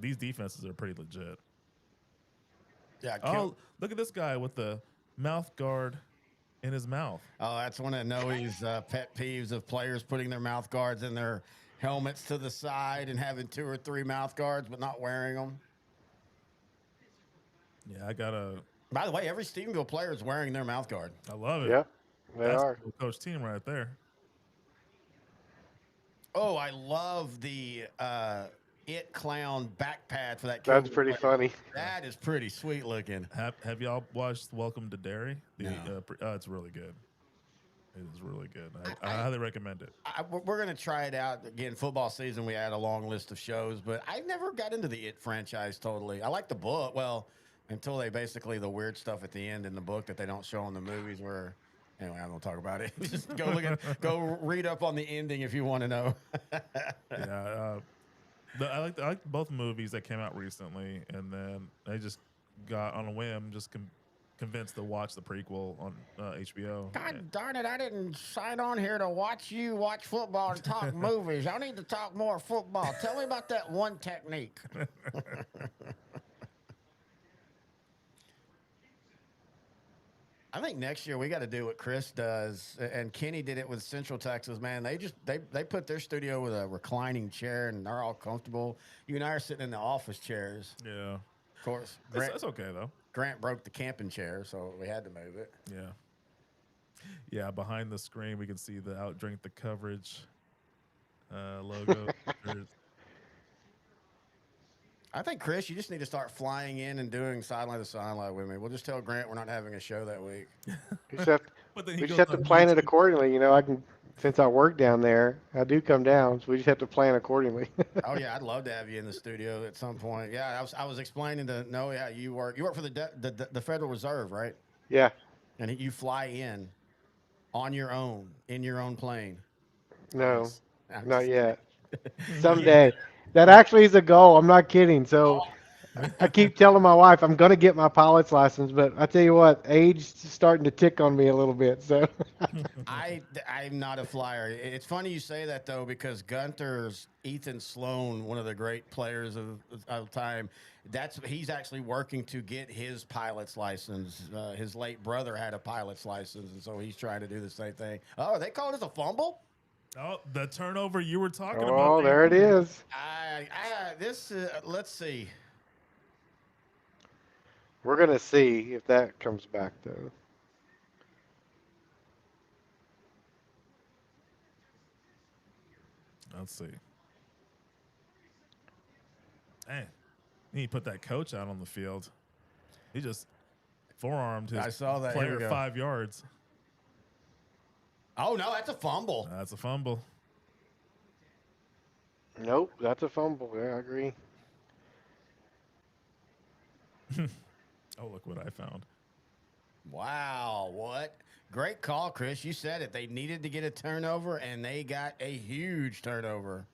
these defenses are pretty legit. Yeah. Look at this guy with the mouth guard in his mouth. Oh, that's one of Noe's pet peeves of players putting their mouth guards in their helmets to the side and having 2 or 3 mouth guards but not wearing them. Yeah, I gotta. By the way, every Stephenville player is wearing their mouth guard. I love it. Yeah, they That's are. a coach team right there. Oh, I love the It Clown back pad for that That's Kilgore pretty player. funny. That is pretty sweet looking. Have y'all watched Welcome to Derry? No. It's really good. It is really good. I highly recommend it. We're going to try it out. Again, football season, we had a long list of shows, but I never got into the It franchise totally. I like the book. Well, until they basically, the weird stuff at the end in the book that they don't show in the movies where, anyway, I won't talk about it. Just go read up on the ending if you want to know. Yeah. I like both movies that came out recently, and then I just got on a whim, just convinced to watch the prequel on HBO. God darn it, I didn't sign on here to watch you watch football and talk movies. I need to talk more football. Tell me about that one technique. I think next year we got to do what Chris does, and Kenny did it with Central Texas. Man, they put their studio with a reclining chair, and they're all comfortable. You and I are sitting in the office chairs. Yeah, of course. That's okay though. Grant broke the camping chair, so we had to move it. Yeah. Behind the screen, we can see the Outdrink the Coverage logo. I think, Chris, you just need to start flying in and doing sideline to sideline with me. We'll just tell Grant we're not having a show that week. We just have to plan it accordingly. You know, since I work down there, I do come down, so we just have to plan accordingly. Oh yeah, I'd love to have you in the studio at some point. Yeah, I was explaining to Noah, you work for the Federal Reserve, right? Yeah. And you fly in on your own, in your own plane. No, not yet. Someday. That actually is a goal. I'm not kidding. So I keep telling my wife I'm going to get my pilot's license, but I tell you what, age is starting to tick on me a little bit. So I'm not a flyer. It's funny you say that though, because Gunter's Ethan Sloan, one of the great players of time, he's actually working to get his pilot's license. His late brother had a pilot's license, and so he's trying to do the same thing. Oh, are they calling this a fumble? Oh, the turnover you were talking about. Oh, there it is. Let's see. We're going to see if that comes back, though. Let's see. Hey, he put that coach out on the field. He just forearmed his player 5 yards. Oh, no, that's a fumble. That's a fumble. Nope, that's a fumble. Yeah, I agree. Oh, look what I found. Wow, what? Great call, Chris. You said it. They needed to get a turnover, and they got a huge turnover.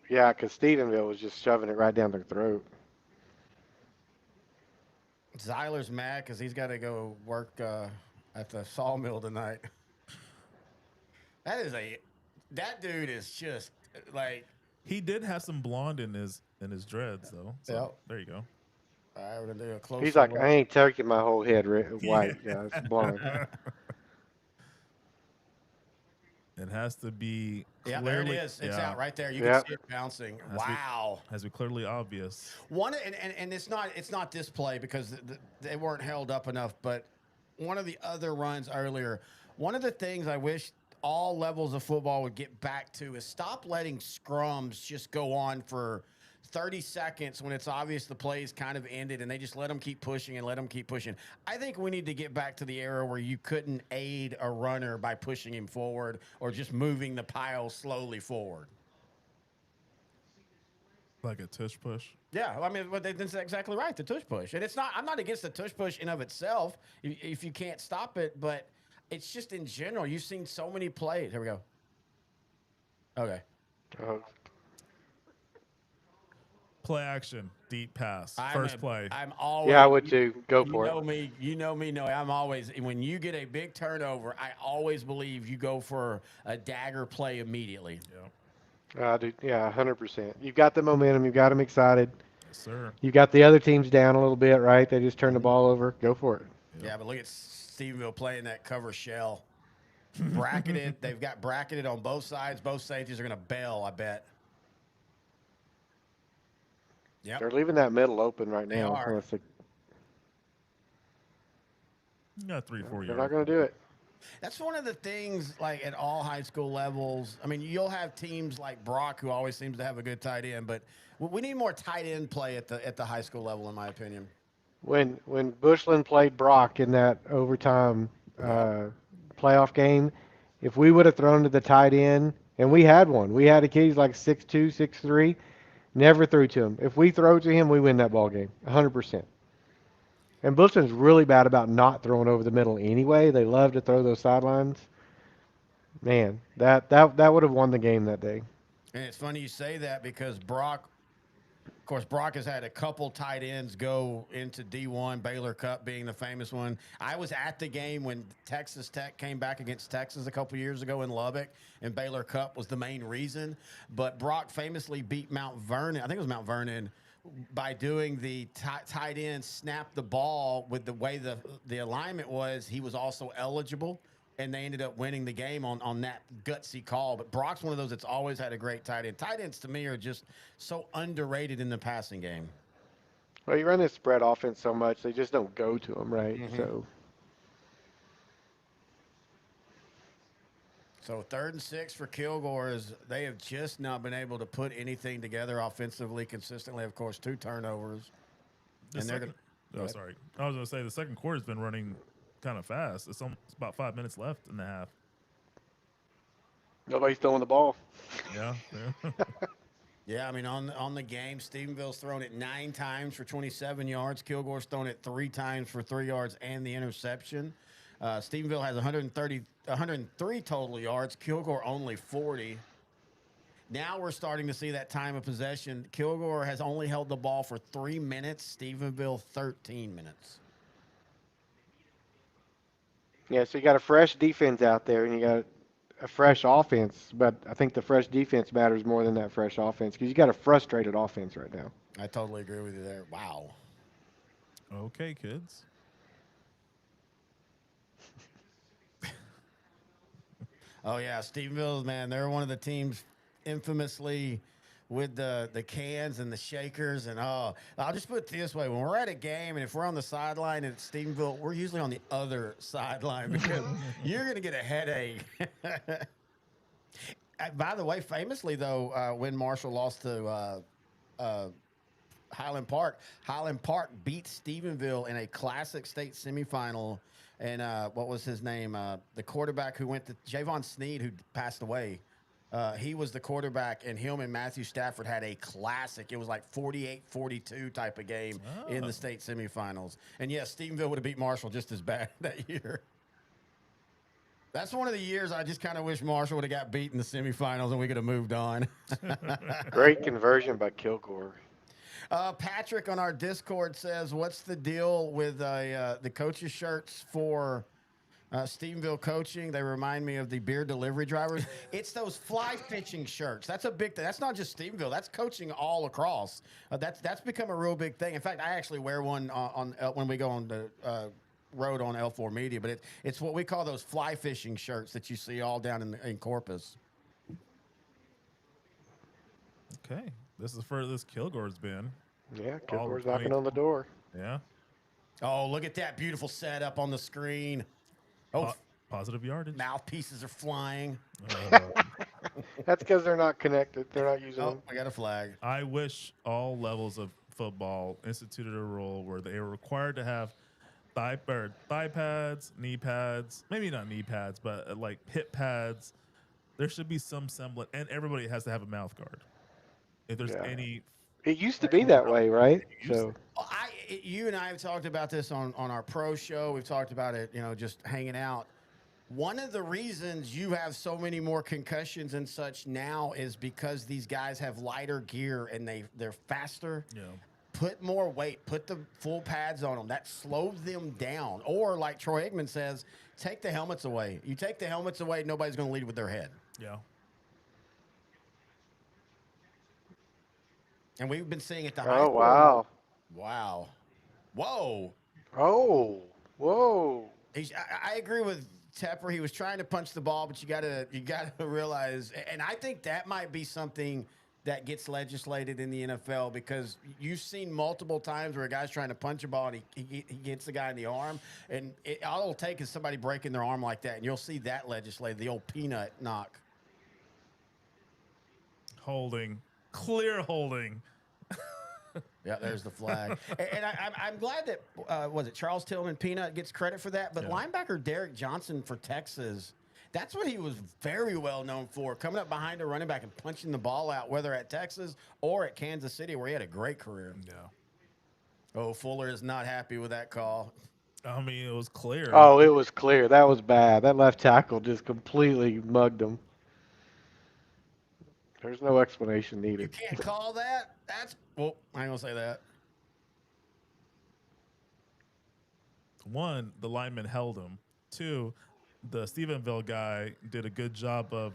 Yeah, because Stephenville was just shoving it right down their throat. Zyler's mad because he's got to go work at the sawmill tonight. That dude is just like. He did have some blonde in his dreads though. So yep. There you go. All right, we're gonna do a close. He's like, I ain't taking my whole head white. Yeah, it's blonde. It has to be. Yeah, there it is. It's out right there. You can see it bouncing. Wow. Has to be clearly obvious. One and it's not this play because they weren't held up enough. But one of the other runs earlier. One of the things I wish all levels of football would get back to is stop letting scrums just go on for 30 seconds when it's obvious the play's kind of ended and they just let them keep pushing and let them keep pushing. I think we need to get back to the era where you couldn't aid a runner by pushing him forward or just moving the pile slowly forward. Like a tush push? Yeah, I mean, that's exactly right, the tush push. And I'm not against the tush push in of itself if you can't stop it, but it's just in general. You've seen so many plays. Here we go. Okay. Play action, deep pass, first play. I'm always. Yeah, I would too. Go for it. You know me. No, I'm always. When you get a big turnover, I always believe you go for a dagger play immediately. Yeah. Dude, yeah, 100%. You've got the momentum. You've got them excited. Yes, sir. You got the other teams down a little bit, right? They just turn the ball over. Go for it. Yeah, but look at Stephenville playing that cover shell. Bracketed. They've got bracketed on both sides. Both safeties are going to bail, I bet. Yep. They're leaving that middle open right now. They are. You got 3-4 yards. They're not going to do it. That's one of the things, like at all high school levels. I mean, you'll have teams like Brock, who always seems to have a good tight end, but we need more tight end play at the high school level, in my opinion. When Bushland played Brock in that overtime playoff game, if we would have thrown to the tight end, and we had one, we had a kid, he's like 6'2", 6'3", never threw to him. If we throw to him, we win that ball game, 100%. And Bushland's really bad about not throwing over the middle anyway. They love to throw those sidelines. Man, that would have won the game that day. And it's funny you say that because Brock has had a couple tight ends go into D1, Baylor Cup being the famous one. I was at the game when Texas Tech came back against Texas a couple years ago in Lubbock, and Baylor Cup was the main reason. But Brock famously beat Mount Vernon, I think it was Mount Vernon, by doing the tight end snap the ball with the way the alignment was. He was also eligible, and they ended up winning the game on that gutsy call. But Brock's one of those that's always had a great tight end. Tight ends, to me, are just so underrated in the passing game. Well, you run this spread offense so much, they just don't go to them, right? Mm-hmm. So 3rd and 6 for Kilgore is they have just not been able to put anything together offensively consistently. Of course, 2 turnovers. Sorry. I was going to say the second quarter's been running kind of fast. It's about 5 minutes left in the half. Nobody's throwing the ball. Yeah. Yeah, I mean, on the game, Stephenville's thrown it 9 times for 27 yards. Kilgore's thrown it 3 times for 3 yards and the interception. Stephenville has 103 total yards. Kilgore only 40. Now we're starting to see that time of possession. Kilgore has only held the ball for 3 minutes. Stephenville 13 minutes. Yeah, so you got a fresh defense out there, and you got a fresh offense. But I think the fresh defense matters more than that fresh offense because you got a frustrated offense right now. I totally agree with you there. Wow. Okay, kids. Oh, yeah, Stephenville, man, they're one of the teams infamously with the cans and the shakers. And, I'll just put it this way. When we're at a game and if we're on the sideline at Stephenville, we're usually on the other sideline because you're going to get a headache. By the way, famously, though, when Marshall lost to Highland Park beat Stephenville in a Classic State semifinal. And what was his name? The quarterback who went to Javon Sneed, who passed away. He was the quarterback, and him and Matthew Stafford had a classic. It was like 48-42 type of game in the state semifinals. And, yes, Stephenville would have beat Marshall just as bad that year. That's one of the years I just kind of wish Marshall would have got beat in the semifinals and we could have moved on. Great conversion by Kilgore. Patrick on our Discord says, what's the deal with the coaches' shirts for Stephenville coaching? They remind me of the beer delivery drivers. It's those fly fishing shirts. That's a big thing. That's not just Stephenville. That's coaching all across. That's become a real big thing. In fact, I actually wear one on when we go on the road on L4 Media, but it's what we call those fly fishing shirts that you see all down in Corpus. Okay. This is the furthest Kilgore's been. Yeah, Kilgore's knocking on the door. Yeah. Oh, look at that beautiful setup on the screen. Oh, positive yardage. Mouthpieces are flying. That's because they're not connected. They're not using them. I got a flag. I wish all levels of football instituted a rule where they were required to have thigh pads, knee pads, maybe not knee pads, but like hip pads. There should be some semblance, and everybody has to have a mouth guard. If there's any, it used to be that way, right? So you and I have talked about this on our pro show. We've talked about it, just hanging out. One of the reasons you have so many more concussions and such now is because these guys have lighter gear and they're faster. Yeah. Put more weight, put the full pads on them. That slows them down. Or like Troy Aikman says, take the helmets away. You take the helmets away, nobody's going to lead with their head. Yeah. And we've been seeing it the high Oh, school. wow. Wow. Whoa. Oh, whoa. I agree with Tepper. He was trying to punch the ball, but you gotta realize, and I think that might be something that gets legislated in the NFL, because you've seen multiple times where a guy's trying to punch a ball and he gets the guy in the arm, and all it'll take is somebody breaking their arm like that, and you'll see that legislated, the old peanut knock. Holding. Clear holding. Yeah, there's the flag. And I'm glad that, was it Charles Tillman Peanut gets credit for that, but linebacker Derek Johnson for Texas, that's what he was very well known for, coming up behind a running back and punching the ball out, whether at Texas or at Kansas City, where he had a great career. Yeah. Oh, Fuller is not happy with that call. I mean, it was clear. Oh, it was clear. That was bad. That left tackle just completely mugged him. There's no explanation needed. You can't call that? That's, well, I ain't going to say that. One, the lineman held him. Two, the Stephenville guy did a good job of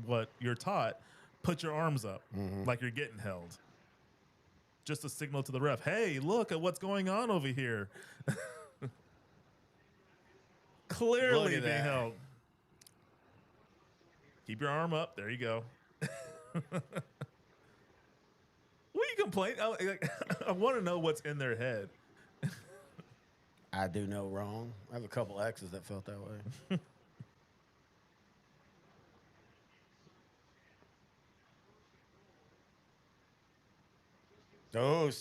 what you're taught. Put your arms up like you're getting held. Just a signal to the ref, hey, look at what's going on over here. Clearly being held. Keep your arm up. There you go. What are you complaining? I want to know what's in their head. I do know wrong. I have a couple exes that felt that way. Oh,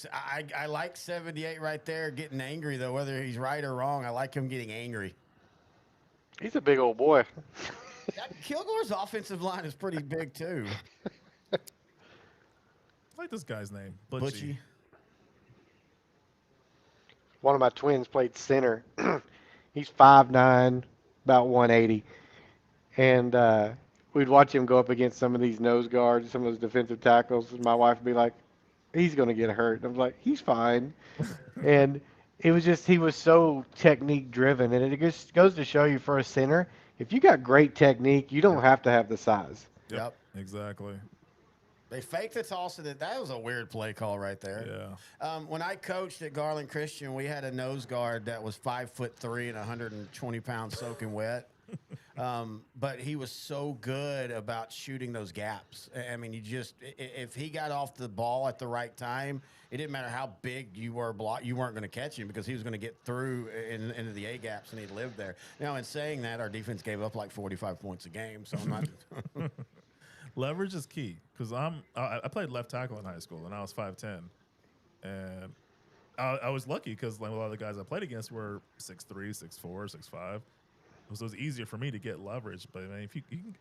I like 78 right there getting angry, though, whether he's right or wrong. I like him getting angry. He's a big old boy. Kilgore's offensive line is pretty big, too. I like this guy's name. Butchie. One of my twins played center. He's 5'9", about 180. And we'd watch him go up against some of these nose guards, some of those defensive tackles. And my wife would be like, he's going to get hurt. And I'm like, he's fine. And it was just, he was so technique driven. And it just goes to show you, for a center, if you got great technique, you don't have to have the size. Yep. Exactly. They faked the toss. That was a weird play call right there. Yeah. When I coached at Garland Christian, we had a nose guard that was 5'3" and 120 pounds soaking wet. But he was so good about shooting those gaps. I mean, if he got off the ball at the right time, it didn't matter how big you were you weren't going to catch him, because he was going to get through into the A gaps, and he lived there. Now, in saying that, our defense gave up like 45 points a game, so I'm not. Leverage is key, because I played left tackle in high school, and I was 5'10", and I was lucky because like a lot of the guys I played against were 6'3", 6'4", 6'5". So it was easier for me to get leverage. But I mean,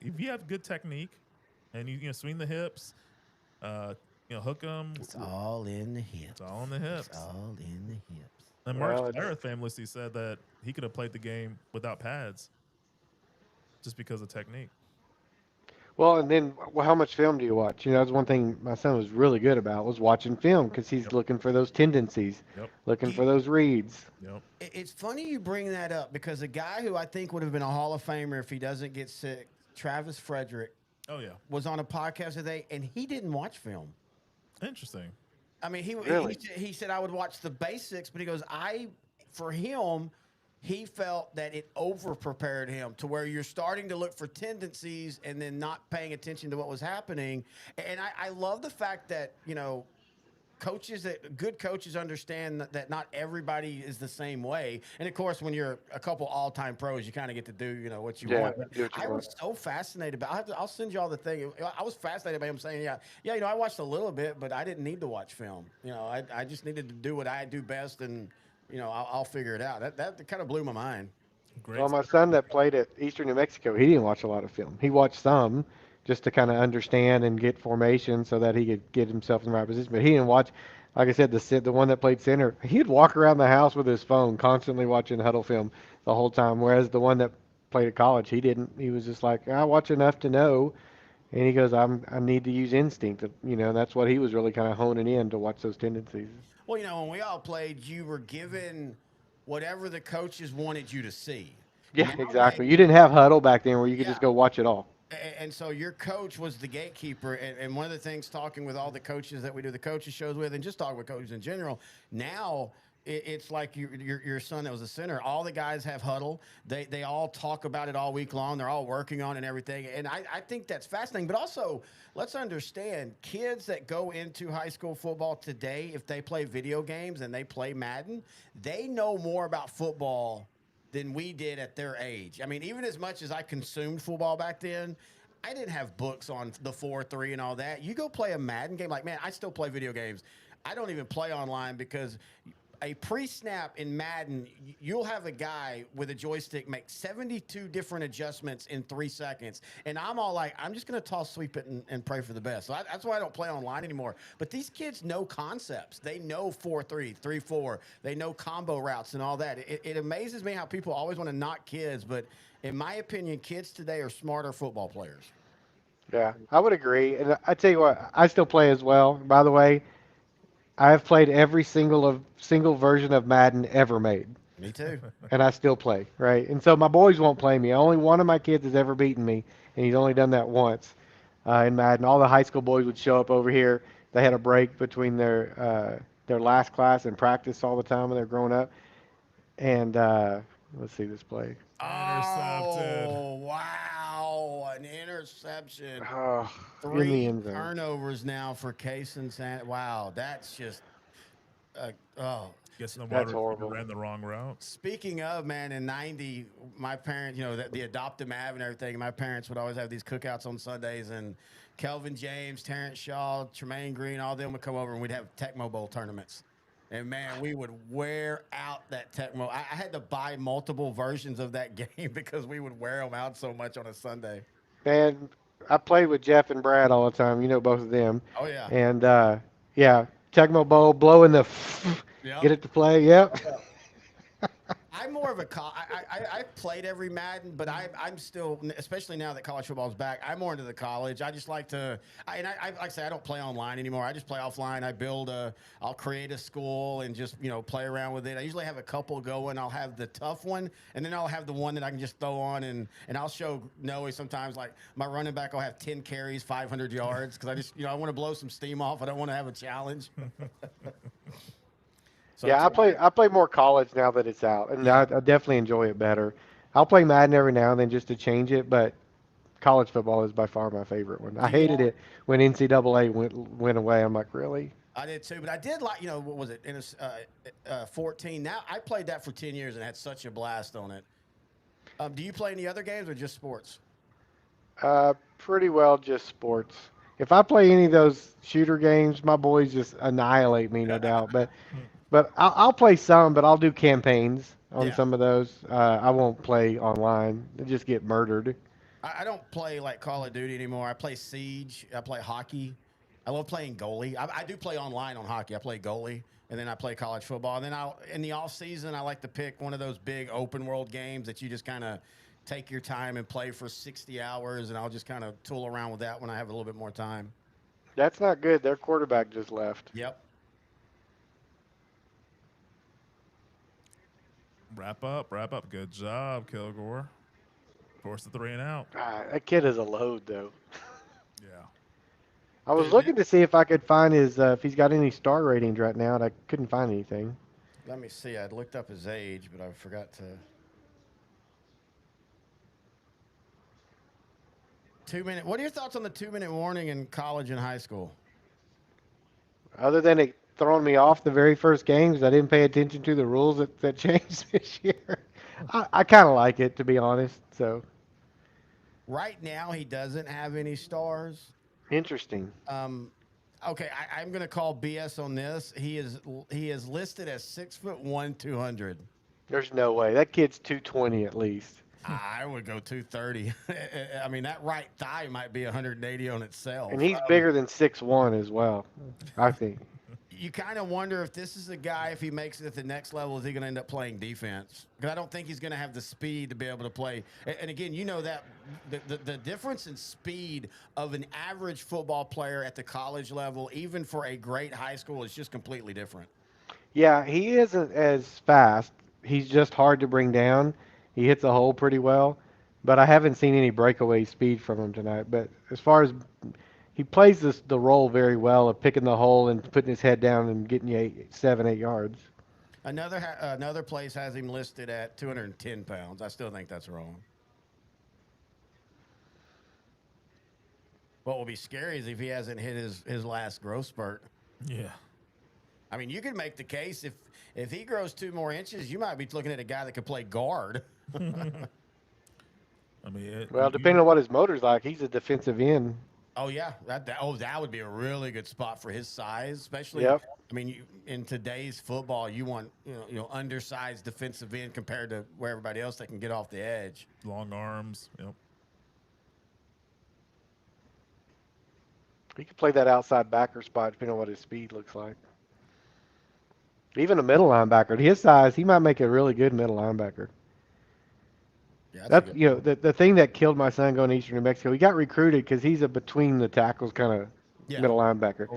if you have good technique and you swing the hips, hook them. It's all in the hips. It's all in the hips. It's all in the hips. And Mark Flair famously said that he could have played the game without pads, just because of technique. Well, and then how much film do you watch? That's one thing my son was really good about, was watching film, because he's looking for those tendencies, looking for those reads. Yep. It's funny you bring that up, because a guy who I think would have been a Hall of Famer if he doesn't get sick, Travis Frederick, was on a podcast today, and he didn't watch film. Interesting. I mean, Really? he said I would watch the basics, but he goes, for him, he felt that it over-prepared him to where you're starting to look for tendencies and then not paying attention to what was happening. And I love the fact that, good coaches understand that not everybody is the same way. And of course, when you're a couple all-time pros, you kind of get to do, what you want. But I was so fascinated about I'll send you all the thing. I was fascinated by him saying, I watched a little bit, but I didn't need to watch film. I just needed to do what I do best, and I'll figure it out. That kind of blew my mind. Great. Well, my son that played at Eastern New Mexico, he didn't watch a lot of film. He watched some just to kind of understand and get formation so that he could get himself in the right position. But he didn't watch, like I said, the one that played center, he'd walk around the house with his phone, constantly watching huddle film the whole time. Whereas the one that played at college, he didn't. He was just like, I watch enough to know. And he goes, I need to use instinct. That's what he was really kind of honing in, to watch those tendencies. Well, when we all played, you were given whatever the coaches wanted you to see. Yeah, exactly. You didn't have huddle back then where you could just go watch it all. And so your coach was the gatekeeper. And one of the things, talking with all the coaches that we do the coaches shows with, and just talking with coaches in general, now it's like your son that was a center. All the guys have huddle. They all talk about it all week long. They're all working on it and everything. And I think that's fascinating. But also, let's understand, kids that go into high school football today, if they play video games and they play Madden, they know more about football than we did at their age. I mean, even as much as I consumed football back then, I didn't have books on the 4-3 and all that. You go play a Madden game, like, man, I still play video games. I don't even play online because a pre-snap in Madden, you'll have a guy with a joystick make 72 different adjustments in 3 seconds. And I'm all like, I'm just going to toss sweep it and pray for the best. So that's why I don't play online anymore. But these kids know concepts. They know 4-3, 3-4. They know combo routes and all that. It amazes me how people always want to knock kids. But in my opinion, kids today are smarter football players. Yeah, I would agree. And I tell you what, I still play as well. By the way, I've played every single version of Madden ever made. Me too. And I still play, right? And so my boys won't play me. Only one of my kids has ever beaten me, and he's only done that once in Madden. All the high school boys would show up over here. They had a break between their last class and practice all the time when they're growing up. And let's see this play. Intercepted. Oh, wow. An interception. Oh, in the 3 end zone. turnovers now for Case and San. Wow, that's just Guess the That's water horrible. ran the wrong route. Speaking of, man, in 90, my parents, the Adopt-A Mav and everything, my parents would always have these cookouts on Sundays, and Kelvin James, Terrence Shaw, Tremaine Green, all them would come over, and we'd have Tecmo Bowl tournaments. And, man, we would wear out that Tecmo. I had to buy multiple versions of that game because we would wear them out so much on a Sunday. Man, I played with Jeff and Brad all the time. You know both of them. Oh, yeah. And, yeah, Tecmo Bowl, blowing the Yep. get it to play. Yep. I'm more of a I've played every Madden, but I'm still, especially now that college football's back, I'm more into the college. I just like to, like I say, I don't play online anymore. I just play offline. I'll create a school and just, play around with it. I usually have a couple going. I'll have the tough one, and then I'll have the one that I can just throw on, and I'll show Noe sometimes, like my running back will have 10 carries, 500 yards, because I just, I want to blow some steam off. I don't want to have a challenge. So Yeah, I play more college now that it's out, and I definitely enjoy it better. I'll play Madden every now and then just to change it, but college football is by far my favorite one. I hated it when NCAA went away. I'm like, really? I did too, but I did like, what was it, 14. Now, I played that for 10 years and had such a blast on it. Do you play any other games or just sports? Pretty well just sports. If I play any of those shooter games, my boys just annihilate me, no doubt. But I'll play some, but I'll do campaigns on some of those. I won't play online. I just get murdered. I don't play like Call of Duty anymore. I play Siege. I play hockey. I love playing goalie. I do play online on hockey. I play goalie, and then I play college football. And then in the off season, I like to pick one of those big open world games that you just kind of take your time and play for 60 hours, and I'll just kind of tool around with that when I have a little bit more time. That's not good. Their quarterback just left. Yep. Wrap up. Good job, Kilgore. Force the 3 and out. That kid is a load, though. Yeah. I was looking to see if I could find his if he's got any star ratings right now, and I couldn't find anything. Let me see. I looked up his age, but I forgot to. 2-minute. What are your thoughts on the 2-minute warning in college and high school? Other than it throwing me off the very first games, I didn't pay attention to the rules that changed this year. I kind of like it, to be honest. So right now, he doesn't have any stars. Interesting. Okay, I'm going to call BS on this. He is listed as 6'1", 200. There's no way. That kid's 220 at least. I would go 230. I mean, that right thigh might be 180 on itself. And he's bigger than 6'1" as well, I think. You kind of wonder if this is a guy, if he makes it at the next level, is he going to end up playing defense? Because I don't think he's going to have the speed to be able to play. And again, you know that the difference in speed of an average football player at the college level, even for a great high school, is just completely different. Yeah, he isn't as fast. He's just hard to bring down. He hits a hole pretty well. But I haven't seen any breakaway speed from him tonight. But as far as he plays the role very well of picking the hole and putting his head down and getting you 7-8 yards. Another place has him listed at 210 pounds. I still think that's wrong. What will be scary is if he hasn't hit his last growth spurt. Yeah. I mean, you could make the case if he grows 2 more inches, you might be looking at a guy that could play guard. I mean, Well, depending on what his motor's like, he's a defensive end. Oh yeah, that would be a really good spot for his size, especially. Yep. I mean, in today's football, you want undersized defensive end compared to where everybody else that can get off the edge. Long arms. Yep. He could play that outside backer spot depending on what his speed looks like. Even a middle linebacker, at his size, he might make a really good middle linebacker. Yeah, That's the thing that killed my son going to Eastern New Mexico. He got recruited because he's a between the tackles kind of middle linebacker.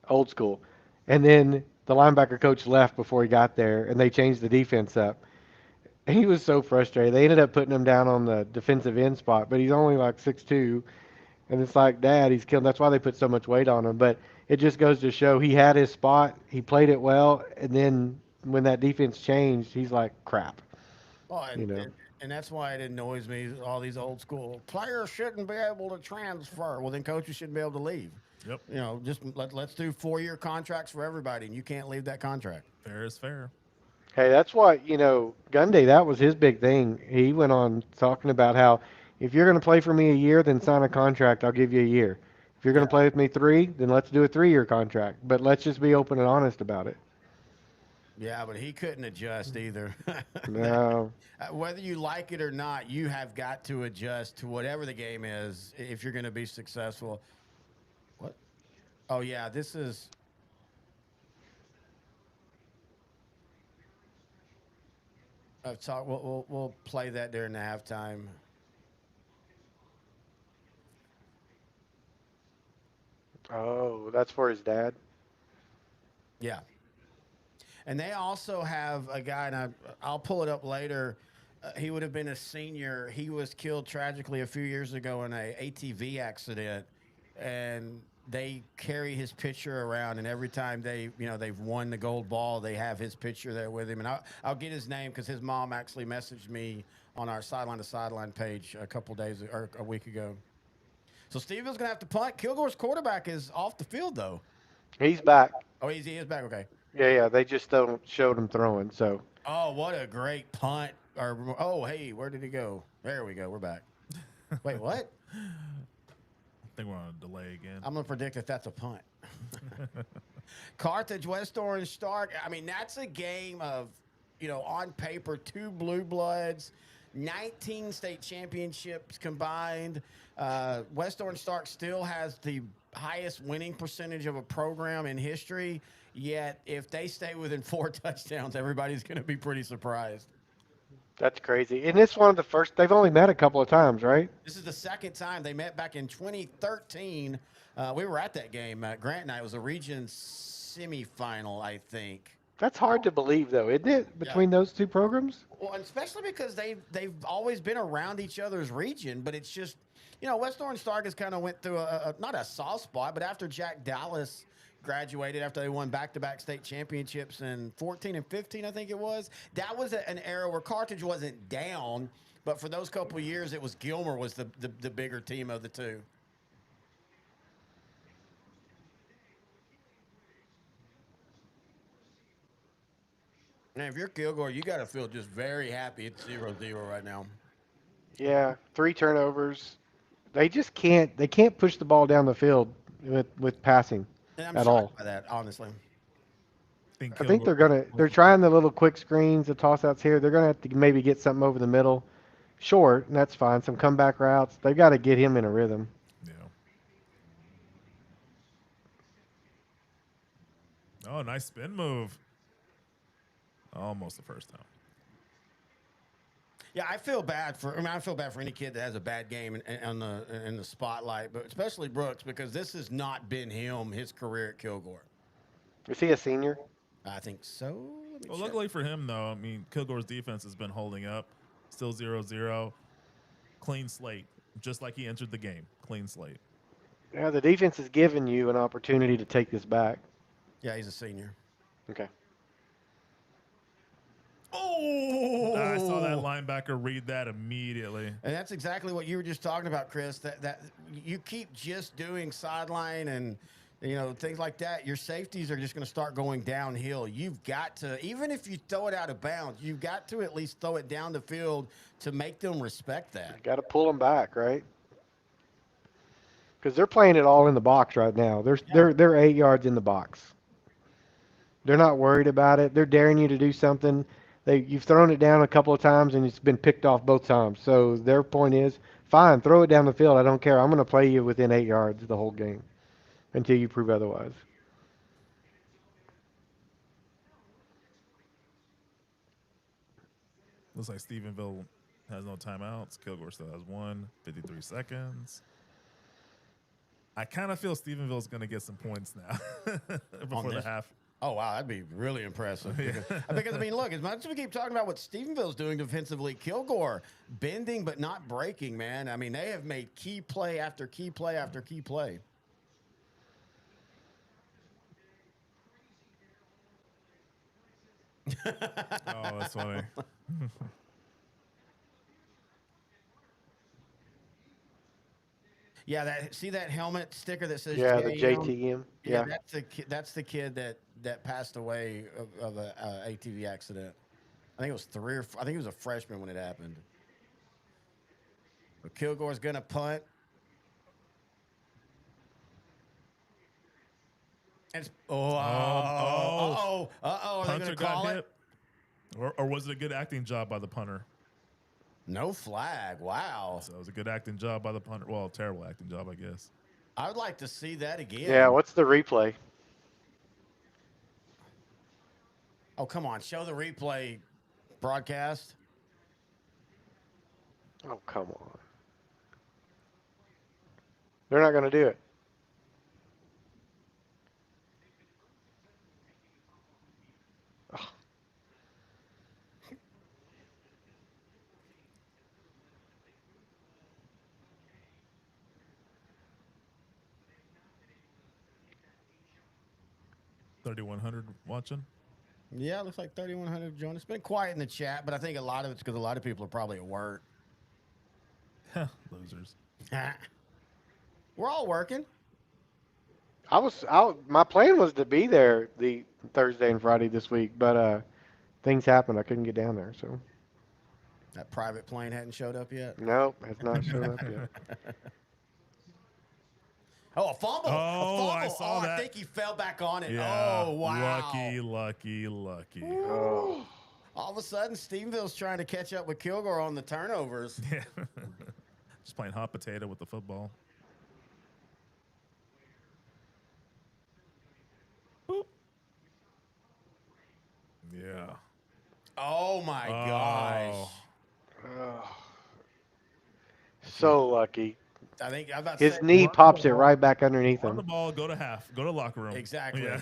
Old school. And then the linebacker coach left before he got there, and they changed the defense up. And he was so frustrated. They ended up putting him down on the defensive end spot, but he's only like 6'2", and it's like, Dad, he's killed. That's why they put so much weight on him. But it just goes to show he had his spot, he played it well, and then when that defense changed, he's like, crap. Well, and that's why it annoys me. All these old school players shouldn't be able to transfer. Well, then coaches shouldn't be able to leave. Yep. Just let's do 4-year contracts for everybody, and you can't leave that contract. Fair is fair. Hey, that's why, Gunday, that was his big thing. He went on talking about how if you're going to play for me a year, then sign a contract. I'll give you a year. If you're going to play with me 3, then let's do a 3-year contract. But let's just be open and honest about it. Yeah, but he couldn't adjust either. No. Whether you like it or not, you have got to adjust to whatever the game is if you're going to be successful. What? Oh, yeah, this is... We'll play that during the halftime. Oh, that's for his dad? Yeah. And they also have a guy, and I'll pull it up later. He would have been a senior. He was killed tragically a few years ago in an ATV accident, and they carry his picture around. And every time they've won the gold ball, they have his picture there with him. And I'll get his name because his mom actually messaged me on our Sideline to Sideline page a week ago. So Stephenville's gonna have to punt. Kilgore's quarterback is off the field though. He's back. Oh, he is back. Okay. Yeah. They just showed him throwing. So. Oh, what a great punt! Hey, where did he go? There we go. We're back. Wait, what? I think we're on a delay again. I'm gonna predict that that's a punt. Carthage, West Orange, Stark. I mean, that's a game of, on paper, 2 blue bloods, 19 state championships combined. West Orange Stark still has the highest winning percentage of a program in history. Yet, if they stay within 4 touchdowns, everybody's going to be pretty surprised. That's crazy. And it's one of the first, they've only met a couple of times, right? This is the second time they met back in 2013. We were at that game. Grant and I, it was a region semifinal, I think. That's hard to believe, though, isn't it, between those 2 programs? Well, and especially because they've always been around each other's region, but it's just, West Orange Stark has kind of went through not a soft spot, but after Jack Dallas graduated, after they won back-to-back state championships in 14 and 15, I think it was, that was an era where Carthage wasn't down, but for those couple of years, it was Gilmer was the bigger team of the 2. And if you're Kilgore, you got to feel just very happy it's 0-0 right now. Yeah, 3 turnovers. They just can't push the ball down the field with passing at all. By that, honestly. I think they're trying the little quick screens, the toss outs here. They're going to have to maybe get something over the middle, short, and that's fine. Some comeback routes. They've got to get him in a rhythm. Yeah. Oh, nice spin move. Almost the first time. Yeah, I feel bad for any kid that has a bad game in the spotlight, but especially Brooks, because this has not been his career at Kilgore. Is he a senior? I think so. Well, luckily for him, though, I mean, Kilgore's defense has been holding up. Still 0-0. Clean slate, just like he entered the game. Clean slate. Yeah, the defense has given you an opportunity to take this back. Yeah, he's a senior. Okay. Oh! I saw that linebacker read that immediately. And that's exactly what you were just talking about, Chris. That you keep just doing sideline and things like that. Your safeties are just going to start going downhill. You've got to, even if you throw it out of bounds, you've got to at least throw it down the field to make them respect that. Got to pull them back, right? Because they're playing it all in the box right now. They're 8 yards in the box. They're not worried about it. They're daring you to do something. You've thrown it down a couple of times and it's been picked off both times. So their point is, fine, throw it down the field. I don't care. I'm going to play you within 8 yards the whole game until you prove otherwise. Looks like Stephenville has no timeouts. Kilgore still has 53 seconds. I kind of feel Stephenville's going to get some points now before the half. Oh, wow, that'd be really impressive. Because, I mean, look, as much as we keep talking about what Stephenville's doing defensively, Kilgore bending but not breaking, man. I mean, they have made key play after key play after key play. Oh, that's funny. Yeah, see that helmet sticker that says the JTM. Yeah, that's the kid that passed away of an ATV accident. I think it was I think he was a freshman when it happened. But Kilgore's gonna punt. And are they gonna call it? Or was it a good acting job by the punter? No flag. Wow. So it was a good acting job by the punter. Well, terrible acting job, I guess. I would like to see that again. Yeah, what's the replay? Oh, come on. Show the replay broadcast. Oh, come on. They're not going to do it. Oh. $3,100 watching. Yeah, it looks like 3,100 joined. It's been quiet in the chat, but I think a lot of it's because a lot of people are probably at work. Losers. We're all working. My plan was to be there the Thursday and Friday this week, but things happened. I couldn't get down there, so. That private plane hadn't showed up yet? Nope, has not showed up yet. Oh, a fumble. Oh, I saw that. I think he fell back on it. Yeah, Oh, wow. Lucky. Oh. All of a sudden, Stephenville's trying to catch up with Kilgore on the turnovers. Yeah. Just playing hot potato with the football. Boop. Yeah. Oh, my gosh. Oh. So lucky. I think I'm about to His say, knee pops it right back underneath On him. the ball, go to half. Go to locker room. Exactly. Yeah.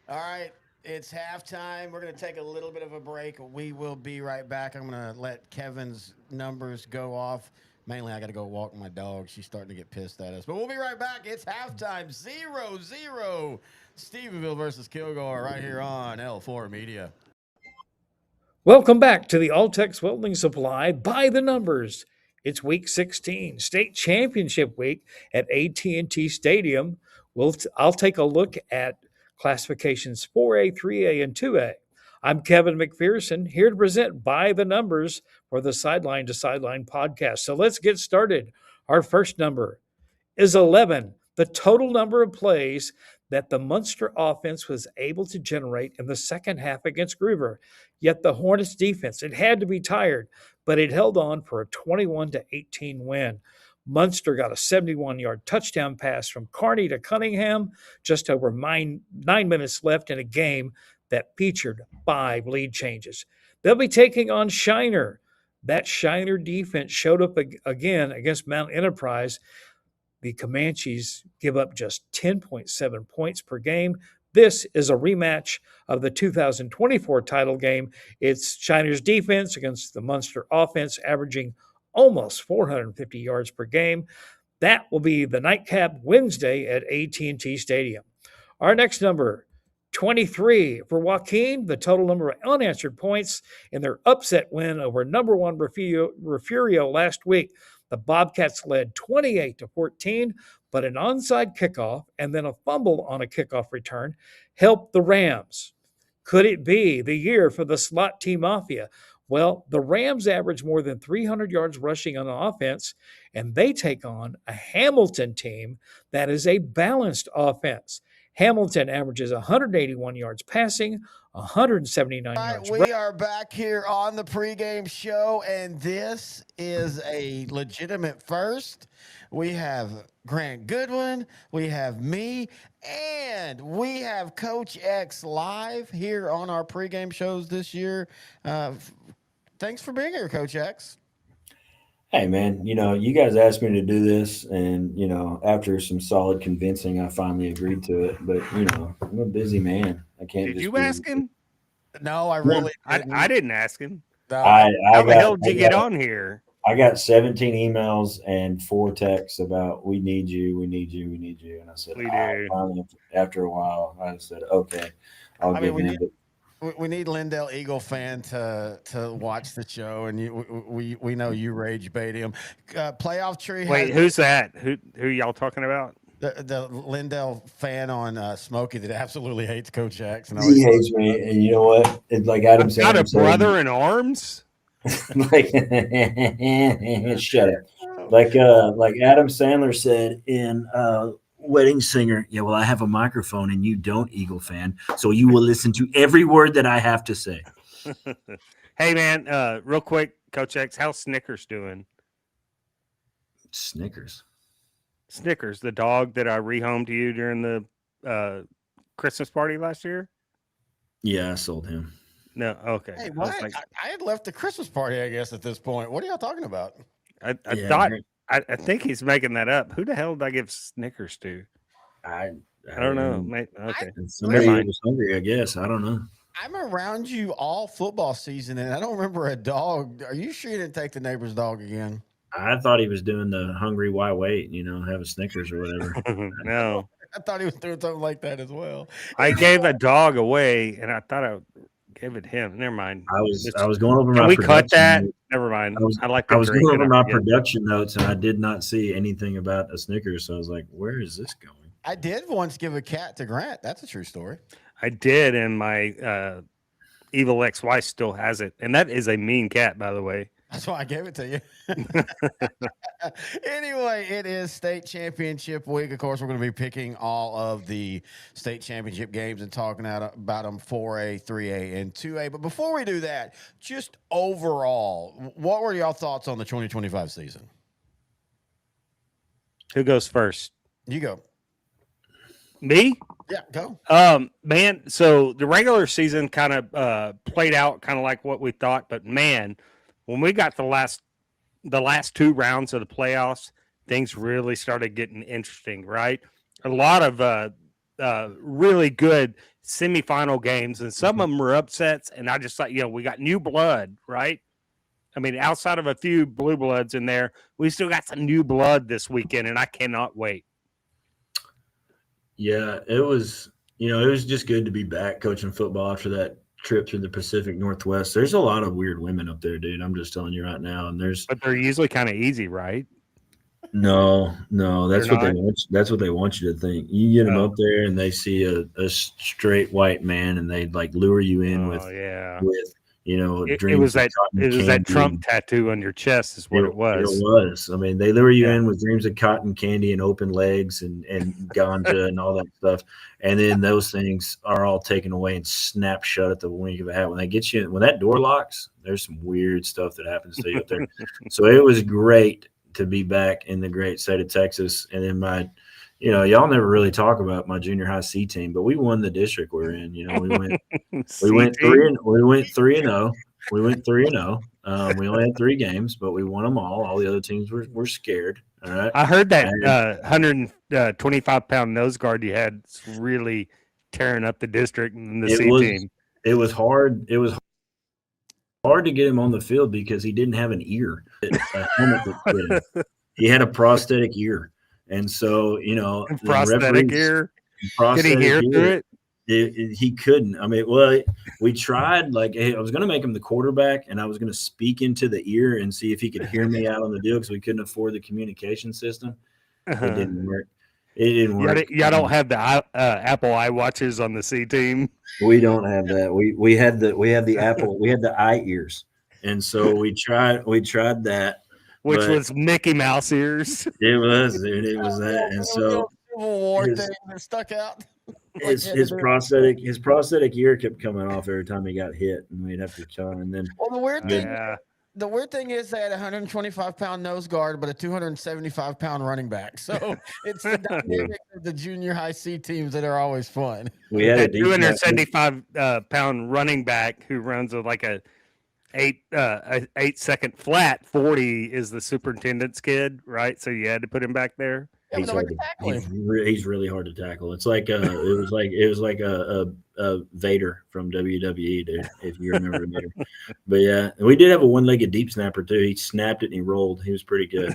All right, it's halftime. We're going to take a little bit of a break. We will be right back. I'm going to let Kevin's numbers go off. Mainly, I got to go walk my dog. She's starting to get pissed at us. But we'll be right back. It's halftime. 0-0. Stephenville versus Kilgore right here on L4 Media. Welcome back to the Altex Welding Supply by the numbers. It's week 16, state championship week at AT&T Stadium. I'll take a look at classifications 4A, 3A, and 2A. I'm Kevin McPherson, here to present By the Numbers for the Sideline to Sideline podcast. So let's get started. Our first number is 11, the total number of plays that the Munster offense was able to generate in the second half against Groover. Yet the Hornets defense, it had to be tired, but it held on for a 21-18 win. Munster got a 71-yard touchdown pass from Carney to Cunningham, just over 9 minutes left in a game that featured 5 lead changes. They'll be taking on Shiner. That Shiner defense showed up again against Mount Enterprise. The Comanches give up just 10.7 points per game. This is a rematch of the 2024 title game. It's Shiner's defense against the Munster offense, averaging almost 450 yards per game. That will be the nightcap Wednesday at AT&T Stadium. Our next number 23 for Joaquin, the total number of unanswered points in their upset win over number one Refugio last week. The Bobcats led 28-14, but an onside kickoff and then a fumble on a kickoff return helped the Rams. Could it be the year for the slot T Mafia? Well, the Rams average more than 300 yards rushing on offense, and they take on a Hamilton team that is a balanced offense. Hamilton averages 181 yards passing, 179 yards. We are back here on the pregame show, and this is a legitimate first. We have Grant Goodwin, we have me, and we have Coach X live here on our pregame shows this year. Thanks for being here, Coach X. Hey, man, you guys asked me to do this, and, after some solid convincing, I finally agreed to it. But, I'm a busy man. I can't. Did you ask him? No, I really didn't. I didn't ask him. How the hell did you get on here? I got 17 emails and 4 texts about we need you. And I said, finally, after a while, I said, okay, I'll give you it. We need Lindell Eagle fan to watch the show, and we know you rage bait him. Playoff tree. Wait, who's that? Who y'all talking about? The Lindell fan on Smokey that absolutely hates Coach X. He hates me, and you know what? It's like Adam Sandler. Got a brother in arms. Like, shut up. Like Adam Sandler said in Wedding Singer, yeah, well, I have a microphone and you don't, Eagle fan, so you will listen to every word that I have to say. Hey, man, real quick, Coach X, how's Snickers doing? Snickers, the dog that I rehomed to you during the Christmas party last year? Yeah, I sold him. No, okay. Hey, what? I had left the Christmas party, I guess, at this point. What are y'all talking about? I thought... I think he's making that up. Who the hell did I give Snickers to? I don't know. Okay. Somebody was hungry, I guess. I don't know. I'm around you all football season, and I don't remember a dog. Are you sure you didn't take the neighbor's dog again? I thought he was doing the hungry, why wait? Have a Snickers or whatever. No. I thought he was doing something like that as well. I gave a dog away, and I thought I gave it to him. Never mind. I was going over Can my we production. cut that? Never mind. I was going over my production notes, and I did not see anything about a Snickers. So I was like, where is this going? I did once give a cat to Grant. That's a true story. I did, and my evil ex-wife still has it. And that is a mean cat, by the way. That's why I gave it to you. Anyway, it is state championship week. Of course, we're going to be picking all of the state championship games and talking about them 4A, 3A, and 2A. But before we do that, just overall, what were y'all thoughts on the 2025 season? Who goes first? You go. Me? Yeah, go. Man, so the regular season kind of played out kind of like what we thought, but man, when we got the last 2 rounds of the playoffs, things really started getting interesting, right? A lot of really good semifinal games, and some of them were upsets, and I just thought, we got new blood, right? I mean, outside of a few blue bloods in there, we still got some new blood this weekend, and I cannot wait. Yeah, it was just good to be back coaching football after that trip through the Pacific Northwest. There's a lot of weird women up there, dude. I'm just telling you right now. And but they're usually kind of easy, right? No, that's what they want. That's what they want you to think. You get them up there, and they see a straight white man, and they like lure you in with it was that Trump tattoo on your chest is what it was. It was. I mean, they lure you in with dreams of cotton candy and open legs and ganja and all that stuff. And then those things are all taken away and snapped shut at the wink of a hat. When they get you, when that door locks, there's some weird stuff that happens to you up there. So it was great to be back in the great state of Texas. And then y'all never really talk about my junior high C team, but we won the district we're in. We went 3-0. We went 3-0. We only had 3 games, but we won them all. All the other teams were scared. All right. I heard that 125-pound nose guard you had really tearing up the district and the C team. It was hard. It was hard to get him on the field because he didn't have an ear. He had a prosthetic ear. And so, prosthetic ear. Did he hear through it? He couldn't. I mean, well, we tried. Like, I was going to make him the quarterback, and I was going to speak into the ear and see if he could hear me out on the deal because we couldn't afford the communication system. It didn't work. It didn't work. Y'all don't have the Apple iWatches on the C team. We don't have that. We had the Apple. We had the iEars, and so we tried that, which was Mickey Mouse ears. It was, dude. It was that, and so Civil War thing that stuck out. his prosthetic ear kept coming off every time he got hit, and we'd have to tell him. And then the weird thing is they had a 125-pound nose guard, but a 275-pound running back. So it's the dynamic of the junior high C teams that are always fun. We had a 275-pound running back who runs like a 8-second flat 40 is the superintendent's kid, right? So you had to put him back there. He's really hard to tackle. It's like it was like a Vader from WWE, dude, if you remember Vader. But yeah, we did have a one-legged deep snapper too. He snapped it and he rolled. He was pretty good.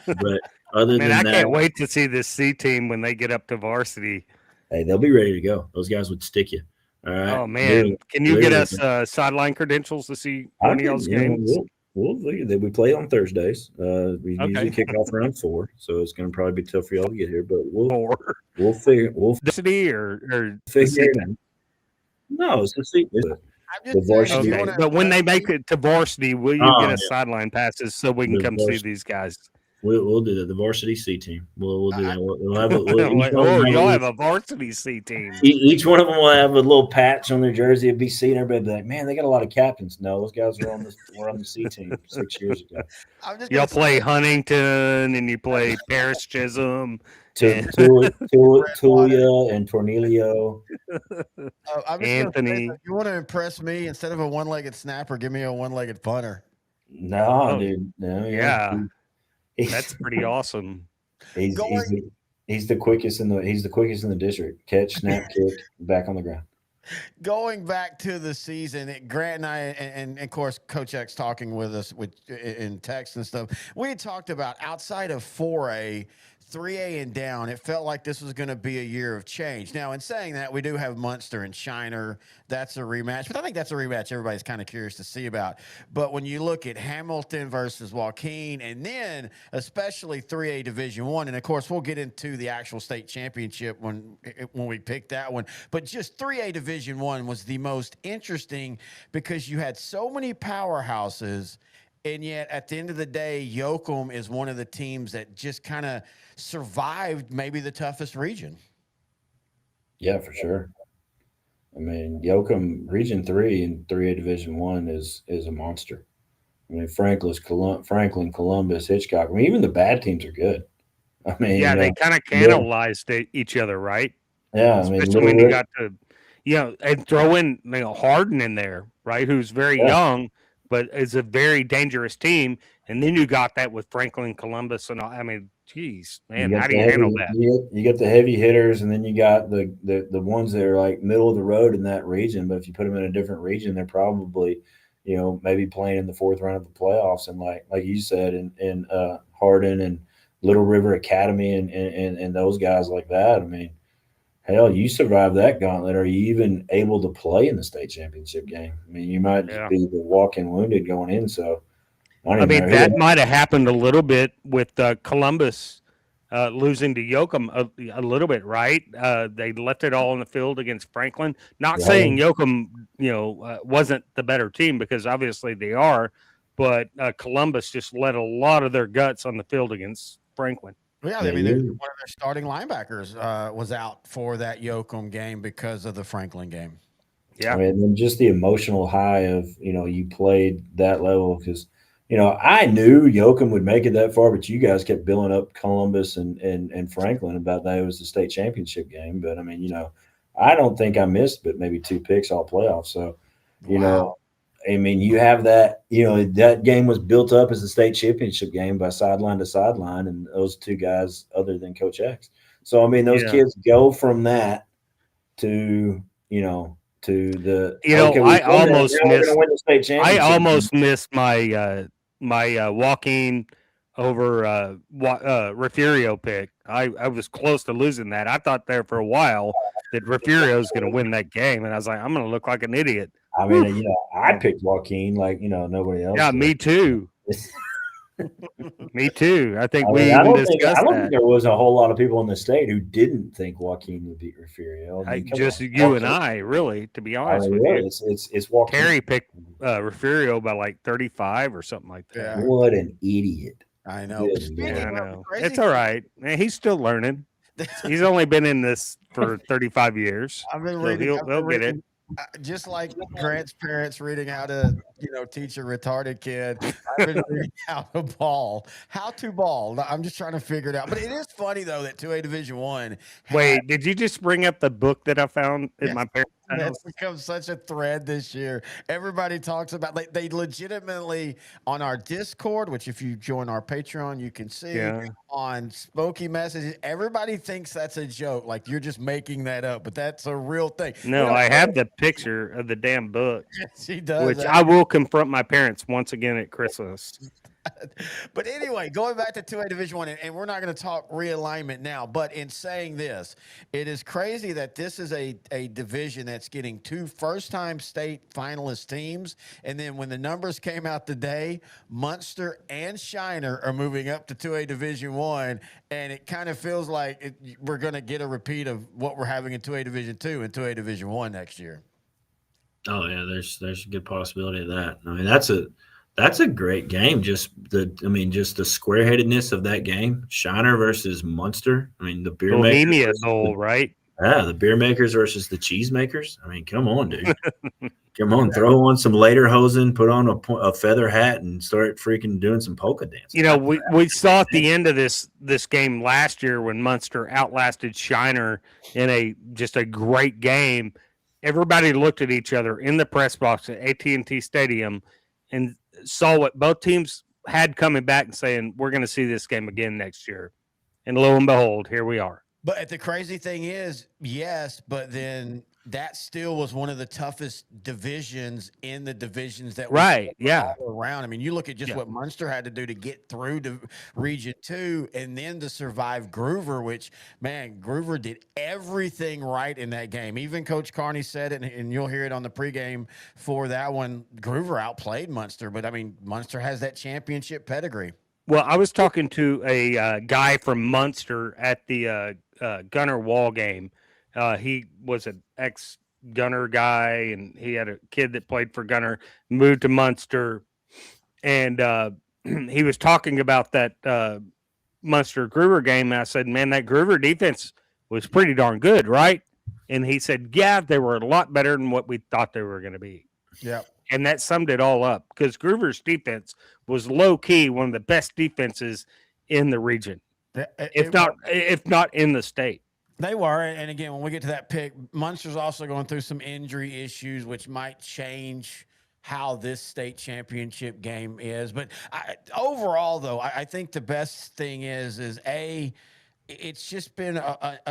But other than that, I can't wait to see this C team when they get up to varsity. Hey, they'll be ready to go. Those guys would stick you. All right. Oh man, can you get us sideline credentials to see one of y'all's games? We play on Thursdays. We usually kick off around 4, so it's going to probably be tough for y'all to get here. But we'll figure or figure it out. No, it's the seat. The varsity. Okay. But when they make it to varsity, will you get us sideline passes so we can come see these guys? We'll do that. The varsity C team. We'll do that. Y'all have a varsity C team. Each one of them will have a little patch on their jersey. It'll be C, and everybody be like, "Man, they got a lot of captains." No, those guys were on the C team 6 years ago. Y'all play Huntington, and you play Paris Chisholm, Tulia and Tornilio. Anthony. If you want to impress me, instead of a one-legged snapper, give me a one-legged punter. No, dude. No, yeah. That's pretty awesome. He's the quickest in the district. Catch, snap, kick, back on the ground. Going back to the season, Grant and I, and of course, Coach X talking with us in text and stuff, we talked about outside of 4A, 3A and down, it felt like this was going to be a year of change. Now, in saying that, we do have Munster and Shiner. That's a rematch. But I think that's a rematch everybody's kind of curious to see about. But when you look at Hamilton versus Joaquin, and then especially 3A Division I, and of course, we'll get into the actual state championship when we pick that one. But just 3A Division I was the most interesting because you had so many powerhouses. And yet, at the end of the day, Yoakum is one of the teams that just kind of survived maybe the toughest region. Yeah, for sure. I mean, Yoakum Region 3 and 3A Division I is a monster. I mean, Franklin, Columbus, Hitchcock. I mean, even the bad teams are good. I mean, they kind of cannibalized each other, right? Yeah, especially when you got to, and throw in Hardin in there, right? Who's very young, but it's a very dangerous team. And then you got that with Franklin, Columbus, and I mean, geez, man, how do you handle that? You got the heavy hitters, and then you got the ones that are like middle of the road in that region. But if you put them in a different region, they're probably, maybe playing in the 4th round of the playoffs. And like you said, in Hardin and Little River Academy and those guys like that. I mean, hell, you survive that gauntlet. Are you even able to play in the state championship game? I mean, you might just be the walking wounded going in. So, I mean, that might have happened a little bit with Columbus losing to Yoakum a little bit, right? They left it all on the field against Franklin. Not saying Yoakum, wasn't the better team, because obviously they are, but Columbus just let a lot of their guts on the field against Franklin. Yeah, I mean, one of their starting linebackers was out for that Yoakum game because of the Franklin game. Yeah, I mean, and just the emotional high of you played that level, because I knew Yoakum would make it that far, but you guys kept billing up Columbus and Franklin about that it was the state championship game. But I mean, I don't think I missed but maybe 2 picks all playoffs. So, I mean, you have that, that game was built up as a state championship game by sideline to sideline, and those 2 guys other than Coach X. So, I mean, those kids go from that to, to the I almost missed my my Joaquin over Refugio pick. I was close to losing that. I thought there for a while that Refugio's going to win that game, and I was like, I'm going to look like an idiot. I mean, I picked Joaquin like nobody else. Yeah, did. me too. Me too. I think we I even don't think discussed that. there was a whole lot of people in the state who didn't think Joaquin would beat Refugio. I mean, Just you and I, really, to be honest with really, you. It's Joaquin. Terry picked Refugio by like 35 or something like that. Yeah. What an idiot! I know. Yeah, I know. It's all right. Man, he's still learning. He's only been in this for 35 years. I've been so reading. he'll get it. Just like Grant's parents reading how to, teach a retarded kid. I've been reading how to ball. I'm just trying to figure it out. But it is funny though that 2A Division I. Wait, did you just bring up the book that I found in my parents' house? That's become such a thread this year. Everybody talks about they legitimately on our Discord, which if you join our Patreon, you can see on Spooky Messages. Everybody thinks that's a joke, like you're just making that up, but that's a real thing. No, I have the picture of the damn book. Yes, he does. Which I will confront my parents once again at Christmas. But anyway, going back to 2A Division I, and we're not going to talk realignment now, but in saying this, it is crazy that this is a division that's getting 2 first-time state finalist teams, and then when the numbers came out today, Munster and Shiner are moving up to 2A Division I, and it kind of feels like we're going to get a repeat of what we're having in 2A Division II and 2A Division I next year. Oh yeah, there's a good possibility of that. I mean, that's a great game. Just the square-headedness of that game. Shiner versus Munster. I mean, the beer Bohemia makers, Bowl, right? Yeah, the beer makers versus the cheese makers. I mean, come on, dude. Come on, throw on some lederhosen, put on a feather hat, and start freaking doing some polka dance. We saw at the end of this game last year when Munster outlasted Shiner in a great game. Everybody looked at each other in the press box at AT&T Stadium and saw what both teams had coming back and saying, we're going to see this game again next year. And lo and behold, here we are. But the crazy thing is, yes, but then that still was one of the toughest divisions in the divisions that all around. I mean, you look at just what Munster had to do to get through to Region 2 and then to survive Groover, which, man, Groover did everything right in that game. Even Coach Carney said it, and you'll hear it on the pregame for that one. Groover outplayed Munster, but, I mean, Munster has that championship pedigree. Well, I was talking to a guy from Munster at the Gunner Wall game. He was an ex-Gunner guy, and he had a kid that played for Gunner, moved to Munster, and he was talking about that Munster Groover game. And I said, man, that Groover defense was pretty darn good, right? And he said, yeah, they were a lot better than what we thought they were going to be. Yeah. And that summed it all up because Groover's defense was low-key one of the best defenses in the region, if not in the state. They were, and again, when we get to that pick, Munster's also going through some injury issues, which might change how this state championship game is. But overall, though, I think the best thing is it's just been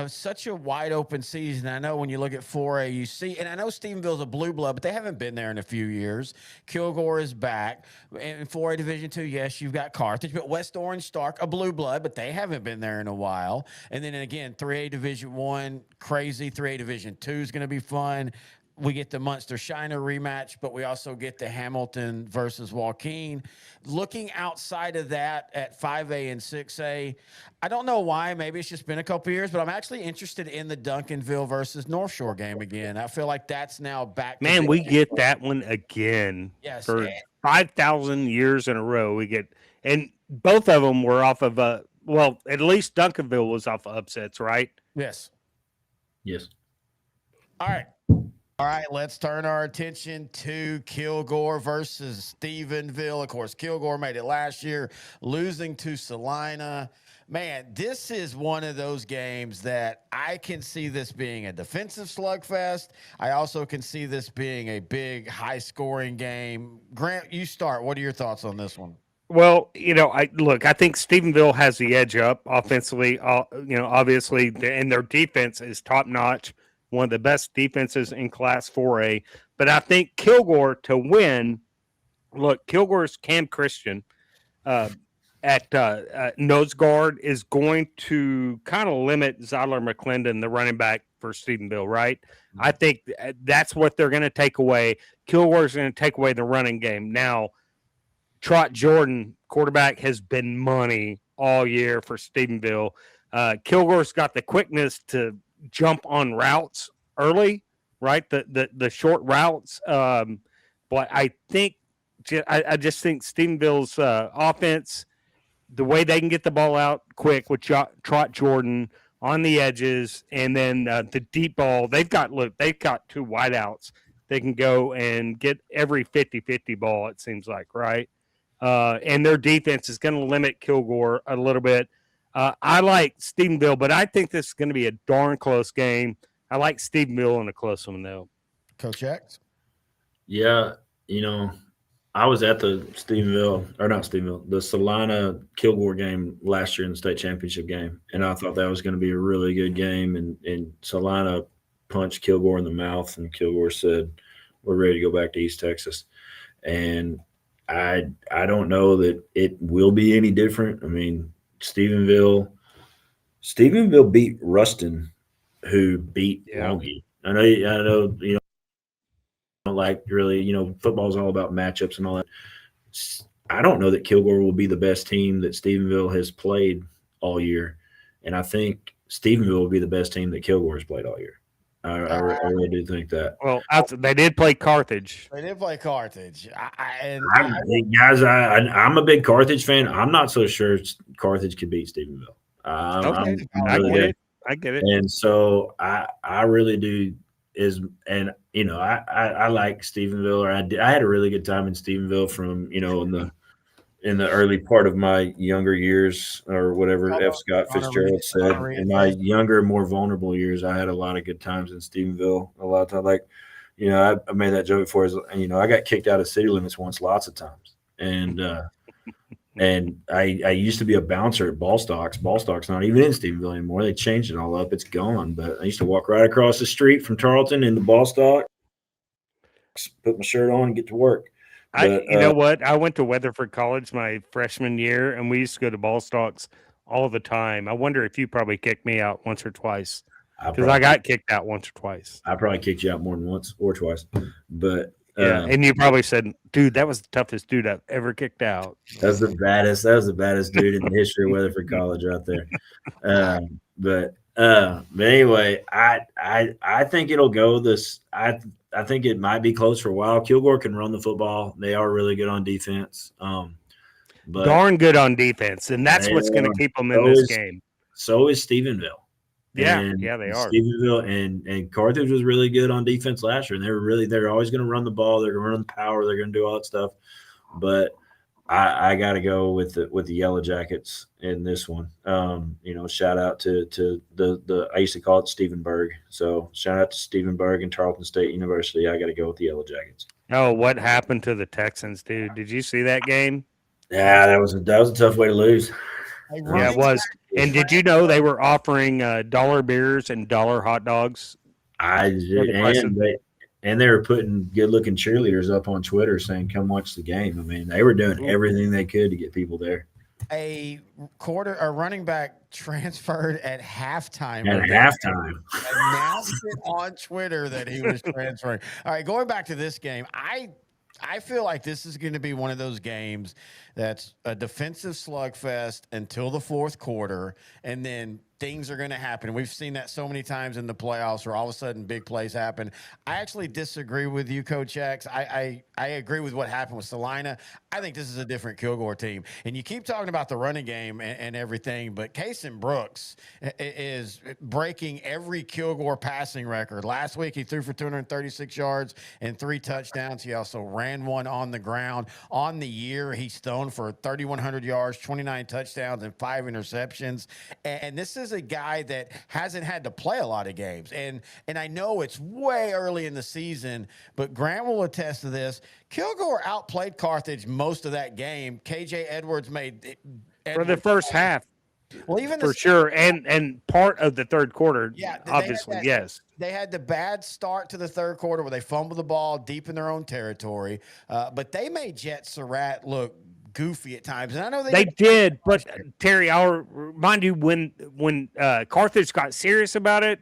such a wide open season. I know when you look at 4A, you see, and I know Stephenville's a blue blood, but they haven't been there in a few years. Kilgore is back. In 4A Division 2, yes, you've got Carthage, but West Orange Stark, a blue blood, but they haven't been there in a while. And then again, 3A Division 1, crazy. 3A Division 2 is going to be fun. We get the Munster Shiner rematch, but we also get the Hamilton versus Joaquin. Looking outside of that at 5A and 6A, I don't know why. Maybe it's just been a couple years, but I'm actually interested in the Duncanville versus North Shore game again. I feel like that's now back. Man, we get that one again. Yes, for 5,000 years in a row. We get, and both of them were off of at least Duncanville was off of upsets, right? Yes. Yes. All right, let's turn our attention to Kilgore versus Stephenville. Of course, Kilgore made it last year, losing to Salina. Man, this is one of those games that I can see this being a defensive slugfest. I also can see this being a big, high-scoring game. Grant, you start. What are your thoughts on this one? Well, I think Stephenville has the edge up offensively. Obviously, and their defense is top-notch. One of the best defenses in Class 4A. But I think Kilgore to win, look, Kilgore's Cam Christian. at nose guard is going to kind of limit Zyler McClendon, the running back for Stephenville, right? I think that's what they're going to take away. Kilgore's going to take away the running game. Now, Trot Jordan, quarterback, has been money all year for Stephenville. Kilgore's got the quickness to jump on routes early, right? The short routes. But I think I just think Stephenville's offense, the way they can get the ball out quick with Trot Jordan on the edges, and then the deep ball, they've got two wideouts. They can go and get every 50-50 ball, it seems like, right? And their defense is going to limit Kilgore a little bit. I like Stephenville, but I think this is going to be a darn close game. I like Stephenville in a close one, though. Coach X? Yeah, I was at the the Salina Kilgore game last year in the state championship game, and I thought that was going to be a really good game. And Salina punched Kilgore in the mouth, and Kilgore said, "We're ready to go back to East Texas." And I don't know that it will be any different. I mean, Stephenville beat Ruston, who beat Longview. I know, like really, football's all about matchups and all that. I don't know that Kilgore will be the best team that Stephenville has played all year, and I think Stephenville will be the best team that Kilgore has played all year. I really do think that. Well, they did play Carthage. They did play Carthage. I'm a big Carthage fan. I'm not so sure Carthage could beat Stephenville. I get it. And so I really do. I like Stephenville, or I had a really good time in Stephenville from in the early part of my younger years, or whatever F. Scott Fitzgerald said. In my younger, more vulnerable years, I had a lot of good times in Stephenville. A lot of times, like, I made that joke before. I got kicked out of city limits once, lots of times, and I used to be a bouncer at Ballstocks. Ballstocks not even in Stephenville anymore. They changed it all up. It's gone. But I used to walk right across the street from Tarleton into Ballstocks, put my shirt on, and get to work. You know what? I went to Weatherford College my freshman year, and we used to go to Ballstocks all the time. I wonder if you probably kicked me out once or twice, because I got kicked out once or twice. I probably kicked you out more than once or twice. But yeah, and you probably said, "Dude, that was the toughest dude I've ever kicked out." That was the baddest dude in the history of Weatherford College right there. But anyway, I think it'll go this. I think it might be close for a while. Kilgore can run the football. They are really good on defense. But darn good on defense, and that's what's going to keep them in this game. So is Stephenville. Yeah, they are. Stephenville and Carthage was really good on defense last year, and they're always going to run the ball. They're going to run the power. They're going to do all that stuff. But I got to go with the Yellow Jackets in this one. Shout out to the I used to call it Stephenburg. So shout out to Stephenburg and Tarleton State University. I got to go with the Yellow Jackets. Oh, what happened to the Texans, dude? Did you see that game? Yeah, that was a tough way to lose. Yeah, it was. And did you know they were offering dollar beers and dollar hot dogs? And they were putting good-looking cheerleaders up on Twitter saying, "Come watch the game." I mean, they were doing everything they could to get people there. A running back transferred at halftime. Announced it on Twitter that he was transferring. All right, going back to this game, I feel like this is going to be one of those games that's a defensive slugfest until the fourth quarter, and then things are going to happen. We've seen that so many times in the playoffs where all of a sudden big plays happen. I actually disagree with you, Coach X. I agree with what happened with Salina. I think this is a different Kilgore team. And you keep talking about the running game and everything, but Kason Brooks is breaking every Kilgore passing record. Last week, he threw for 236 yards and 3 touchdowns. He also ran one on the ground. On the year, he's thrown for 3,100 yards, 29 touchdowns, and 5 interceptions. And this is a guy that hasn't had to play a lot of games. And I know it's way early in the season, but Grant will attest to this. Kilgore outplayed Carthage most of that game. KJ Edwards made for the first half. Well, even for sure, and part of the third quarter. Yeah, obviously, yes. They had the bad start to the third quarter where they fumbled the ball deep in their own territory, but they made Jet Surratt look goofy at times. And I know They did, but Terry, I'll remind you when Carthage got serious about it.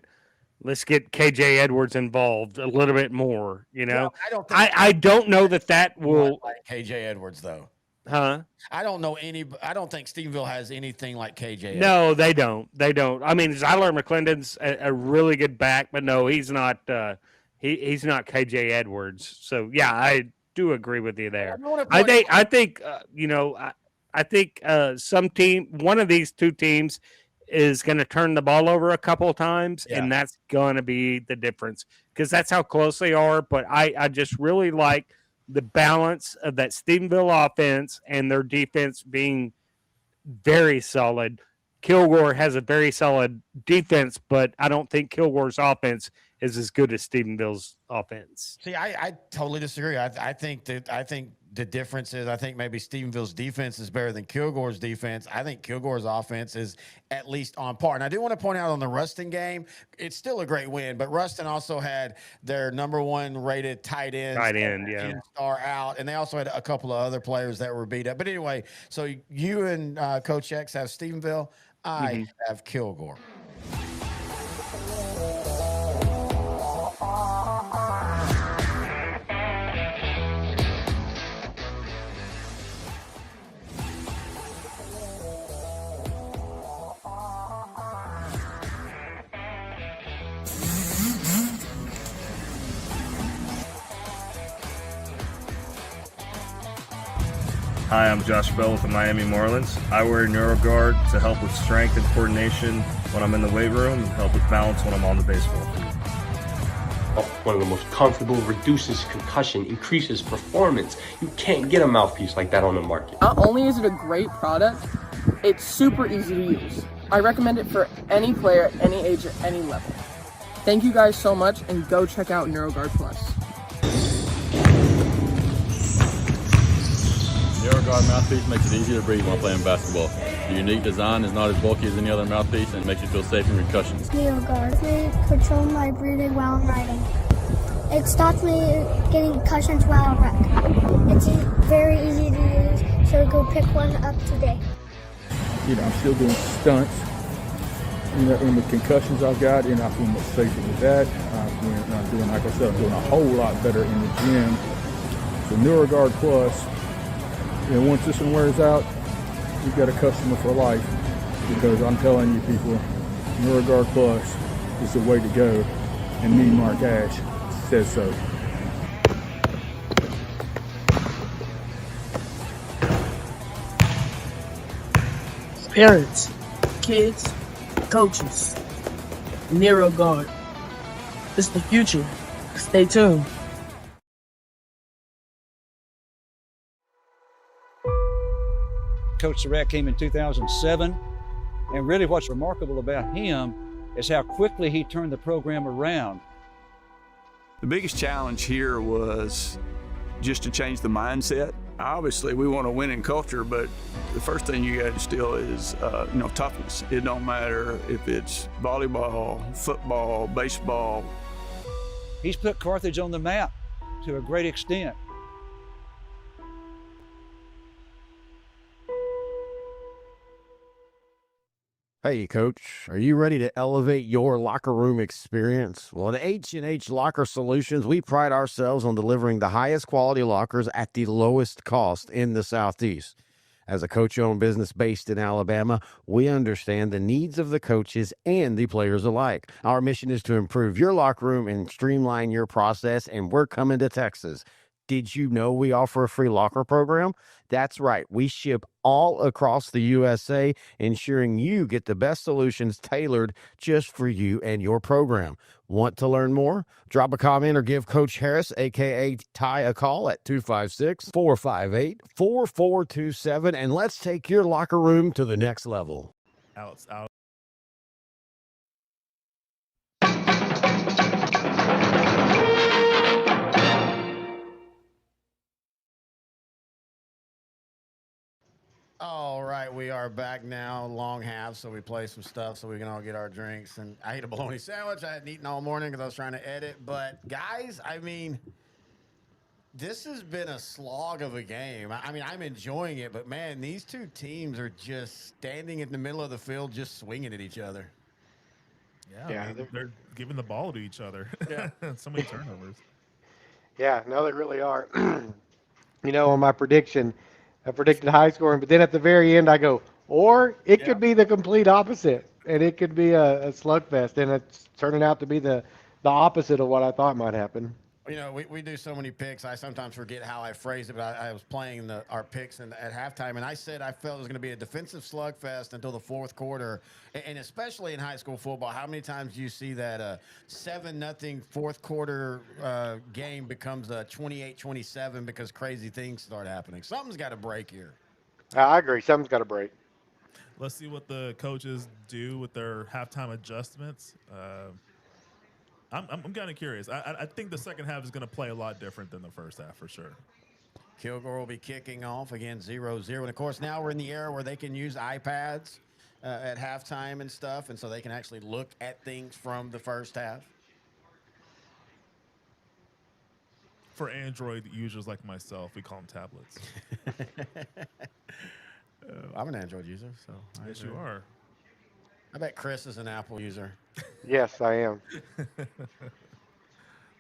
Let's get KJ Edwards involved a little bit more. You know, Well, I don't know that will like KJ Edwards though. Huh? I don't think Stephenville has anything like KJ. No, they don't. They don't. I mean, Zyler McClendon's a really good back, but no, he's not. He's not KJ Edwards. So yeah, I do agree with you there. I think one of these two teams is going to turn the ball over a couple of times, and that's going to be the difference because that's how close they are. But I just really like the balance of that Stephenville offense and their defense being very solid. Kilgore has a very solid defense, but I don't think Kilgore's offense is as good as Stephenville's offense. See, I totally disagree. I think the difference is I think maybe Stephenville's defense is better than Kilgore's defense. I think Kilgore's offense is at least on par. And I do want to point out on the Ruston game, it's still a great win, but Ruston also had their number one rated tight end, star out, and they also had a couple of other players that were beat up. But anyway, so you and Coach X have Stephenville. I have Kilgore. Hi, I'm Josh Bell with the Miami Marlins. I wear NeuroGuard to help with strength and coordination when I'm in the weight room and help with balance when I'm on the baseball field. One of the most comfortable, reduces concussion, increases performance. You can't get a mouthpiece like that on the market. Not only is it a great product, it's super easy to use. I recommend it for any player at any age or any level. Thank you guys so much, and go check out NeuroGuard Plus. NeuroGuard mouthpiece makes it easier to breathe while playing basketball. The unique design is not as bulky as any other mouthpiece and makes you feel safe in concussions. NeuroGuard. They control my breathing while I'm riding. It stops me getting concussions while I wreck. It's very easy to use, so go pick one up today. You know, I'm still doing stunts. In the concussions I've got, and I feel much safer with that. I'm doing, like I said, I'm doing a whole lot better in the gym. So NeuroGuard Plus, once this one wears out, you've got a customer for life, because I'm telling you people, NeuroGuard Plus is the way to go, and me, Mark Ash, says so. Parents, kids, coaches, NeuroGuard. It's the future. Stay tuned. Coach Surratt came in 2007, and really what's remarkable about him is how quickly he turned the program around. The biggest challenge here was just to change the mindset. Obviously, we want a winning culture, but the first thing you got to instill is, toughness. It don't matter if it's volleyball, football, baseball. He's put Carthage on the map to a great extent. Hey, Coach, are you ready to elevate your locker room experience? Well, at H&H Locker Solutions, we pride ourselves on delivering the highest quality lockers at the lowest cost in the Southeast. As a coach-owned business based in Alabama, we understand the needs of the coaches and the players alike. Our mission is to improve your locker room and streamline your process, and we're coming to Texas. Did you know we offer a free locker program? That's right. We ship all across the USA, ensuring you get the best solutions tailored just for you and your program. Want to learn more? Drop a comment or give Coach Harris, a.k.a. Ty, a call at 256-458-4427, and let's take your locker room to the next level. Out. All right, we are back now. Long half, so we play some stuff so we can all get our drinks. And I ate a bologna sandwich. I hadn't eaten all morning because I was trying to edit. But guys, I mean, This has been a slog of a game. I mean, I'm enjoying it, but man, these two teams are just standing in the middle of the field, just swinging at each other. Yeah, I mean, they're giving the ball to each other. Yeah. So many turnovers. Yeah, no, they really are. On my prediction, I predicted high scoring, but then at the very end, I go, or it could be the complete opposite, and it could be a slugfest, and it's turning out to be the opposite of what I thought might happen. We do so many picks. I sometimes forget how I phrased it, but I was playing our picks at halftime, and I said I felt it was going to be a defensive slugfest until the fourth quarter. And especially in high school football, how many times do you see that 7-0 fourth quarter game becomes a 28-27 because crazy things start happening? Something's got to break here. I agree. Something's got to break. Let's see what the coaches do with their halftime adjustments. I'm kind of curious. I think the second half is going to play a lot different than the first half for sure. Kilgore will be kicking off again 0-0. And, of course, now we're in the era where they can use iPads at halftime and stuff, and so they can actually look at things from the first half. For Android users like myself, we call them tablets. I'm an Android user, so. Yes, you are. I bet Chris is an Apple user. Yes, I am.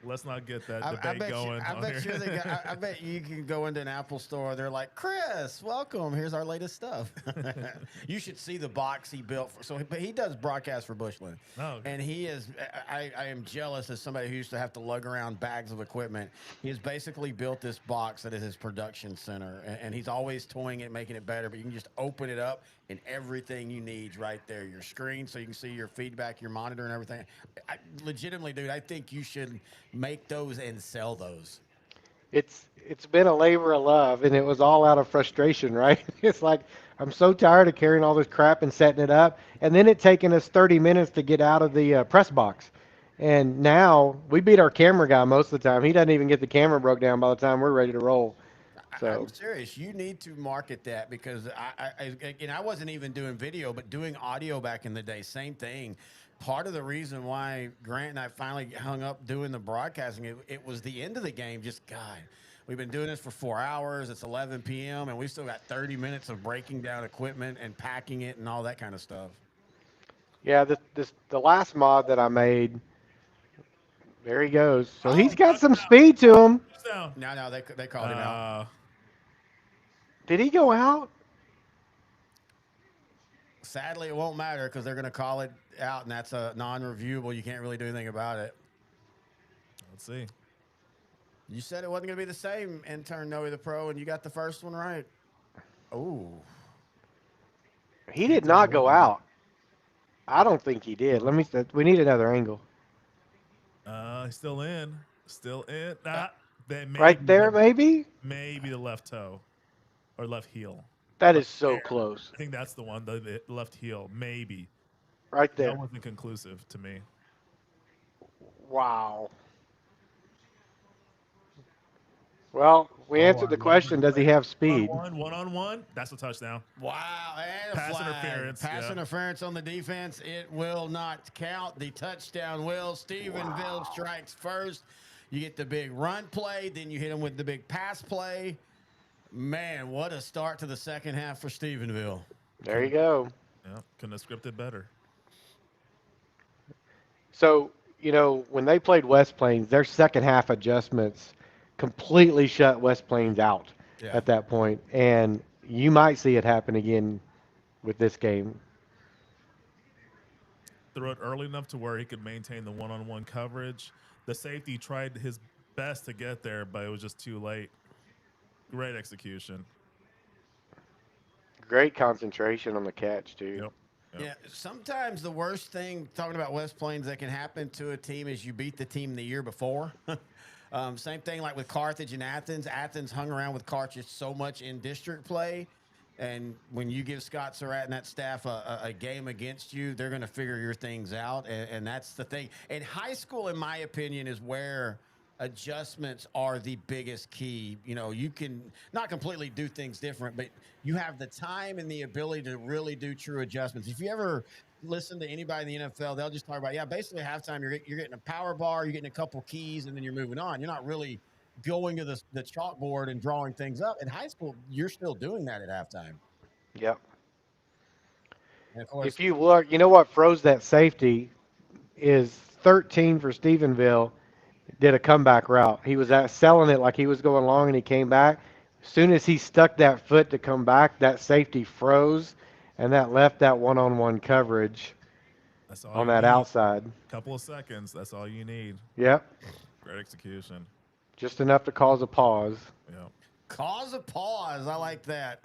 Let's not get that debate going. I bet you can go into an Apple store. They're like, Chris, welcome. Here's our latest stuff. You should see the box he built. But he does broadcast for Bushland. Oh, okay. And he is, I am jealous as somebody who used to have to lug around bags of equipment. He has basically built this box that is his production center. And he's always toying it, making it better. But you can just open it up and everything you need right there. Your screen so you can see your feedback, your monitor and everything. Legitimately, dude, I think you should make those and sell those. It's been a labor of love, and it was all out of frustration, right? It's like, I'm so tired of carrying all this crap and setting it up, and then it taking us 30 minutes to get out of the press box. And now we beat our camera guy most of the time. He doesn't even get the camera broke down by the time we're ready to roll. So I'm serious. You need to market that because I wasn't even doing video, but doing audio back in the day, same thing. Part of the reason why Grant and I finally hung up doing the broadcasting, it was the end of the game. Just, God, we've been doing this for 4 hours. It's 11 p.m., and we've still got 30 minutes of breaking down equipment and packing it and all that kind of stuff. yeah, the last mod that I made, there he goes. So he's got some speed to him. No, they called him out. Did he go out? Sadly, it won't matter because they're going to call it out, and that's a non-reviewable. You can't really do anything about it. Let's see. You said it wasn't going to be the same, intern Noe the Pro, and you got the first one right. Oh. He did not go out. I don't think he did. We need another angle. He's still in. Still in. Right there, maybe? Maybe the left toe or left heel. That is so close. I think that's the one, the left heel, maybe. Right there. That wasn't conclusive to me. Wow. Well, we answered the question, does he have speed? One-on-one. That's a touchdown. Wow. And Pass flag. interference. Pass interference on the defense. It will not count. The touchdown will. Stephenville strikes first. You get the big run play. Then you hit him with the big pass play. Man, what a start to the second half for Stephenville. There you go. Yeah, couldn't have scripted better. So, when they played West Plains, their second half adjustments completely shut West Plains out at that point. And you might see it happen again with this game. Threw it early enough to where he could maintain the one-on-one coverage. The safety tried his best to get there, but it was just too late. Great execution. Great concentration on the catch, too. Yep. Yeah, sometimes the worst thing, talking about West Plains, that can happen to a team is you beat the team the year before. Same thing like with Carthage and Athens. Athens hung around with Carthage so much in district play. And when you give Scott Surratt and that staff a game against you, they're going to figure your things out. And that's the thing. And high school, in my opinion, is where adjustments are the biggest key. You can not completely do things different, but you have the time and the ability to really do true adjustments. If you ever listen to anybody in the NFL, they'll just talk about, basically halftime, you're getting a power bar, you're getting a couple keys, and then you're moving on. You're not really going to the chalkboard and drawing things up. In high school, you're still doing that at halftime. Yep. And of course, If you look, you know what froze that safety is 13 for Stephenville did a comeback route. He was selling it like he was going long, and he came back. As soon as he stuck that foot to come back, that safety froze, and that left that one-on-one coverage That's all on you that need. outside. Couple of seconds. That's all you need. Yep. Great execution. Just enough to cause a pause. Yeah. cause a pause. I like that.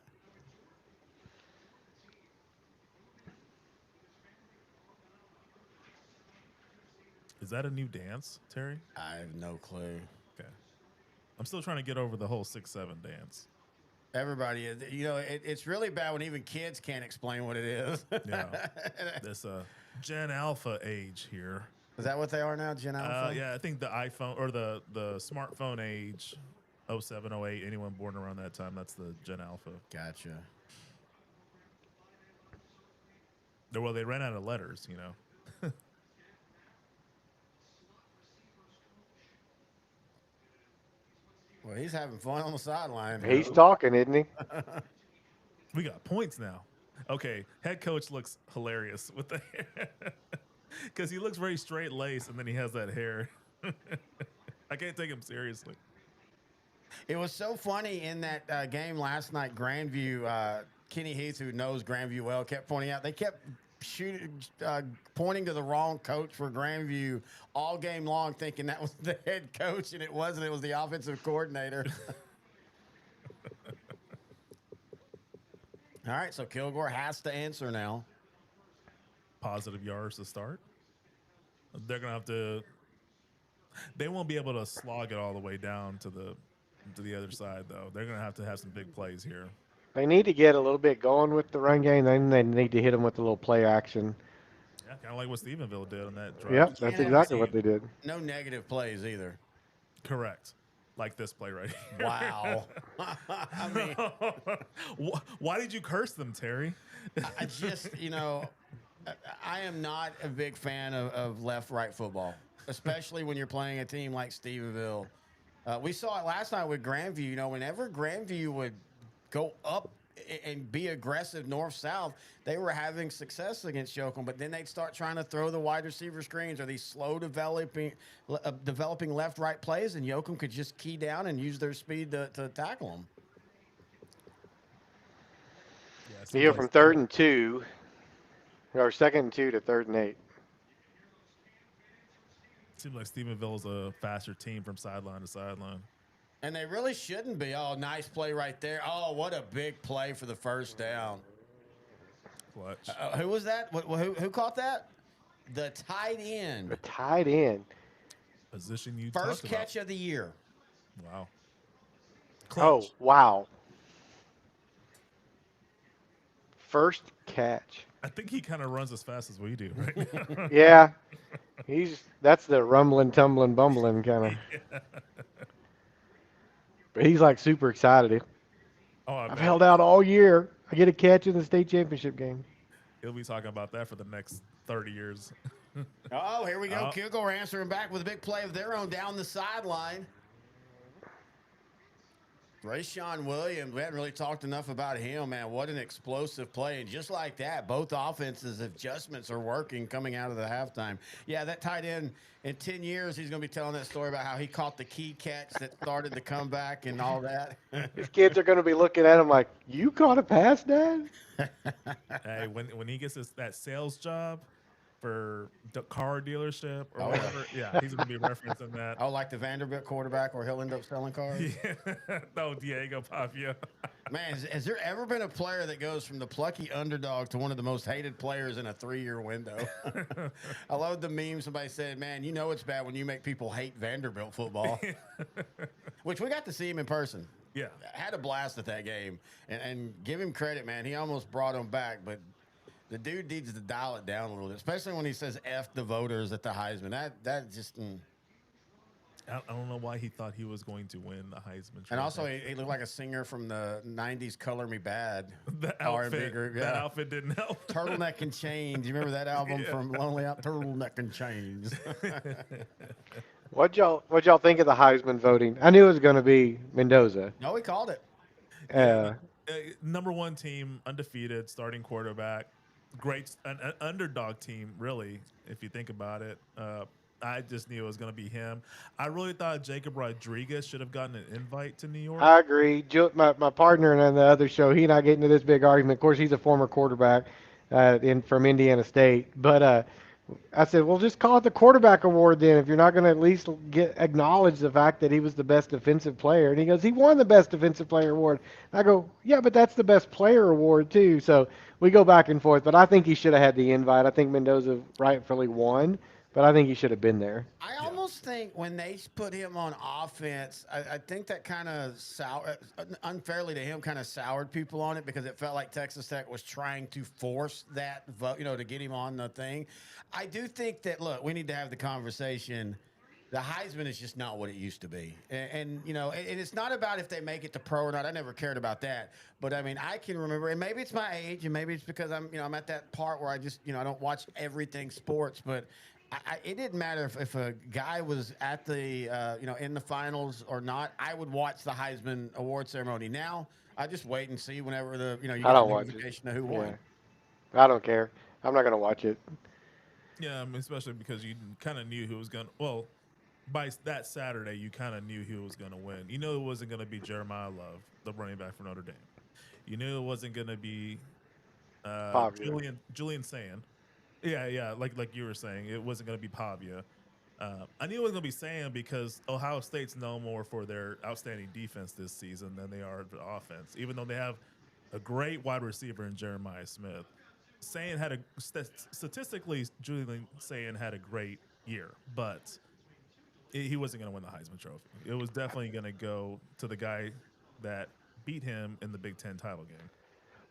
Is that a new dance, Terry? I have no clue. Okay. I'm still trying to get over the whole 6-7 dance. Everybody, it's really bad when even kids can't explain what it is. Yeah. This Gen Alpha age here. Is that what they are now, Gen Alpha? Yeah, I think the iPhone or the smartphone age, 07, 08, anyone born around that time, that's the Gen Alpha. Gotcha. Well, they ran out of letters, Well, he's having fun on the sideline. He's talking, isn't he? We got points now. Okay, head coach looks hilarious with the hair because he looks very straight laced, and then he has that hair. I can't take him seriously. It was so funny in that game last night. Grandview, Kenny Heath, who knows Grandview well, kept pointing out they kept pointing to the wrong coach for Grandview all game long, thinking that was the head coach, and it wasn't. It was the offensive coordinator. All right, so Kilgore has to answer now. Positive yards to start. They're gonna have to. They won't be able to slog it all the way down to the other side, though. They're gonna have to have some big plays here. They need to get a little bit going with the run game. Then they need to hit them with a little play action. Yeah, kind of like what Stephenville did on that drive. Yep, that's exactly what they did. No negative plays either. Correct. Like this play right here. Wow. I mean, why did you curse them, Terry? I just, I am not a big fan of left-right football, especially when you're playing a team like Stephenville. We saw it last night with Grandview. Whenever Grandview would go up and be aggressive north-south, they were having success against Yoakum, but then they'd start trying to throw the wide receiver screens or these slow developing left-right plays, and Yoakum could just key down and use their speed to tackle them. You go from 3rd and 2, or 2nd and 2 to 3rd and 8. Seems like Stephenville is a faster team from sideline to sideline. And they really shouldn't be. Oh, nice play right there. Oh, what a big play for the first down. Clutch. Who was that? Who caught that? The tight end. The tight end. Position you First talked catch of the year. Wow. Oh, wow. First catch. I think he kind of runs as fast as we do right now. Yeah. That's the rumbling, tumbling, bumbling kind of. Yeah. But he's like super excited. Oh, I've held out all year. I get a catch in the state championship game. He'll be talking about that for the next 30 years. Oh, here we go. Kilgore answering back with a big play of their own down the sideline. Rayshawn Williams, we hadn't really talked enough about him, man. What an explosive play. And just like that, both offenses' adjustments are working coming out of the halftime. Yeah, that tight end, in 10 years, he's going to be telling that story about how he caught the key catch that started the comeback and all that. His kids are going to be looking at him like, you caught a pass, Dad? Hey, when he gets that sales job for the car dealership or whatever, yeah, he's going to be referencing that. Oh, like the Vanderbilt quarterback where he'll end up selling cars? Yeah. No, Diego Pavia. Man, has there ever been a player that goes from the plucky underdog to one of the most hated players in a 3-year window? I love the meme. Somebody said, man, it's bad when you make people hate Vanderbilt football. Which we got to see him in person. Yeah. Had a blast at that game. And give him credit, man. He almost brought him back, but the dude needs to dial it down a little bit, especially when he says F the voters at the Heisman. That just... I don't know why he thought he was going to win the Heisman Trophy. And also, he looked like a singer from the 90s Color Me Bad. That R&B outfit, group. that outfit didn't help. Turtleneck and Chains. You remember that album from Lonely Out? Turtleneck and Chains. What'd y'all think of the Heisman voting? I knew it was going to be Mendoza. No, we called it. Number one team, undefeated, starting quarterback, great, an underdog team, really, if you think about it. I just knew it was going to be him. I really thought Jacob Rodriguez should have gotten an invite to New York. I agree. My partner and the other show, he and I get into this big argument. Of course, he's a former quarterback from Indiana State. But I said, well, just call it the quarterback award then if you're not going to at least acknowledge the fact that he was the best defensive player. And he goes, he won the best defensive player award. And I go, yeah, but that's the best player award too. So we go back and forth. But I think he should have had the invite. I think Mendoza rightfully won, but I think he should have been there. I almost think when they put him on offense, I think that kind of unfairly to him kind of soured people on it because it felt like Texas Tech was trying to force that vote, to get him on the thing. I do think that, look, we need to have the conversation. The Heisman is just not what it used to be. And it's not about if they make it to pro or not. I never cared about that. But, I mean, I can remember, and maybe it's my age, and maybe it's because I'm at that part where I just, I don't watch everything sports, but it didn't matter if a guy was at the, in the finals or not. I would watch the Heisman Award ceremony. Now, I just wait and see whenever you get the notification of who won. I don't care. I'm not going to watch it. Yeah, I mean, especially because you kind of knew who was going to, well, by that Saturday, you kind of knew who was going to win. You knew it wasn't going to be Jeremiah Love, the running back for Notre Dame. You knew it wasn't going to be Julian Sand. Yeah, like you were saying, it wasn't going to be Pavia. I knew it was going to be Sand because Ohio State's known more for their outstanding defense this season than they are the offense, even though they have a great wide receiver in Jeremiah Smith. Sand had statistically, Julian Sand had a great year, but he wasn't going to win the Heisman Trophy. It was definitely going to go to the guy that beat him in the Big Ten title game.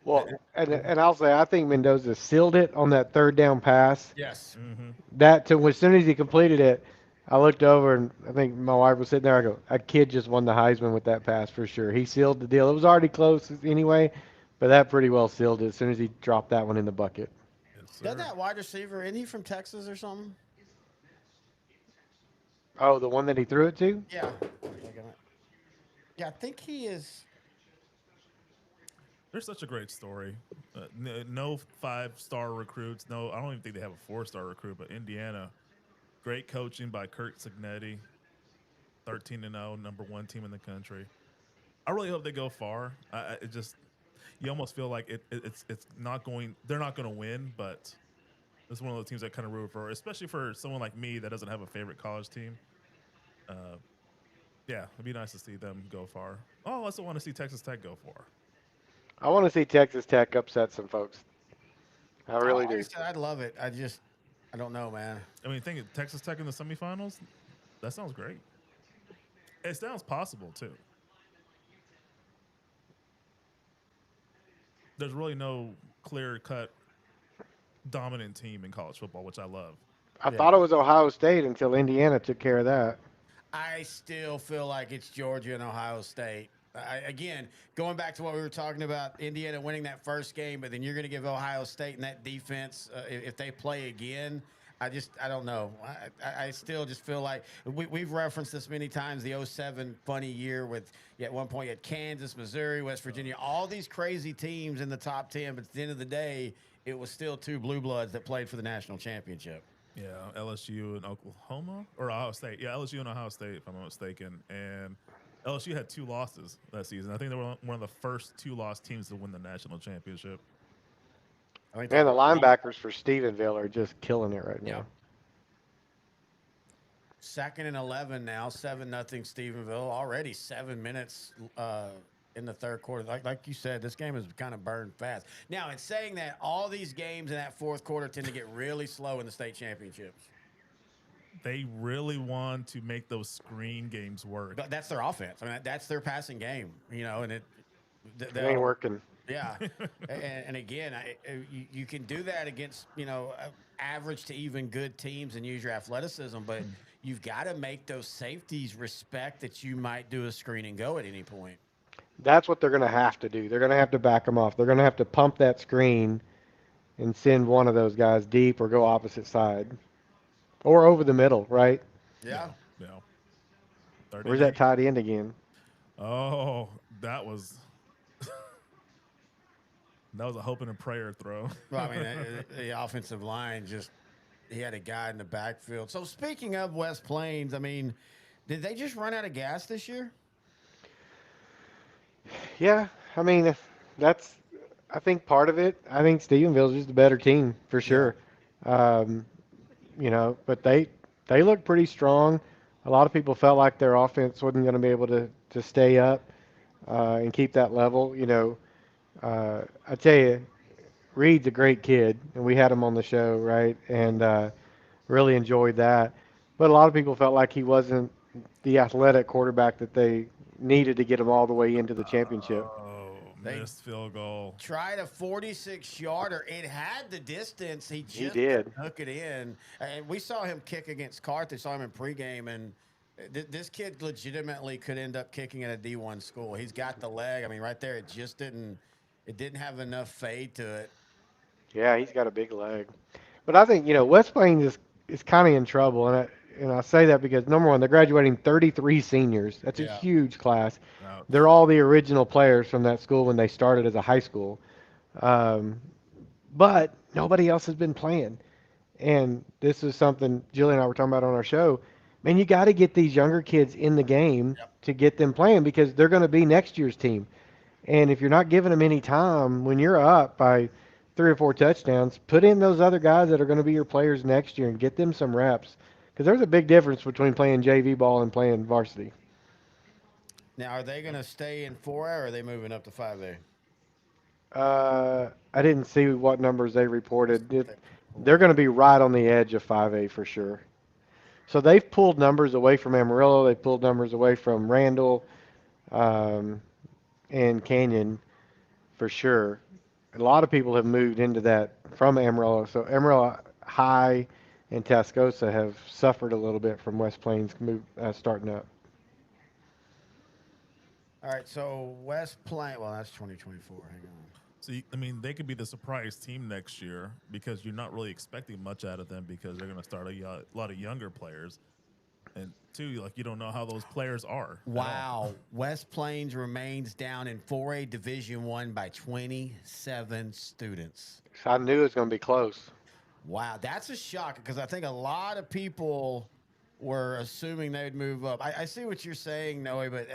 Well, and I'll say I think Mendoza sealed it on that third down pass. Yes. Mm-hmm. As soon as he completed it, I looked over and I think my wife was sitting there. I go, a kid just won the Heisman with that pass for sure. He sealed the deal. It was already close anyway, but that pretty well sealed it as soon as he dropped that one in the bucket. Doesn't that wide receiver, isn't he from Texas or something? Oh, the one that he threw it to? Yeah. Yeah, I think he is. They're such a great story. No 5-star recruits. No, I don't even think they have a 4-star recruit. But Indiana, great coaching by Kurt Cignetti, 13-0, number one team in the country. I really hope they go far. You almost feel like it's not going. They're not going to win, but it's one of those teams that kind of root for, especially for someone like me that doesn't have a favorite college team. Yeah, it'd be nice to see them go far. Oh, I also want to see Texas Tech go far. I want to see Texas Tech upset some folks. I really do. I'd love it. I don't know, man. I mean, think of Texas Tech in the semifinals. That sounds great. It sounds possible too. There's really no clear-cut dominant team in college football, which I love. I thought it was Ohio State until Indiana took care of that. I still feel like it's Georgia and Ohio State. Again, going back to what we were talking about, Indiana winning that first game, but then you're going to give Ohio State and that defense, if they play again, I don't know. I still just feel like we've referenced this many times, the 07 funny year with, at one point, you had Kansas, Missouri, West Virginia, all these crazy teams in the top 10, but at the end of the day, it was still two blue bloods that played for the national championship. Yeah, LSU and Oklahoma, or Ohio State. Yeah, LSU and Ohio State, if I'm not mistaken. And LSU had 2 losses that season. I think they were one of the first 2-loss teams to win the national championship. And the linebackers for Stephenville are just killing it right now. 2nd and 11 now, 7-0 Stephenville. Already 7 minutes in the third quarter. Like you said, this game has kind of burned fast. Now, in saying that, all these games in that fourth quarter tend to get really slow in the state championships. They really want to make those screen games work. But that's their offense. I mean, that's their passing game, and it ain't working. Yeah. and again, you can do that against, average to even good teams and use your athleticism, but you've got to make those safeties respect that you might do a screen and go at any point. That's what they're going to have to do. They're going to have to back them off. They're going to have to pump that screen and send one of those guys deep or go opposite side or over the middle, right? Yeah. Third Where's inning. that tight end again? Oh, that was a hoping and prayer throw. Well, I mean, the offensive line he had a guy in the backfield. So speaking of West Plains, I mean, did they just run out of gas this year? Yeah, I mean, I think part of it. I think Stephenville's just a better team for sure. Um, but they look pretty strong. A lot of people felt like their offense wasn't going to be able to stay up and keep that level. I tell you, Reed's a great kid, and we had him on the show, right? And really enjoyed that. But a lot of people felt like he wasn't the athletic quarterback that they needed to get him all the way into the championship. Oh, missed field goal. Tried a 46-yarder. It had the distance. He just did. couldn't hook it in. And we saw him kick against Carthage. Saw him in pregame, and this kid legitimately could end up kicking at a D1 school. He's got the leg. I mean, right there, it didn't have enough fade to it. Yeah, he's got a big leg. But I think, West Plains is kind of in trouble. And I say that because, number one, they're graduating 33 seniors. That's a huge class. Ouch. They're all the original players from that school when they started as a high school. But nobody else has been playing. And this is something Julie and I were talking about on our show. Man, you got to get these younger kids in the game to get them playing because they're going to be next year's team. And if you're not giving them any time, when you're up by 3 or 4 touchdowns, put in those other guys that are going to be your players next year and get them some reps. Because there's a big difference between playing JV ball and playing varsity. Now, are they going to stay in 4A or are they moving up to 5A? I didn't see what numbers they reported. They're going to be right on the edge of 5A for sure. So they've pulled numbers away from Amarillo. They've pulled numbers away from Randall and Canyon for sure. A lot of people have moved into that from Amarillo. So Amarillo High and Tascosa have suffered a little bit from West Plains starting up. All right, so West Plains, well, that's 2024. Hang on. So, they could be the surprise team next year because you're not really expecting much out of them because they're going to start a lot of younger players. And two, you don't know how those players are. Wow. West Plains remains down in 4A Division I by 27 students. I knew it was going to be close. Wow, that's a shock because I think a lot of people were assuming they would move up. I see what you're saying, Noe, but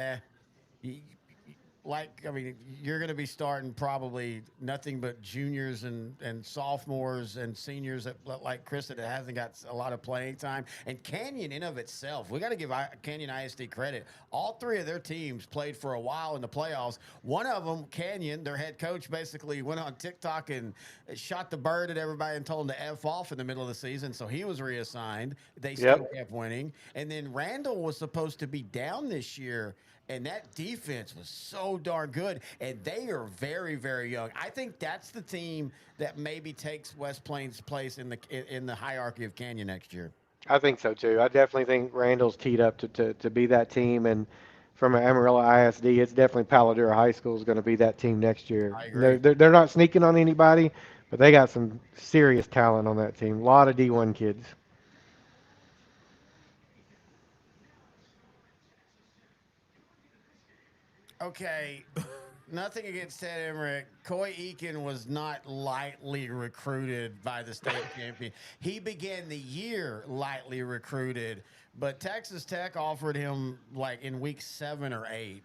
you're going to be starting probably nothing but juniors and sophomores and seniors like Chris that hasn't got a lot of playing time. And Canyon in of itself, we got to give Canyon ISD credit. All 3 of their teams played for a while in the playoffs. One of them, Canyon, their head coach, basically went on TikTok and shot the bird at everybody and told them to F off in the middle of the season. So he was reassigned. They still kept winning. And then Randall was supposed to be down this year. And that defense was so darn good, and they are very, very young. I think that's the team that maybe takes West Plains' place in the hierarchy of Canyon next year. I think so too. I definitely think Randall's teed up to be that team, and from Amarillo ISD, it's definitely Paladura High School is going to be that team next year. I agree. They're not sneaking on anybody, but they got some serious talent on that team. A lot of D1 kids. Okay, nothing against Ted Emmerich. Coy Eakin was not lightly recruited by the state champion. He began the year lightly recruited, but Texas Tech offered him in week 7 or 8.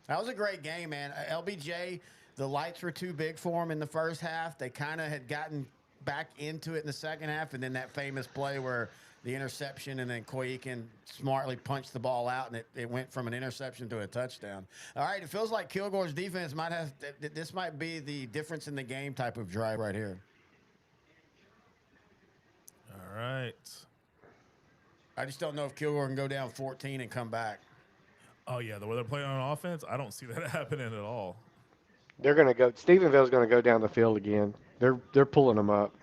That was a great game, man. LBJ, the lights were too big for him in the first half. They kind of had gotten back into it in the second half, and then that famous play where the interception, and then Coy Eakin smartly punched the ball out, and it went from an interception to a touchdown. All right, it feels like Kilgore's defense this might be the difference in the game type of drive right here. All right. I just don't know if Kilgore can go down 14 and come back. Oh, yeah, the way they're playing on offense, I don't see that happening at all. They're going to go. Stephenville's going to go down the field again. They're pulling them up.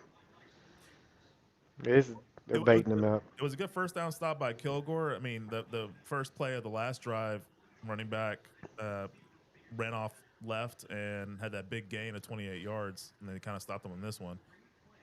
They're baiting them up. It was a good first down stop by Kilgore. The first play of the last drive, running back ran off left and had that big gain of 28 yards, and then they kind of stopped them on this one.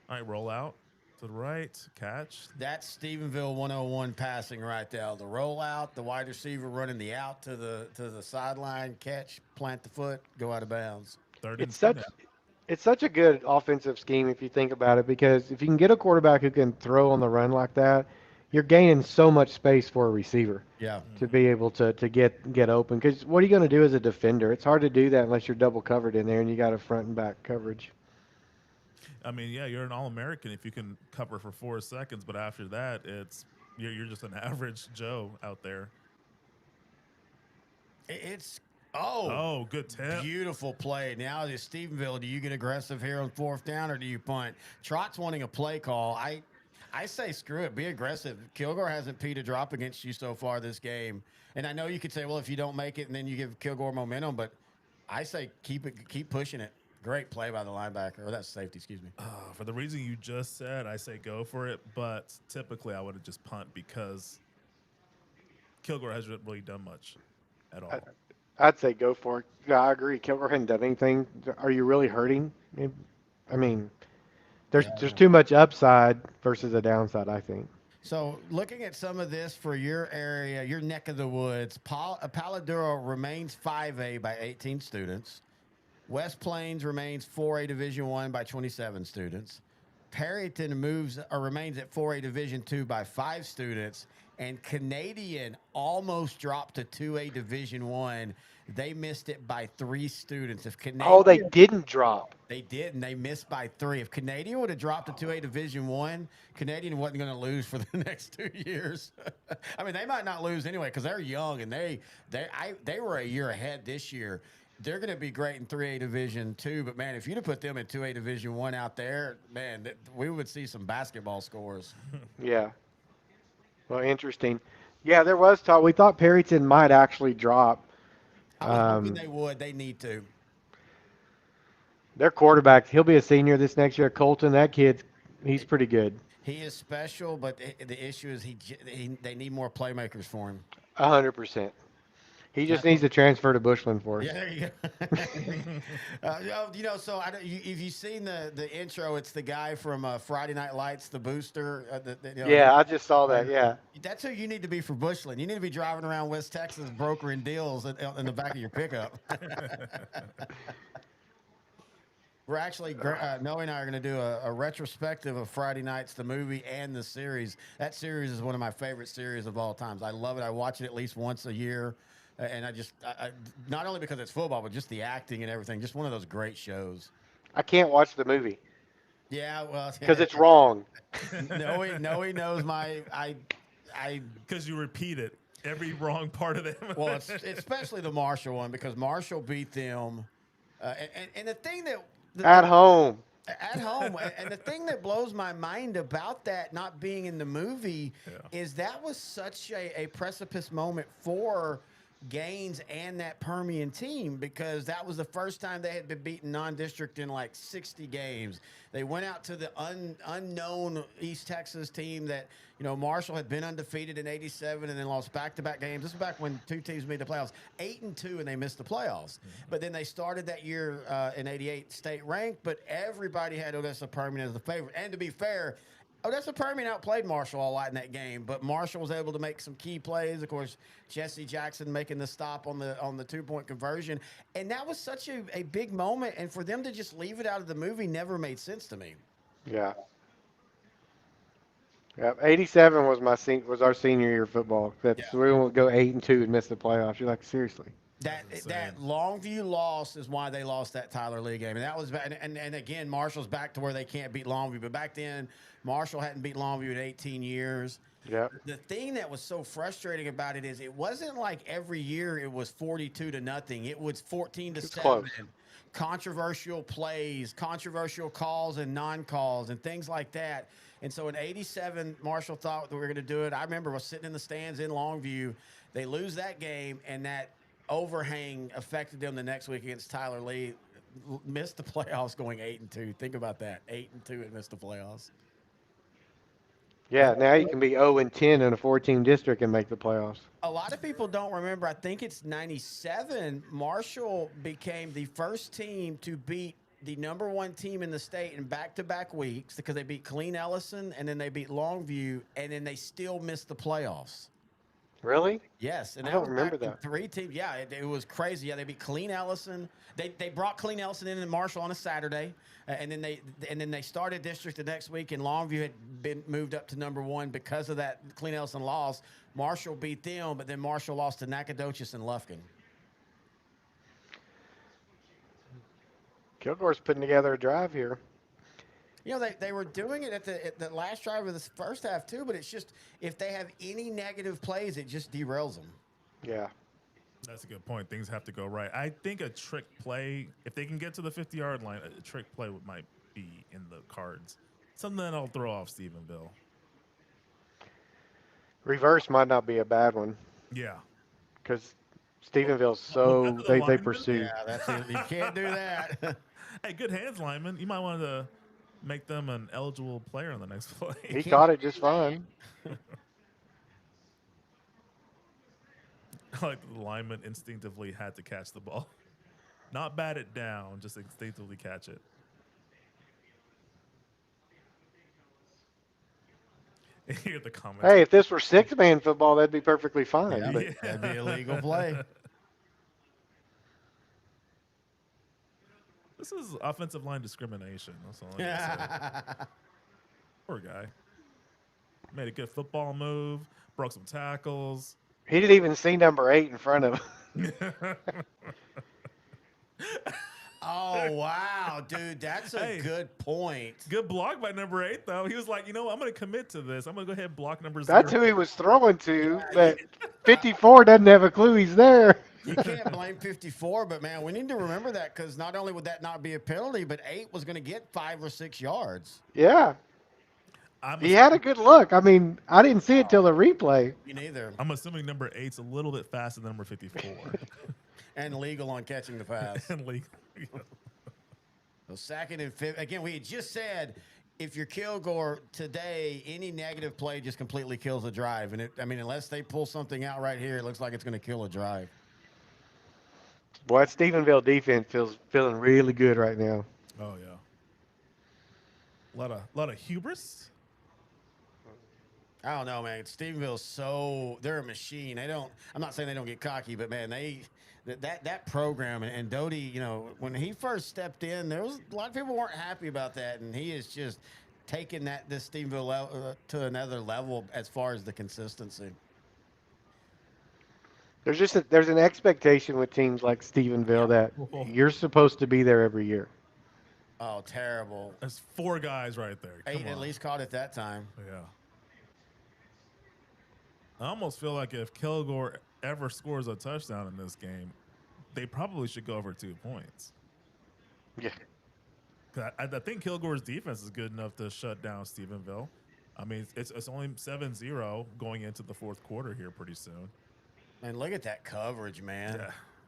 All right, roll out the right catch. That's Stephenville 101 passing right there. The rollout, the wide receiver running the out to the sideline, catch, plant the foot, go out of bounds. It's such a good offensive scheme if you think about it, because if you can get a quarterback who can throw on the run like that, you're gaining so much space for a receiver. Yeah. To be able to get open, because what are you going to do as a defender? It's hard to do that unless you're double covered in there and you got a front and back coverage. I mean, yeah, you're an All-American if you can cover for 4 seconds, but after that, you're just an average Joe out there. It's good tip. Beautiful play. Now is Stephenville. Do you get aggressive here on 4th down or do you punt? Trot's wanting a play call. I say screw it. Be aggressive. Kilgore hasn't peed a drop against you so far this game. And I know you could say, well, if you don't make it and then you give Kilgore momentum, but I say keep pushing it. Great play by the linebacker. Or that's safety, excuse me. For the reason you just said, I say go for it, but typically I would have just punt because Kilgore hasn't really done much at all. I'd say go for it. Yeah, I agree. Kilgore hadn't done anything. Are you really hurting? I mean, there's too much upside versus a downside, I think. So looking at some of this for your area, your neck of the woods, Paladuro remains 5A by 18 students. West Plains remains 4A Division I by 27 students. Perryton remains at 4A Division II by 5 students. And Canadian almost dropped to 2A Division I. They missed it by 3 students. If Canadian, they didn't drop. They did, and they missed by 3. If Canadian would have dropped to 2A Division I, Canadian wasn't going to lose for the next 2 years. I mean, they might not lose anyway because they're young, and they were a year ahead this year. They're going to be great in 3A Division II, but, man, if you'd have put them in 2A Division I out there, man, we would see some basketball scores. Yeah. Well, interesting. Yeah, there was talk. We thought Perryton might actually drop. I was hoping they would. They need to. Their quarterback, he'll be a senior this next year. Colton, that kid, he's pretty good. He is special, but the issue is they need more playmakers for him. 100%. He just needs to transfer to Bushland for us. Yeah, there you go. So if you've seen the intro, it's the guy from Friday Night Lights, the booster. Yeah, I just saw that, yeah. That's who you need to be for Bushland. You need to be driving around West Texas brokering deals in the back of your pickup. We're actually, Noe and I are going to do a retrospective of Friday Nights, the movie and the series. That series is one of my favorite series of all times. I love it. I watch it at least once a year. And I not only because it's football, but just the acting and everything. Just one of those great shows. I can't watch the movie. Yeah, well, because it's wrong. Noe knows because you repeat it every wrong part of it. Well, it's especially the Marshall one because Marshall beat them, and the thing that at home. And the thing that blows my mind about that not being in the movie is that was such a precipice moment for Gaines and that Permian team because that was the first time they had been beaten non-district in like 60 games. They went out to the unknown East Texas team that, Marshall had been undefeated in 87 and then lost back-to-back games. This is back when 2 teams made the playoffs, 8-2, and they missed the playoffs. But then they started that year in 88 state ranked, but everybody had Odessa Permian as the favorite. And to be fair, Odessa Permian outplayed Marshall a lot in that game, but Marshall was able to make some key plays. Of course, Jesse Jackson making the stop on the 2-point conversion. And that was such a big moment, and for them to just leave it out of the movie never made sense to me. Yeah. Yeah, 87 was our senior year of football. We won't go 8-2 and miss the playoffs. You're like, seriously. That Longview loss is why they lost that Tyler Lee game, and that was and again Marshall's back to where they can't beat Longview, but back then Marshall hadn't beat Longview in 18 years. Yeah. The thing that was so frustrating about it is it wasn't like every year it was 42-0. It was 14-7. Close. Controversial plays, controversial calls and non-calls, and things like that. And so in 87, Marshall thought that we were going to do it. I remember I was sitting in the stands in Longview. They lose that game, and that overhang affected them the next week against Tyler Lee. Missed the playoffs going 8-2. Think about that. 8-2 and missed the playoffs. Yeah, now you can be 0-10 in a 14 district and make the playoffs. A lot of people don't remember. I think it's 97. Marshall became the first team to beat the number 1 team in the state in back-to-back weeks because they beat Killeen Ellison and then they beat Longview and then they still missed the playoffs. Really? Yes, and I that don't was remember back when that. 3 teams. Yeah, it was crazy. Yeah, they beat Killeen Ellison. They brought Killeen Ellison in Marshall on a Saturday, and then they started district the next week. And Longview had been moved up to number 1 because of that Killeen Ellison loss. Marshall beat them, but then Marshall lost to Nacogdoches and Lufkin. Kilgore's putting together a drive here. You know, they were doing it at the last drive of the first half too, but it's just if they have any negative plays, it just derails them. Yeah. That's a good point. Things have to go right. I think a trick play, if they can get to the 50-yard line, a trick play might be in the cards. Something that'll throw off Stephenville. Reverse might not be a bad one. Yeah. Because Stephenville's so they pursue. Yeah, that's it. You can't do that. Hey, good hands, lineman. You might want to make them an eligible player on the next play. He caught it just fine. Like the lineman instinctively had to catch the ball. Not bat it down, just instinctively catch it. Hear the comments. Hey, if this were 6-man football, that'd be perfectly fine. Yeah, but that'd be a legal play. This is offensive line discrimination. That's all I gotta say. Poor guy. Made a good football move, broke some tackles. He didn't even see number 8 in front of him. Oh, wow, dude, that's a good point. Good block by number 8, though. He was like, you know what? I'm going to commit to this. I'm going to go ahead and block number 0. That's who he was throwing to, but 54 doesn't have a clue he's there. You can't blame 54, but, man, we need to remember that because not only would that not be a penalty, but 8 was going to get 5 or 6 yards. Yeah. He had a good look. I mean, I didn't see it till the replay. Me neither. I'm assuming number 8's a little bit faster than number 54. And legal on catching the pass. And legal. So 2nd and 5. Again, we had just said if you're Kilgore today, any negative play just completely kills a drive. And unless they pull something out right here, it looks like it's going to kill a drive. Boy, that Stephenville defense feeling really good right now. Oh, yeah. A lot of hubris. I don't know, man. Stephenville's they're a machine. I'm not saying they don't get cocky, but man, that program and Doty, you know, when he first stepped in, there was a lot of people weren't happy about that, and he is just taking this Stephenville to another level as far as the consistency. There's an expectation with teams like Stephenville that you're supposed to be there every year. Oh, terrible. There's 4 guys right there. 8 at least caught it that time. Yeah. I almost feel like if Kilgore ever scores a touchdown in this game, they probably should go over 2 points. Yeah. I think Kilgore's defense is good enough to shut down Stephenville. I mean, it's only 7-0 going into the 4th quarter here pretty soon. And look at that coverage, man.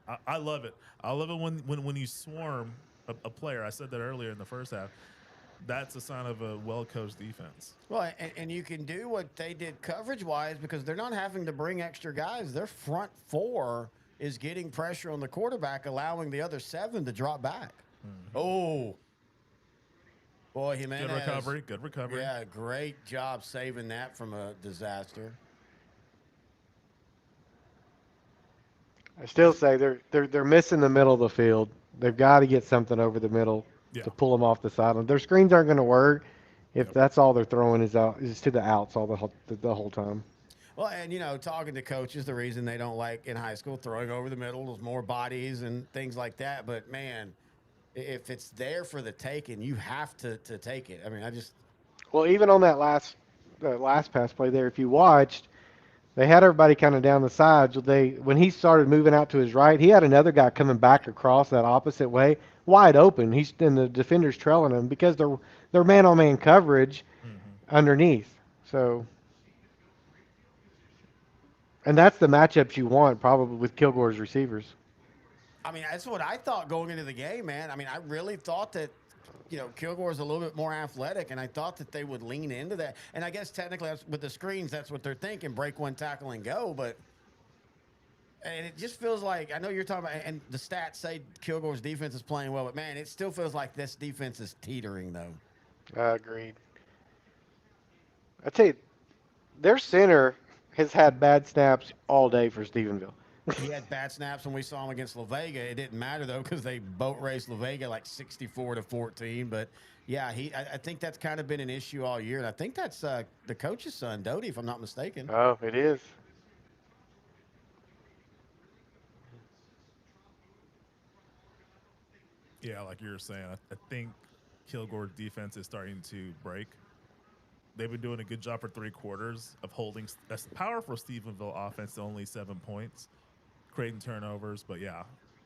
Yeah, I love it. I love it when you swarm a player. I said that earlier in the first half. That's a sign of a well-coached defense. Well, and you can do what they did coverage-wise because they're not having to bring extra guys. Their front 4 is getting pressure on the quarterback, allowing the other 7 to drop back. Mm-hmm. Oh. Boy, Jimenez. Good recovery. Yeah, great job saving that from a disaster. I still say they're missing the middle of the field. They've got to get something over the middle to pull them off the sideline. Their screens aren't going to work if that's all they're throwing is to the outs all the whole time. Well, and, you know, talking to coaches, the reason they don't like in high school throwing over the middle is more bodies and things like that. But, man, if it's there for the taking, you have to take it. I mean, Well, even on that last pass play there, if you watched, they had everybody kind of down the sides. When he started moving out to his right, he had another guy coming back across that opposite way, wide open. And the defender's trailing him because they're man-on-man coverage underneath. So, and that's the matchups you want probably with Kilgore's receivers. I mean, that's what I thought going into the game, man. I mean, I really thought that, you know, Kilgore's a little bit more athletic, and I thought that they would lean into that. And I guess technically with the screens, that's what they're thinking, break one tackle and go. But And it just feels like, I know you're talking about, and the stats say Kilgore's defense is playing well, but man, it still feels like this defense is teetering, though. Agreed. I tell you, their center has had bad snaps all day for Stephenville. He had bad snaps when we saw him against La Vega. It didn't matter, though, because they boat raced La Vega like 64-14. But, yeah, I think that's kind of been an issue all year. And I think that's the coach's son, Doty, if I'm not mistaken. Oh, it is. Yeah, like you were saying, I think Kilgore defense is starting to break. They've been doing a good job for 3 quarters of holding a powerful Stephenville offense to only 7 points, creating turnovers. But yeah,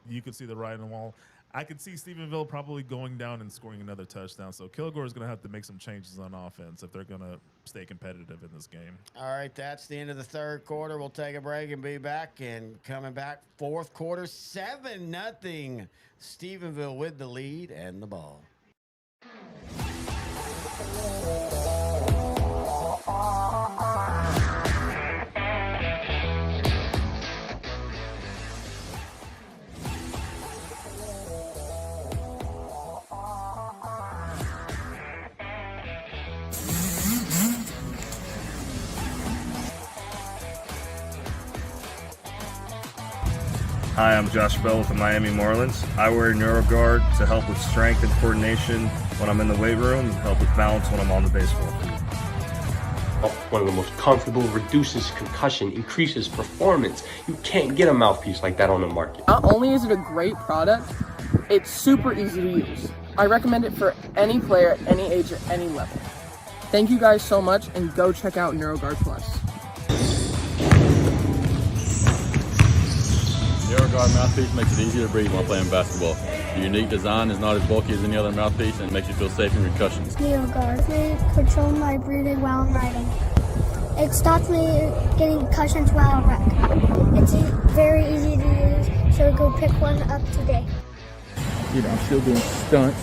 you could see the writing on the wall. I could see Stephenville probably going down and scoring another touchdown. So Kilgore is going to have to make some changes on offense if they're going to stay competitive in this game. All right, that's the end of the third quarter. We'll take a break and be back. And coming back, fourth quarter, 7-0. Stephenville with the lead and the ball. Hi, I'm Josh Bell with the Miami Marlins. I wear NeuroGuard to help with strength and coordination when I'm in the weight room and help with balance when I'm on the baseball field. One of the most comfortable, reduces concussion, increases performance. You can't get a mouthpiece like that on the market. Not only is it a great product, it's super easy to use. I recommend it for any player at any age at any level. Thank you guys so much, and go check out NeuroGuard Plus. NeuroGuard mouthpiece makes it easier to breathe while playing basketball. The unique design is not as bulky as any other mouthpiece and makes you feel safe in concussions. NeuroGuard. They control my breathing while I'm riding. It stops me getting concussions while I wreck. It's very easy to use, so go pick one up today. You know, I'm still doing stunts.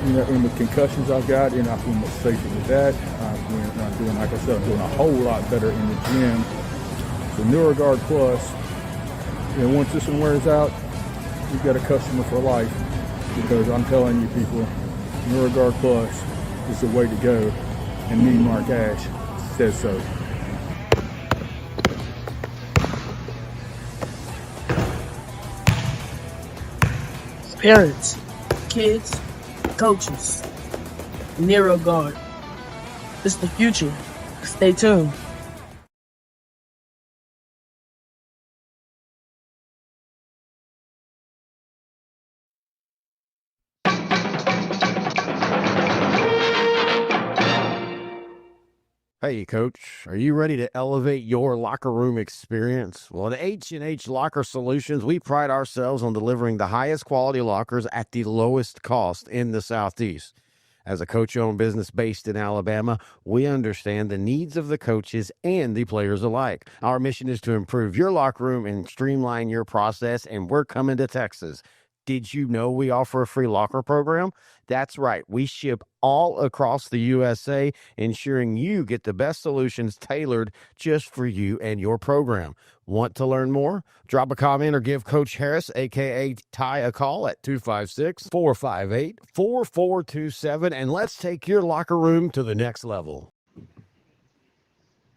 You know, and the concussions I've got, you know, I feel much safer with that. I'm doing, like I said, I'm doing a whole lot better in the gym. So NeuroGuard Plus, you know, once this one wears out, you've got a customer for life, because I'm telling you people, NeuroGuard Plus is the way to go, and me, Mark Ash, says so. Parents, kids, coaches, NeuroGuard. It's the future. Stay tuned. Hey, Coach, are you ready to elevate your locker room experience? Well, at H&H Locker Solutions, we pride ourselves on delivering the highest quality lockers at the lowest cost in the Southeast. As a coach-owned business based in Alabama, we understand the needs of the coaches and the players alike. Our mission is to improve your locker room and streamline your process, and we're coming to Texas. Did you know we offer a free locker program? That's right. We ship all across the USA, ensuring you get the best solutions tailored just for you and your program. Want to learn more? Drop a comment or give Coach Harris, a.k.a. Ty, a call at 256-458-4427, and let's take your locker room to the next level.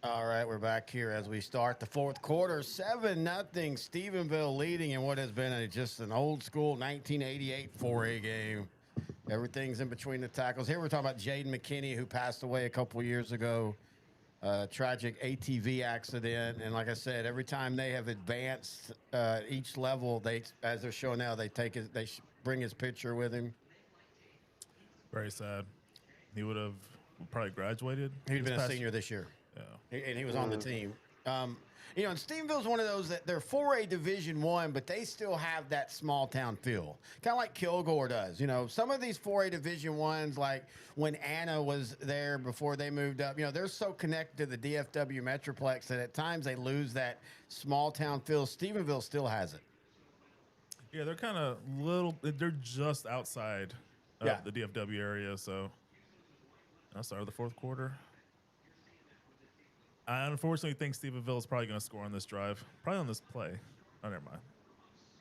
All right, we're back here as we start the fourth quarter. 7-0, Stephenville leading in what has been just an old school 1988 4A game. Everything's in between the tackles. Here we're talking about Jaden McKinney, who passed away a couple years ago. Tragic ATV accident. And like I said, every time they have advanced each level, as they're showing now, they bring his picture with him. Very sad. He would have probably graduated. He'd been a senior this year. Yeah. And he was on the team. You know, and Stephenville's one of those that they're 4A Division I, but they still have that small town feel, kind of like Kilgore does. You know, some of these 4A Division I's, like when Anna was there before they moved up, you know, they're so connected to the DFW Metroplex that at times they lose that small town feel. Stephenville still has it. Yeah, they're kind of they're just outside of the DFW area. So, I started the fourth quarter. I unfortunately think Stephenville is probably going to score on this drive. Probably on this play. Oh, never mind.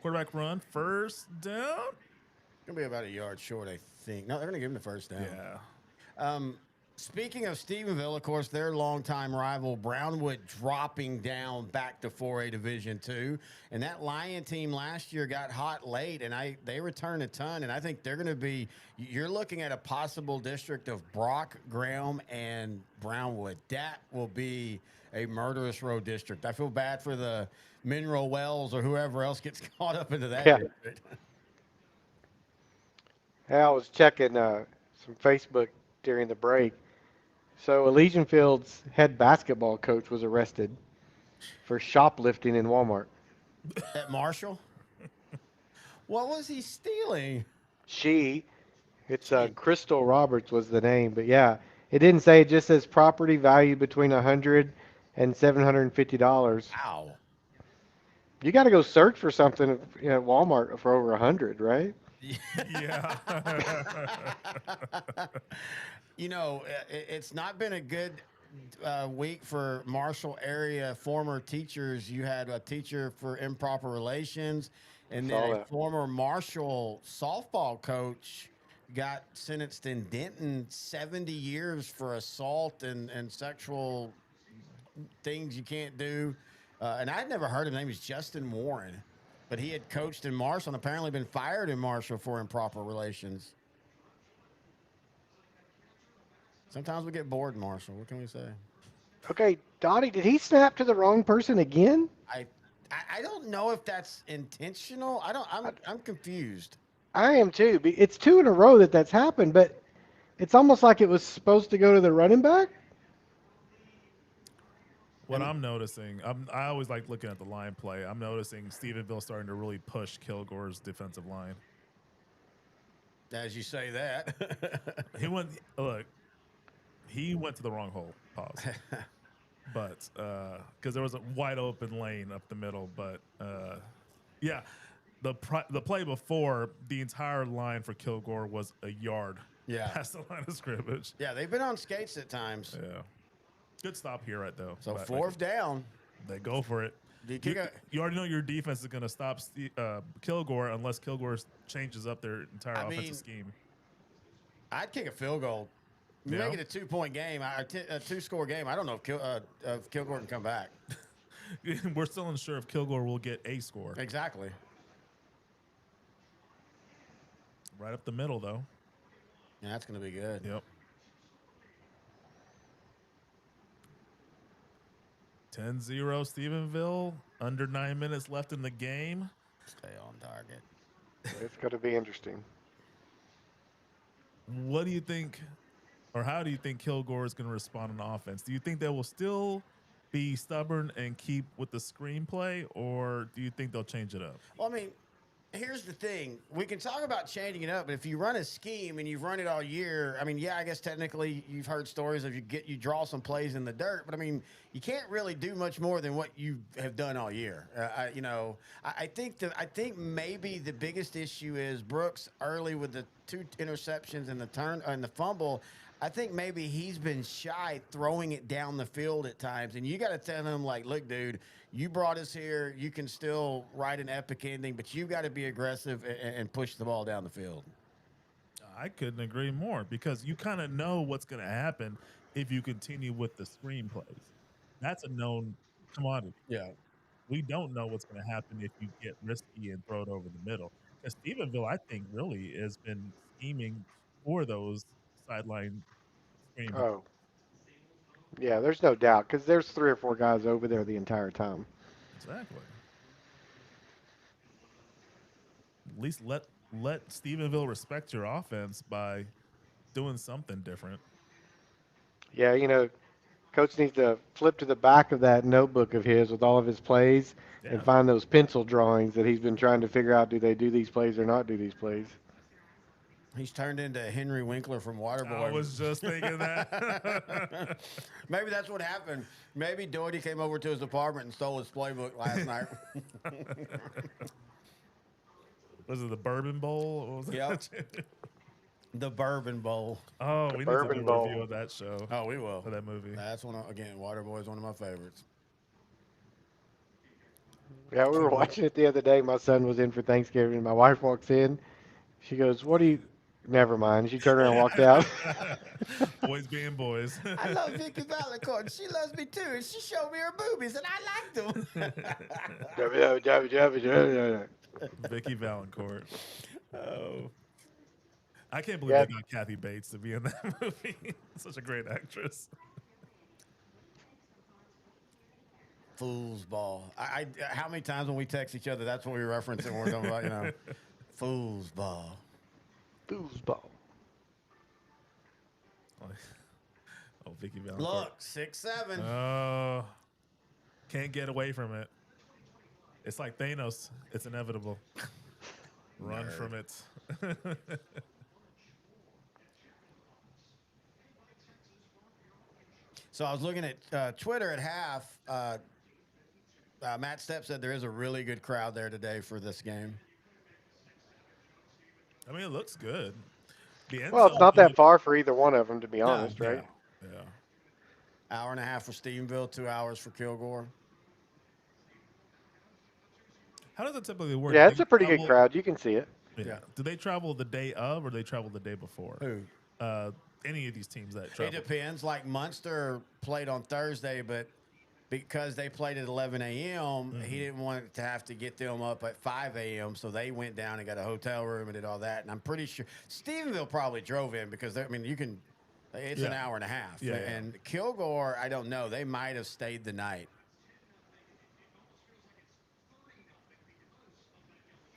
Quarterback run, first down. Gonna be about a yard short, I think. No, they're gonna give him the first down. Yeah. Speaking of Stephenville, of course, their longtime rival Brownwood dropping down back to 4A Division II, and that Lion team last year got hot late, and they returned a ton, and I think they're going to be. You're looking at a possible district of Brock, Graham, and Brownwood. That will be a murderous road district. I feel bad for the Mineral Wells or whoever else gets caught up into that district. Hey, I was checking some Facebook during the break. So Elysian Field's head basketball coach was arrested for shoplifting in Walmart. At Marshall? What was he stealing? It's Crystal Roberts was the name, but yeah, it didn't say. It just says property value between $100 and $750. Wow. You got to go search for something at Walmart for over 100, right? Yeah. It's not been a good week for Marshall area former teachers. You had a teacher for improper relations, and then a former Marshall softball coach got sentenced in Denton 70 years for assault and sexual things you can't do. And I'd never heard of him. His name was Justin Warren, but he had coached in Marshall and apparently been fired in Marshall for improper relations. Sometimes we get bored in Marshall. What can we say? Okay, Dottie, did he snap to the wrong person again? I don't know if that's intentional. I'm confused. I am too. It's 2 in a row that's happened, but it's almost like it was supposed to go to the running back. What I'm noticing, I always like looking at the line play. I'm noticing Stephenville starting to really push Kilgore's defensive line. As you say that. He went to the wrong hole. Pause. But because there was a wide open lane up the middle. But yeah, the play before, the entire line for Kilgore was a yard past the line of scrimmage. Yeah, they've been on skates at times. Yeah. Good stop here, right, though. So fourth down. They go for it. You already know your defense is going to stop Kilgore unless Kilgore changes up their entire offensive scheme. I'd kick a field goal. You make it a 2-point game, a 2-score game. I don't know if Kilgore can come back. We're still unsure if Kilgore will get a score. Exactly. Right up the middle, though. Yeah, that's going to be good. Yep. 10-0 Stephenville. Under 9 minutes left in the game. Stay on target. It's going to be interesting. What do you think, or how do you think Kilgore is going to respond on offense? Do you think they will still be stubborn and keep with the screenplay, or do you think they'll change it up? Well, I mean, here's the thing. We can talk about changing it up, but if you run a scheme and you've run it all year, I mean, yeah, I guess technically you've heard stories of you draw some plays in the dirt, but I mean, you can't really do much more than what you have done all year. I think maybe the biggest issue is Brooks early with the 2 interceptions and the fumble. I think maybe he's been shy throwing it down the field at times, and you got to tell him, like, look, dude, you brought us here. You can still write an epic ending, but you got to be aggressive and push the ball down the field. I couldn't agree more, because you kind of know what's going to happen if you continue with the screenplays. That's a known commodity. Yeah. We don't know what's going to happen if you get risky and throw it over the middle. Because Stephenville, I think, really has been scheming for those sideline screens. Oh. Yeah, there's no doubt, because there's 3 or 4 guys over there the entire time. Exactly. At least let Stephenville respect your offense by doing something different. Yeah, Coach needs to flip to the back of that notebook of his with all of his plays and find those pencil drawings that he's been trying to figure out. Do they do these plays or not do these plays? He's turned into Henry Winkler from Waterboy. I was just thinking that. Maybe that's what happened. Maybe Doherty came over to his apartment and stole his playbook last night. Was it the Bourbon Bowl? What was Yep. that? The Bourbon Bowl. Oh, we need to do Bourbon a Bowl. review of that show. Oh, we will. For that movie. That's one. Again, Waterboy is one of my favorites. Yeah, we were watching it the other day. My son was in for Thanksgiving, and my wife walks in. She goes, "What do you?" Never mind. She turned around and walked out. Boys being boys. I love Vicky Valancourt. She loves me too, and she showed me her boobies, and I liked them. Vicky Valancourt. Oh. I can't believe they got Kathy Bates to be in that movie. Such a great actress. Foosball. How many times when we text each other, that's what we reference and we're talking about, foosball. Foosball. Oh, Vicky Valancourt. Look, 6'7". Oh, can't get away from it. It's like Thanos. It's inevitable. Run from it. So I was looking at Twitter at half. Matt Stepp said there is a really good crowd there today for this game. I mean, it looks good. Well, it's not that far for either one of them, to be honest, right? Yeah. Hour and a half for Stephenville, 2 hours for Kilgore. How does it typically work? Yeah, it's a pretty good crowd. You can see it. Yeah. Do they travel the day of, or do they travel the day before? Who? Any of these teams that travel. It depends. Like Munster played on Thursday, but because they played at 11 a.m., he didn't want to have to get them up at 5 a.m., so they went down and got a hotel room and did all that. And I'm pretty sure Stephenville probably drove in because, I mean, you can – it's an hour and a half. Yeah, and Kilgore, I don't know. They might have stayed the night.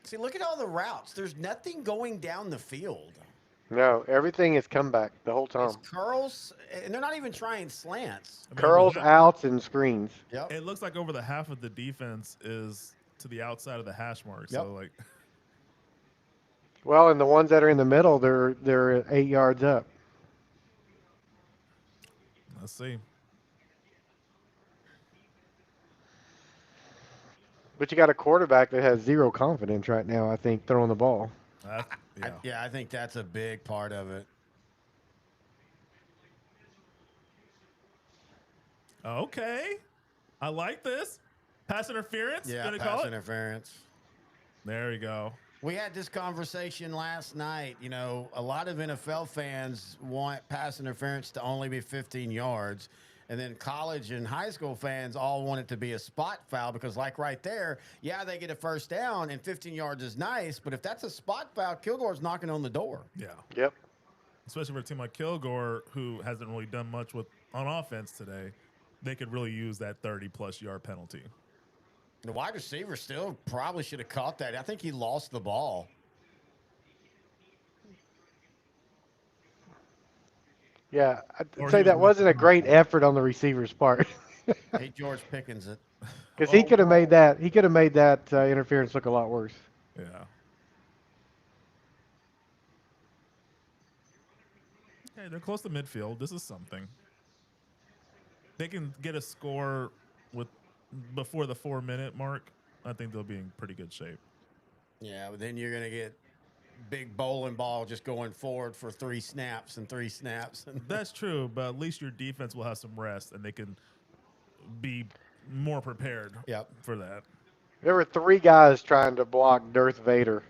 See, look at all the routes. There's nothing going down the field. No, everything is comeback the whole time. It's curls, and they're not even trying slants. Curls, outs, and screens. Yep. It looks like over the half of the defense is to the outside of the hash mark. So, like, Well, and the ones that are in the middle, they're 8 yards up. let's see. But you got a quarterback that has zero confidence right now, I think, throwing the ball. I think that's a big part of it. Okay. I like this. Pass interference? Yeah, Gonna pass call it? interference. There we go. We had this conversation last night. You know, a lot of NFL fans want pass interference to only be 15 yards. And then college and high school fans all want it to be a spot foul because, like right there, yeah, they get a first down and 15 yards is nice. But if that's a spot foul, Kilgore's knocking on the door. Yeah. Yep. Especially for a team like Kilgore, who hasn't really done much on offense today, they could really use that 30-plus yard penalty. The wide receiver still probably should have caught that. I think he lost the ball. Yeah, I'd say that wasn't a great effort on the receiver's part. Hey, George Pickens it. Because he could have made that. He could have made that interference look a lot worse. Yeah. Okay, they're close to midfield. This is something. They can get a score before the 4-minute mark. I think they'll be in pretty good shape. Yeah, but then you're going to get big bowling ball just going forward for 3 snaps and 3 snaps. That's true, but at least your defense will have some rest and they can be more prepared for that. There were 3 guys trying to block Darth Vader.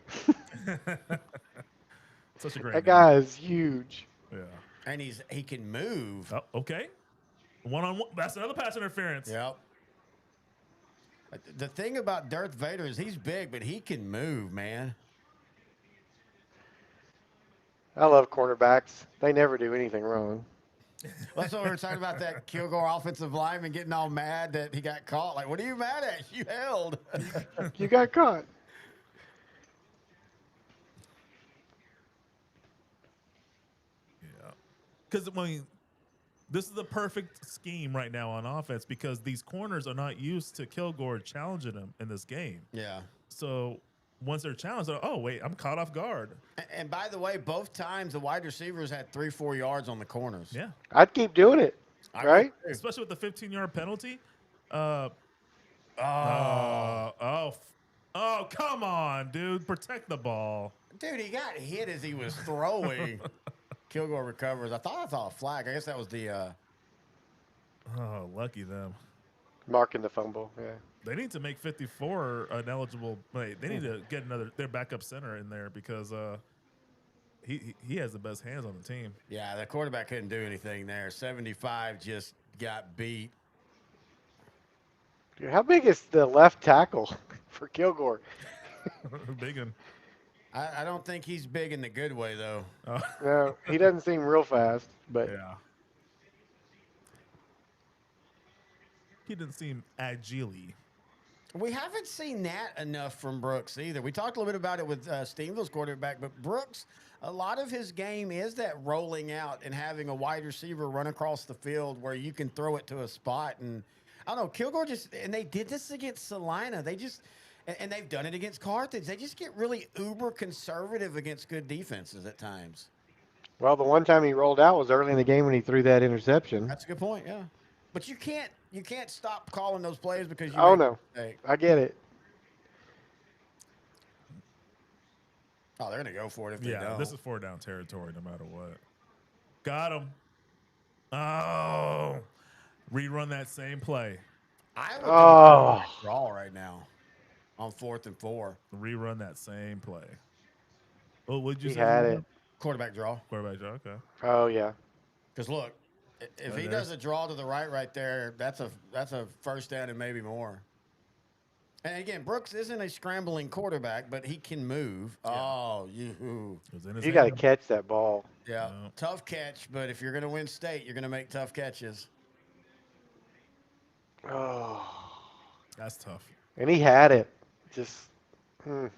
Such a great That guy is huge. Yeah. And he can move. Oh, okay. One-on-one. That's another pass interference. Yep. The thing about Darth Vader is he's big, but he can move, man. I love cornerbacks. They never do anything wrong. That's what we were talking about, that Kilgore offensive lineman getting all mad that he got caught. Like, what are you mad at? You held. You got caught. Yeah. Because, this is the perfect scheme right now on offense because these corners are not used to Kilgore challenging them in this game. Yeah. So once they're challenged, oh, wait, I'm caught off guard. And by the way, both times the wide receivers had 3-4 yards on the corners. Yeah. I'd keep doing it, right? Especially with the 15-yard penalty. Oh, come on, dude. Protect the ball. Dude, he got hit as he was throwing. Kilgore recovers. I saw a flag. I guess that was the. Oh, lucky them. Marking the fumble. Yeah. They need to make 54 an eligible. Wait, they need to get their backup center in there because he has the best hands on the team. Yeah, the quarterback couldn't do anything there. 75 just got beat. Dude, how big is the left tackle for Kilgore? Big one. I don't think he's big in the good way, though. No, he doesn't seem real fast, but Yeah. He didn't seem agile. We haven't seen that enough from Brooks either. We talked a little bit about it with Stephenville's quarterback, but Brooks, a lot of his game is that rolling out and having a wide receiver run across the field where you can throw it to a spot. And I don't know, Kilgore and they did this against Salina. And they've done it against Carthage. They just get really uber conservative against good defenses at times. well, the one time he rolled out was early in the game when he threw that interception. That's a good point, yeah. But you can't stop calling those plays because you. Oh make no, a mistake. I get it. Oh, they're gonna go for it if they don't. This is 4 down territory no matter what. Got him. Oh, rerun that same play. I would draw right now on 4th and 4. Rerun that same play. Oh, what'd you He say? had it. Quarterback draw. Quarterback draw. Okay. Oh yeah. Because look, if he does a draw to the right there, that's a first down and maybe more. And again, Brooks isn't a scrambling quarterback, but he can move. Yeah. Oh, you got to catch that ball. Yeah, tough catch. But if you're going to win state, you're going to make tough catches. Oh, that's tough. And he had it. Just. I'm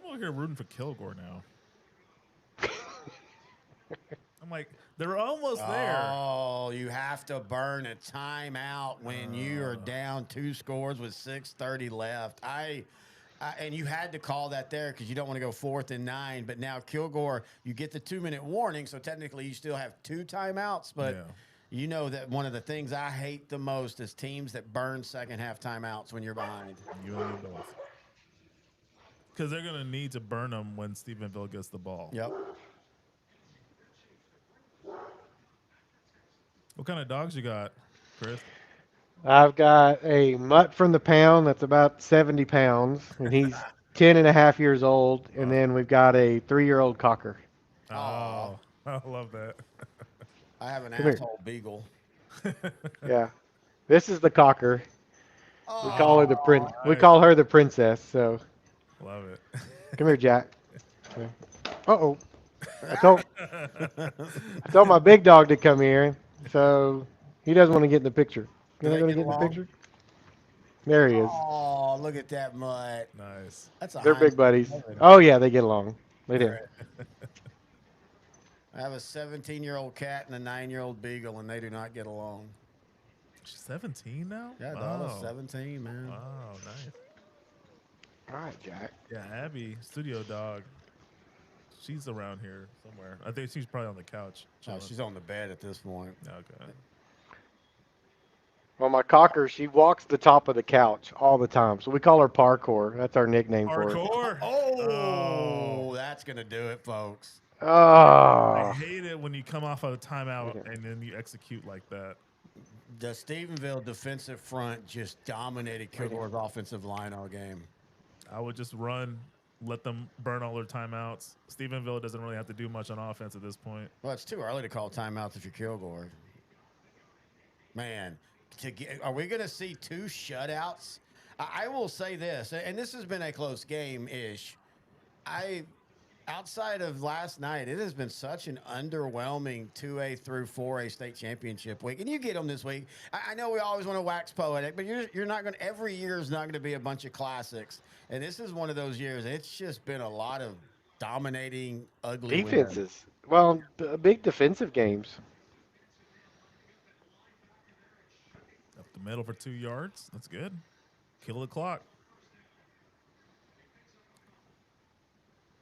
over here rooting for Kilgore now. I'm like, they're almost there. Oh, you have to burn a timeout when you are down 2 scores with 6:30 left. And you had to call that there because you don't want to go 4th and 9. But now Kilgore, you get the 2-minute warning, so technically you still have 2 timeouts. But you know that one of the things I hate the most is teams that burn second half timeouts when you're behind. You and me both. Because they're going to need to burn them when Stephenville gets the ball. Yep. What kind of dogs you got, Chris? I've got a mutt from the pound that's about 70 pounds, and he's 10 and a half years old. And then we've got a 3-year-old cocker. Oh, I love that. I have an Come here. asshole beagle. Yeah, this is the cocker. We call her the prince. We call her the princess. So, love it. Come here, Jack. Uh-oh. I told my big dog to come here, so he doesn't want to get in the picture. You're not going to get in the picture? There he is. Oh, look at that mutt. Nice. That's a They're Heinz big buddies. Cover. Oh, yeah, they get along. They do. I have a 17-year-old cat and a 9-year-old beagle, and they do not get along. She's 17 now? Yeah, Dalla's 17, man. Wow, nice. All right, Jack. Yeah, Abby, studio dog. She's around here somewhere. I think she's probably on the couch. Oh, chilling. she's on the bed at this point. Okay. Well, my cocker, she walks the top of the couch all the time. So we call her Parkour. That's our nickname for her. Parkour. Oh, that's going to do it, folks. Oh. I hate it when you come off of a timeout and then you execute like that. The Stephenville defensive front just dominated Kilgore's offensive line all game. I would just run, let them burn all their timeouts. Stephenville doesn't really have to do much on offense at this point. Well, it's too early to call timeouts if you're Kilgore. Man, are we going to see 2 shutouts? I will say this, and this has been a close game-ish. Outside of last night, it has been such an underwhelming 2A through 4A state championship week. And you get them this week. I know we always want to wax poetic, but you're not going to, every year is not going to be a bunch of classics. And this is one of those years. It's just been a lot of dominating, ugly Defenses. Well, big defensive games. Up the middle for 2 yards. That's good. Kill the clock.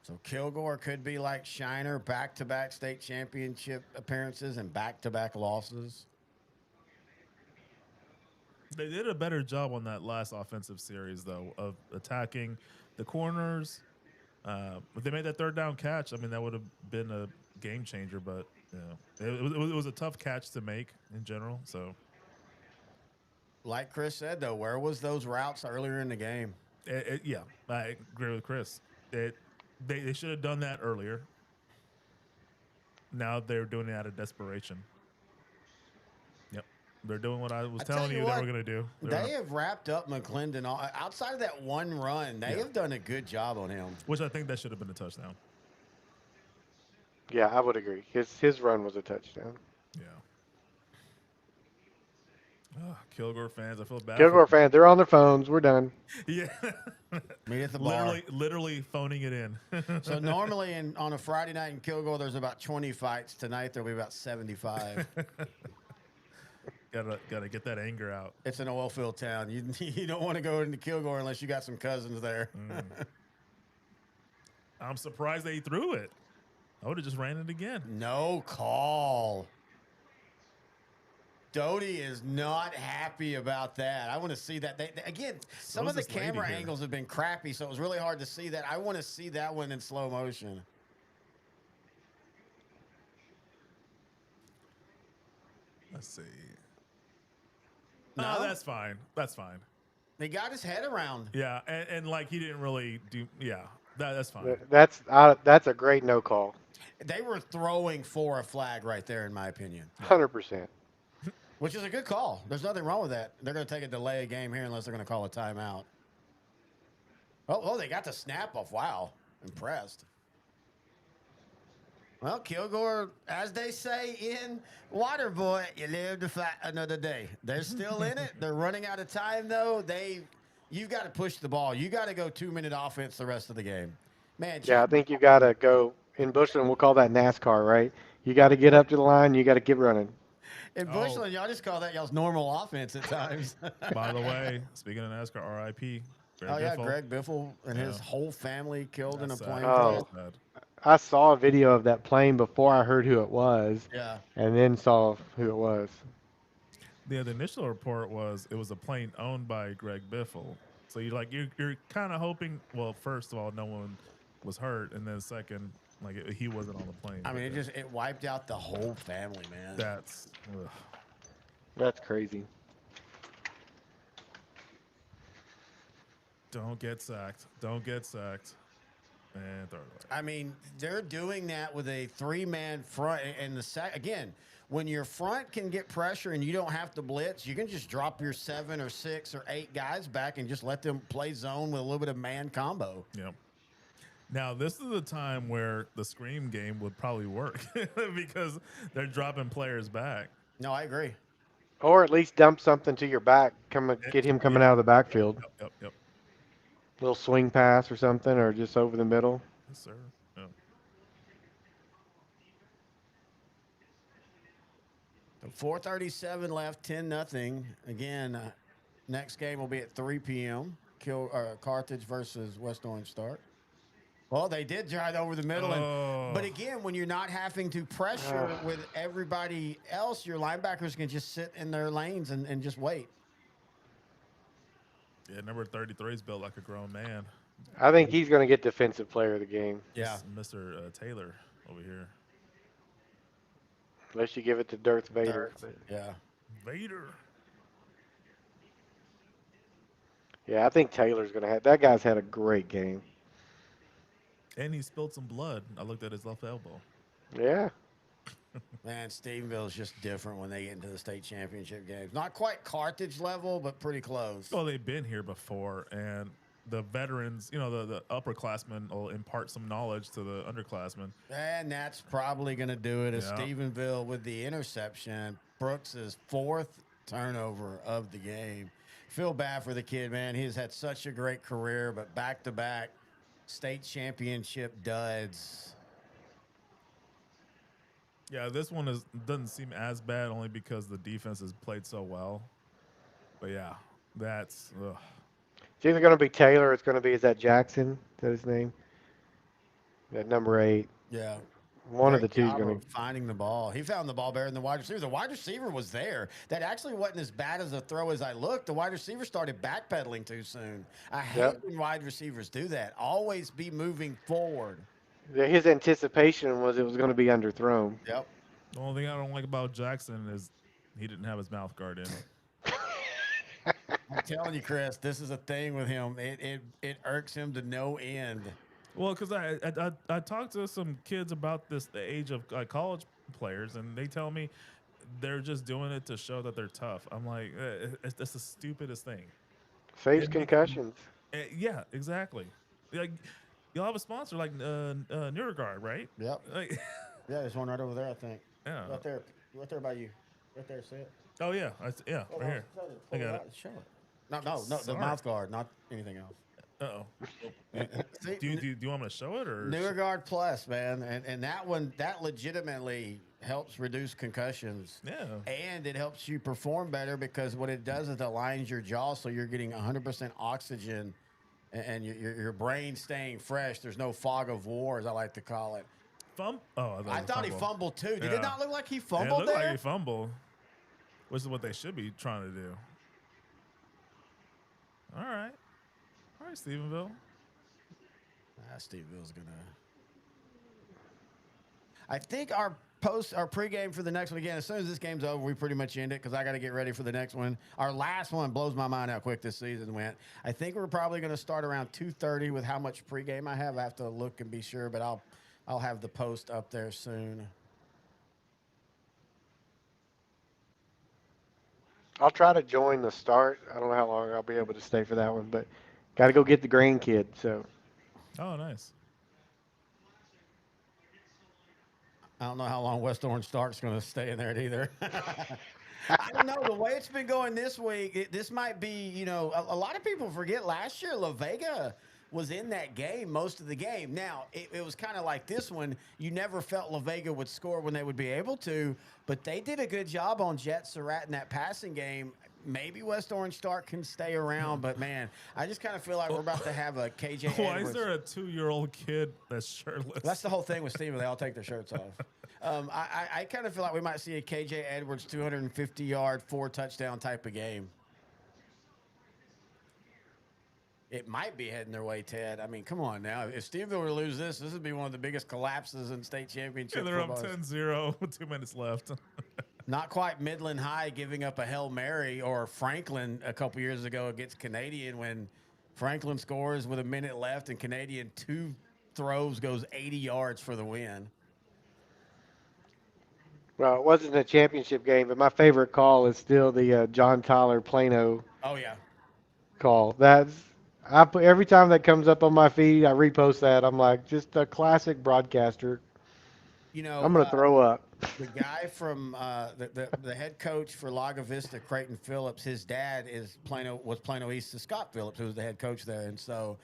So Kilgore could be like Shiner, back-to-back state championship appearances and back-to-back losses. They did a better job on that last offensive series, though, of attacking the corners. If they made that third down catch, I mean, that would have been a game changer. But it was a tough catch to make in general. So, Like Chris said, though, where was those routes earlier in the game? yeah, I agree with Chris. They should have done that earlier. Now they're doing it out of desperation. Yep. They're doing what I was telling you they were going to do. They have wrapped up McClendon. Outside of that one run, they have done a good job on him. Which I think that should have been a touchdown. Yeah, I would agree. His run was a touchdown. Yeah. Kilgore fans, I feel bad. Kilgore fans, they're on their phones. We're done. Yeah. Meet at the bar. Literally phoning it in. So normally on a Friday night in Kilgore, there's about 20 fights. Tonight there'll be about 75. Gotta get that anger out. It's an oil field town. You don't want to go into Kilgore unless you got some cousins there. I'm surprised they threw it. I would have just ran it again. No call. Doty is not happy about that. I want to see that. Again, some of the camera angles have been crappy, so it was really hard to see that. I want to see that one in slow motion. Let's see. No, that's fine. That's fine. They got his head around. Yeah, and like he didn't really do. Yeah, that's fine. That's a great no call. They were throwing for a flag right there, in my opinion. 100%. Which is a good call. There's nothing wrong with that. They're going to take a delay game here unless they're going to call a timeout. Oh, they got the snap off. Wow. Impressed. Well, Kilgore, as they say in Waterboy, you live to fight another day. They're still in it. They're running out of time, though. You've got to push the ball. You got to go 2-minute offense the rest of the game. Man. Yeah, I think you got to go. In Bushland, we'll call that NASCAR, right? You got to get up to the line. You got to keep running. In Bushland, y'all just call that y'all's normal offense at times. By the way, speaking of NASCAR, R.I.P. Greg Biffle and his whole family killed in a plane Oh, crash. I saw a video of that plane before I heard who it was. Yeah. And then saw who it was. The initial report was it was a plane owned by Greg Biffle. So you're kind of hoping. Well, first of all, no one was hurt, and then second, he wasn't on the plane. I mean, it wiped out the whole family, man. That's crazy. Don't get sacked. Don't get sacked. And throw it away. I mean, they're doing that with a 3-man front, and the sack again. When your front can get pressure and you don't have to blitz, you can just drop your 7 or 6 or 8 guys back and just let them play zone with a little bit of man combo. Yep. Now, this is the time where the scream game would probably work because they're dropping players back. No, I agree. Or at least dump something to your back. Get him coming out of the backfield. Yep. Little swing pass or something, or just over the middle. Yes, sir. Yep. 4:37 left, 10-0. Again, next game will be at 3 p.m. Carthage versus West Orange start. Well, they did drive over the middle. But again, when you're not having to pressure with everybody else, your linebackers can just sit in their lanes and just wait. Yeah, number 33 is built like a grown man. I think he's going to get defensive player of the game. Yeah. Mr. Taylor over here. Unless you give it to Darth Vader. Yeah. Vader. Yeah, I think Taylor's going to have. That guy's had a great game. And he spilled some blood. I looked at his left elbow. Yeah. Man, Stephenville is just different when they get into the state championship games. Not quite Carthage level, but pretty close. Well, they've been here before, and the veterans, the upperclassmen will impart some knowledge to the underclassmen. And that's probably going to do it as Stephenville with the interception. Brooks's 4th turnover of the game. Feel bad for the kid, man. He's had such a great career, but back-to-back state championship duds. Yeah, this one doesn't seem as bad only because the defense has played so well. But yeah, that's ugh. It's either going to be Taylor or it's going to be, is that Jackson? Is that his name? That number 8. Yeah. One of Great the two is job going of finding the ball. He found the ball better than the wide receiver. The wide receiver was there. That actually wasn't as bad as a throw as I looked. The wide receiver started backpedaling too soon. I hate when wide receivers do that. Always be moving forward. to. His anticipation was it was going to be underthrown. Yep. The only thing I don't like about Jackson is he didn't have his mouth guard in. I'm telling you, Chris, this is a thing with him. It irks him to no end. Well, because I talked to some kids about the age of college players, and they tell me they're just doing it to show that they're tough. I'm like, that's the stupidest thing. Saves concussions. Yeah, exactly. Like, you'll have a sponsor like NeuroGuard, right? Yep. Like, Yeah, there's one right over there, I think. Yeah. Right there by you. Right there, see it? oh yeah, right here. I got it. Show it. No, the Sorry. mouth guard, not anything else. Uh-oh. See, do you want me to show it or NeuroGuard Plus, man, and that one that legitimately helps reduce concussions. Yeah. And it helps you perform better because what it does is it aligns your jaw so you're getting 100% oxygen and your brain staying fresh. There's no fog of war, as I like to call it. I thought he fumbled too. Did Yeah. it not look like he It fumbled looked there? like he fumbled, which is what they should be trying to do. All right, Stephenville. Stephenville's gonna. I think our pregame for the next one again. As soon as this game's over, we pretty much end it because I got to get ready for the next one. Our last one blows my mind how quick this season went. I think we're probably going to start around 2:30 with how much pregame I have. I have to look and be sure, but I'll have the post up there soon. I'll try to join the start. I don't know how long I'll be able to stay for that one, but got to go get the grandkid. So. Oh, nice. I don't know how long West Orange Stark's going to stay in there either. I don't know. The way it's been going this week, this might be, a lot of people forget last year La Vega was in that game most of the game. Now, it was kind of like this one. You never felt La Vega would score when they would be able to, but they did a good job on Jet Surratt in that passing game. Maybe West Orange Stark can stay around, but, man, I just kind of feel like we're about to have a KJ Why Edwards. is there a 2-year-old kid that's shirtless? That's the whole thing with Steven. They all take their shirts off. I kind of feel like we might see a KJ Edwards 250-yard, 4-touchdown type of game. It might be heading their way, Ted. I mean, come on now. If Stephenville were to lose this would be one of the biggest collapses in state championship Yeah, they're up football. 10-0 with 2 minutes left. Not quite Midland High giving up a Hail Mary, or Franklin a couple years ago against Canadian when Franklin scores with a minute left and Canadian 2 throws goes 80 yards for the win. Well, it wasn't a championship game, but my favorite call is still the John Tyler Plano. Oh yeah. Call. Every time that comes up on my feed, I repost that. I'm like, just a classic broadcaster. I'm gonna throw up. The guy from the head coach for Laga Vista, Creighton Phillips, his dad was Plano East's Scott Phillips, who was the head coach there, and so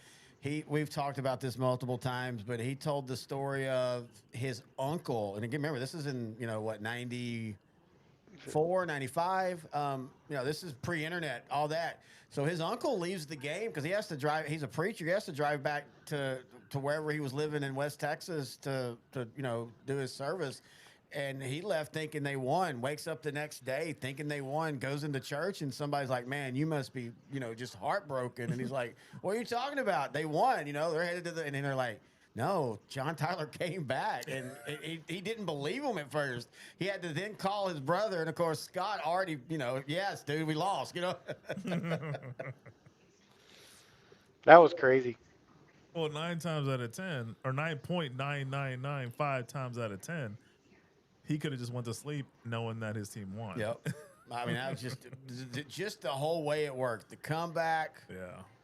we've talked about this multiple times, but he told the story of his uncle, and again, remember this is in 94, 95. This is pre-internet, all that. So his uncle leaves the game because he has to drive. He's a preacher. He has to drive back to wherever he was living in West Texas to do his service. And he left thinking they won, wakes up the next day thinking they won, goes into church, and somebody's like, man, you must be, just heartbroken. And he's like, what are you talking about? They won, they're headed to and then they're like, no, John Tyler came back. And he didn't believe him at first. He had to then call his brother. And, of course, Scott already, yes, dude, we lost, That was crazy. Well, 9 times out of 10, or 9.9995 times out of 10, he could have just went to sleep knowing that his team won. Yep. I mean, that was just the whole way it worked. The comeback. Yeah.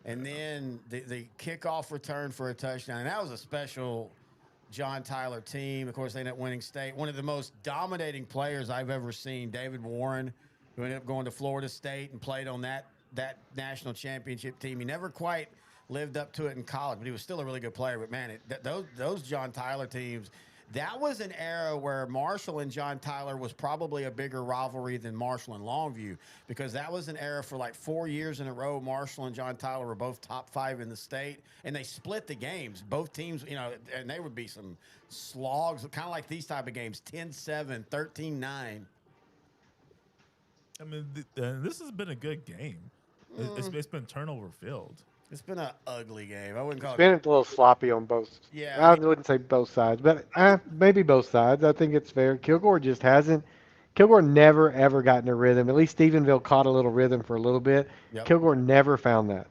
And then the kickoff return for a touchdown. And that was a special John Tyler team. Of course, they ended up winning state. One of the most dominating players I've ever seen, David Warren, who ended up going to Florida State and played on that national championship team. He never quite lived up to it in college, but he was still a really good player. But, man, those John Tyler teams, That was an era where Marshall and John Tyler was probably a bigger rivalry than Marshall and Longview, because that was an era for like 4 years in a row. Marshall and John Tyler were both top 5 in the state, and they split the games. Both teams, and they would be some slogs, kind of like these type of games, 10-7, 13-9. I mean, this has been a good game. It's been turnover filled. It's been an ugly game. I wouldn't call It's been a little sloppy on both. Yeah, I wouldn't say both sides, but maybe both sides. I think it's fair. Kilgore just hasn't. Kilgore never ever got in a rhythm. At least Stephenville caught a little rhythm for a little bit. Yep. Kilgore never found that.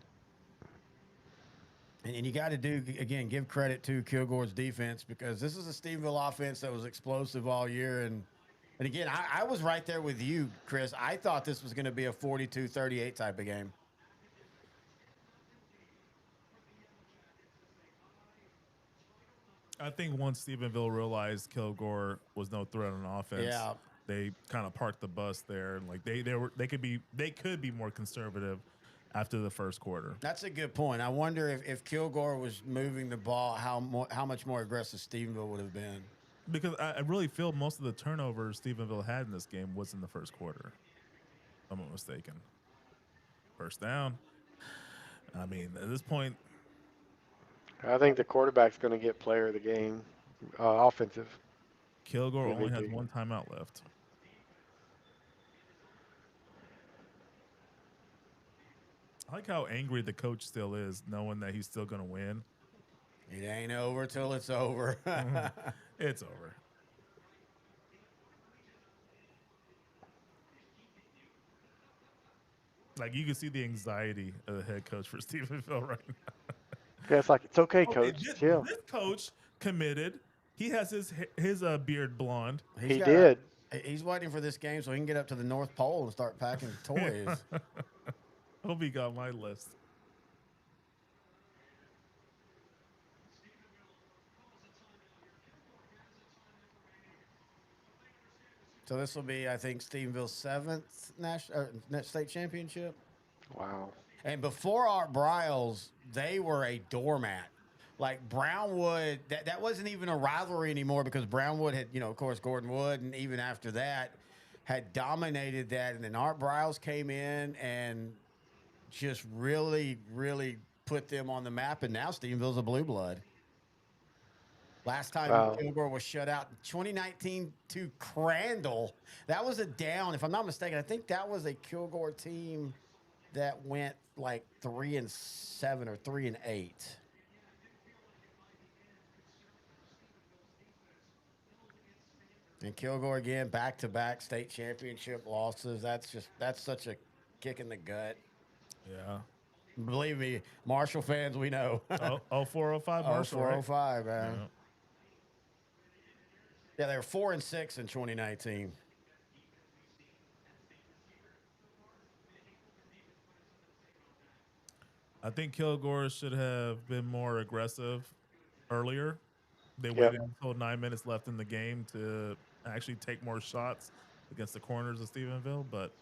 And you got to give credit to Kilgore's defense, because this is a Stephenville offense that was explosive all year. And again, I was right there with you, Chris. I thought this was going to be a 42-38 type of game. I think once Stephenville realized Kilgore was no threat on offense, they kind of parked the bus there. Like they could be more conservative after the first quarter. That's a good point. I wonder if Kilgore was moving the ball, how much more aggressive Stephenville would have been. Because I really feel most of the turnovers Stephenville had in this game was in the first quarter. If I'm not mistaken. First down. I mean, at this point, I think the quarterback's going to get player of the game, offensive. Kilgore only has one timeout left. I like how angry the coach still is, knowing that he's still going to win. It ain't over till it's over. It's over. Like, you can see the anxiety of the head coach for Stephenville right now. Yeah, it's like, it's okay, coach. Chill. This coach committed. He has his beard blonde. He did. He's waiting for this game so he can get up to the North Pole and start packing toys. Hope he got my list. So this will be, I think, Stephenville's 7th state championship. Wow. And before Art Briles, they were a doormat. Like Brownwood, that wasn't even a rivalry anymore, because Brownwood had, of course, Gordon Wood, and even after that, had dominated that. And then Art Briles came in and just really, really put them on the map. And now Stephenville's a blue blood. Last time Kilgore was shut out in 2019 to Crandall. That was a down, if I'm not mistaken. I think that was a Kilgore team that went like 3-7 or 3-8. And Kilgore again, back-to-back state championship losses. That's such a kick in the gut. Yeah. Believe me, Marshall fans, we know. 0405 Marshall. 0405, man. Yeah. Yeah, they were 4-6 in 2019. I think Kilgore should have been more aggressive earlier. They waited until 9 minutes left in the game to actually take more shots against the corners of Stephenville, but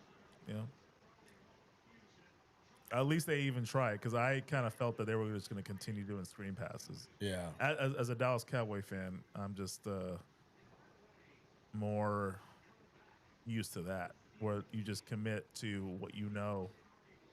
at least they even tried, because I kind of felt that they were just going to continue doing screen passes. Yeah. As a Dallas Cowboy fan, I'm just more used to that, where you just commit to what you know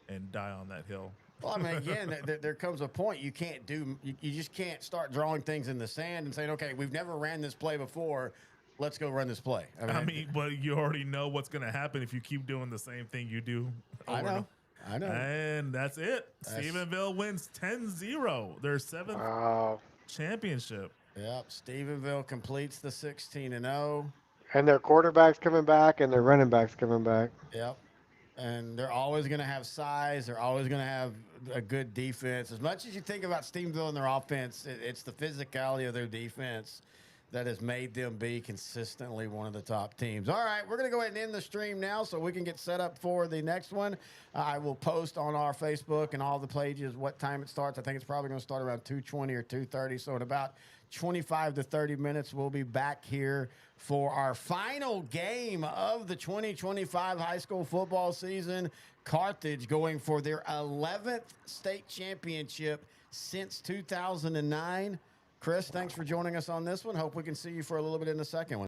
and die on that hill. Well, I mean, again, there comes a point you can't do. You just can't start drawing things in the sand and saying, "Okay, we've never ran this play before. Let's go run this play." I mean, but you already know what's going to happen if you keep doing the same thing you do. I know. And that's it. Stephenville wins 10-0. Their 7th championship. Yep. Stephenville completes the 16-0. And their quarterback's coming back, and their running back's coming back. Yep. And they're always going to have size. They're always going to have a good defense. As much as you think about Stephenville and their offense, it's the physicality of their defense that has made them be consistently one of the top teams. All right, we're going to go ahead and end the stream now so we can get set up for the next one. I will post on our Facebook and all the pages what time it starts. I think it's probably going to start around 2:20 or 2:30. So in about 25 to 30 minutes, we'll be back here for our final game of the 2025 high school football season. Carthage going for their 11th state championship since 2009. Chris, thanks for joining us on this one. Hope we can see you for a little bit in the second one.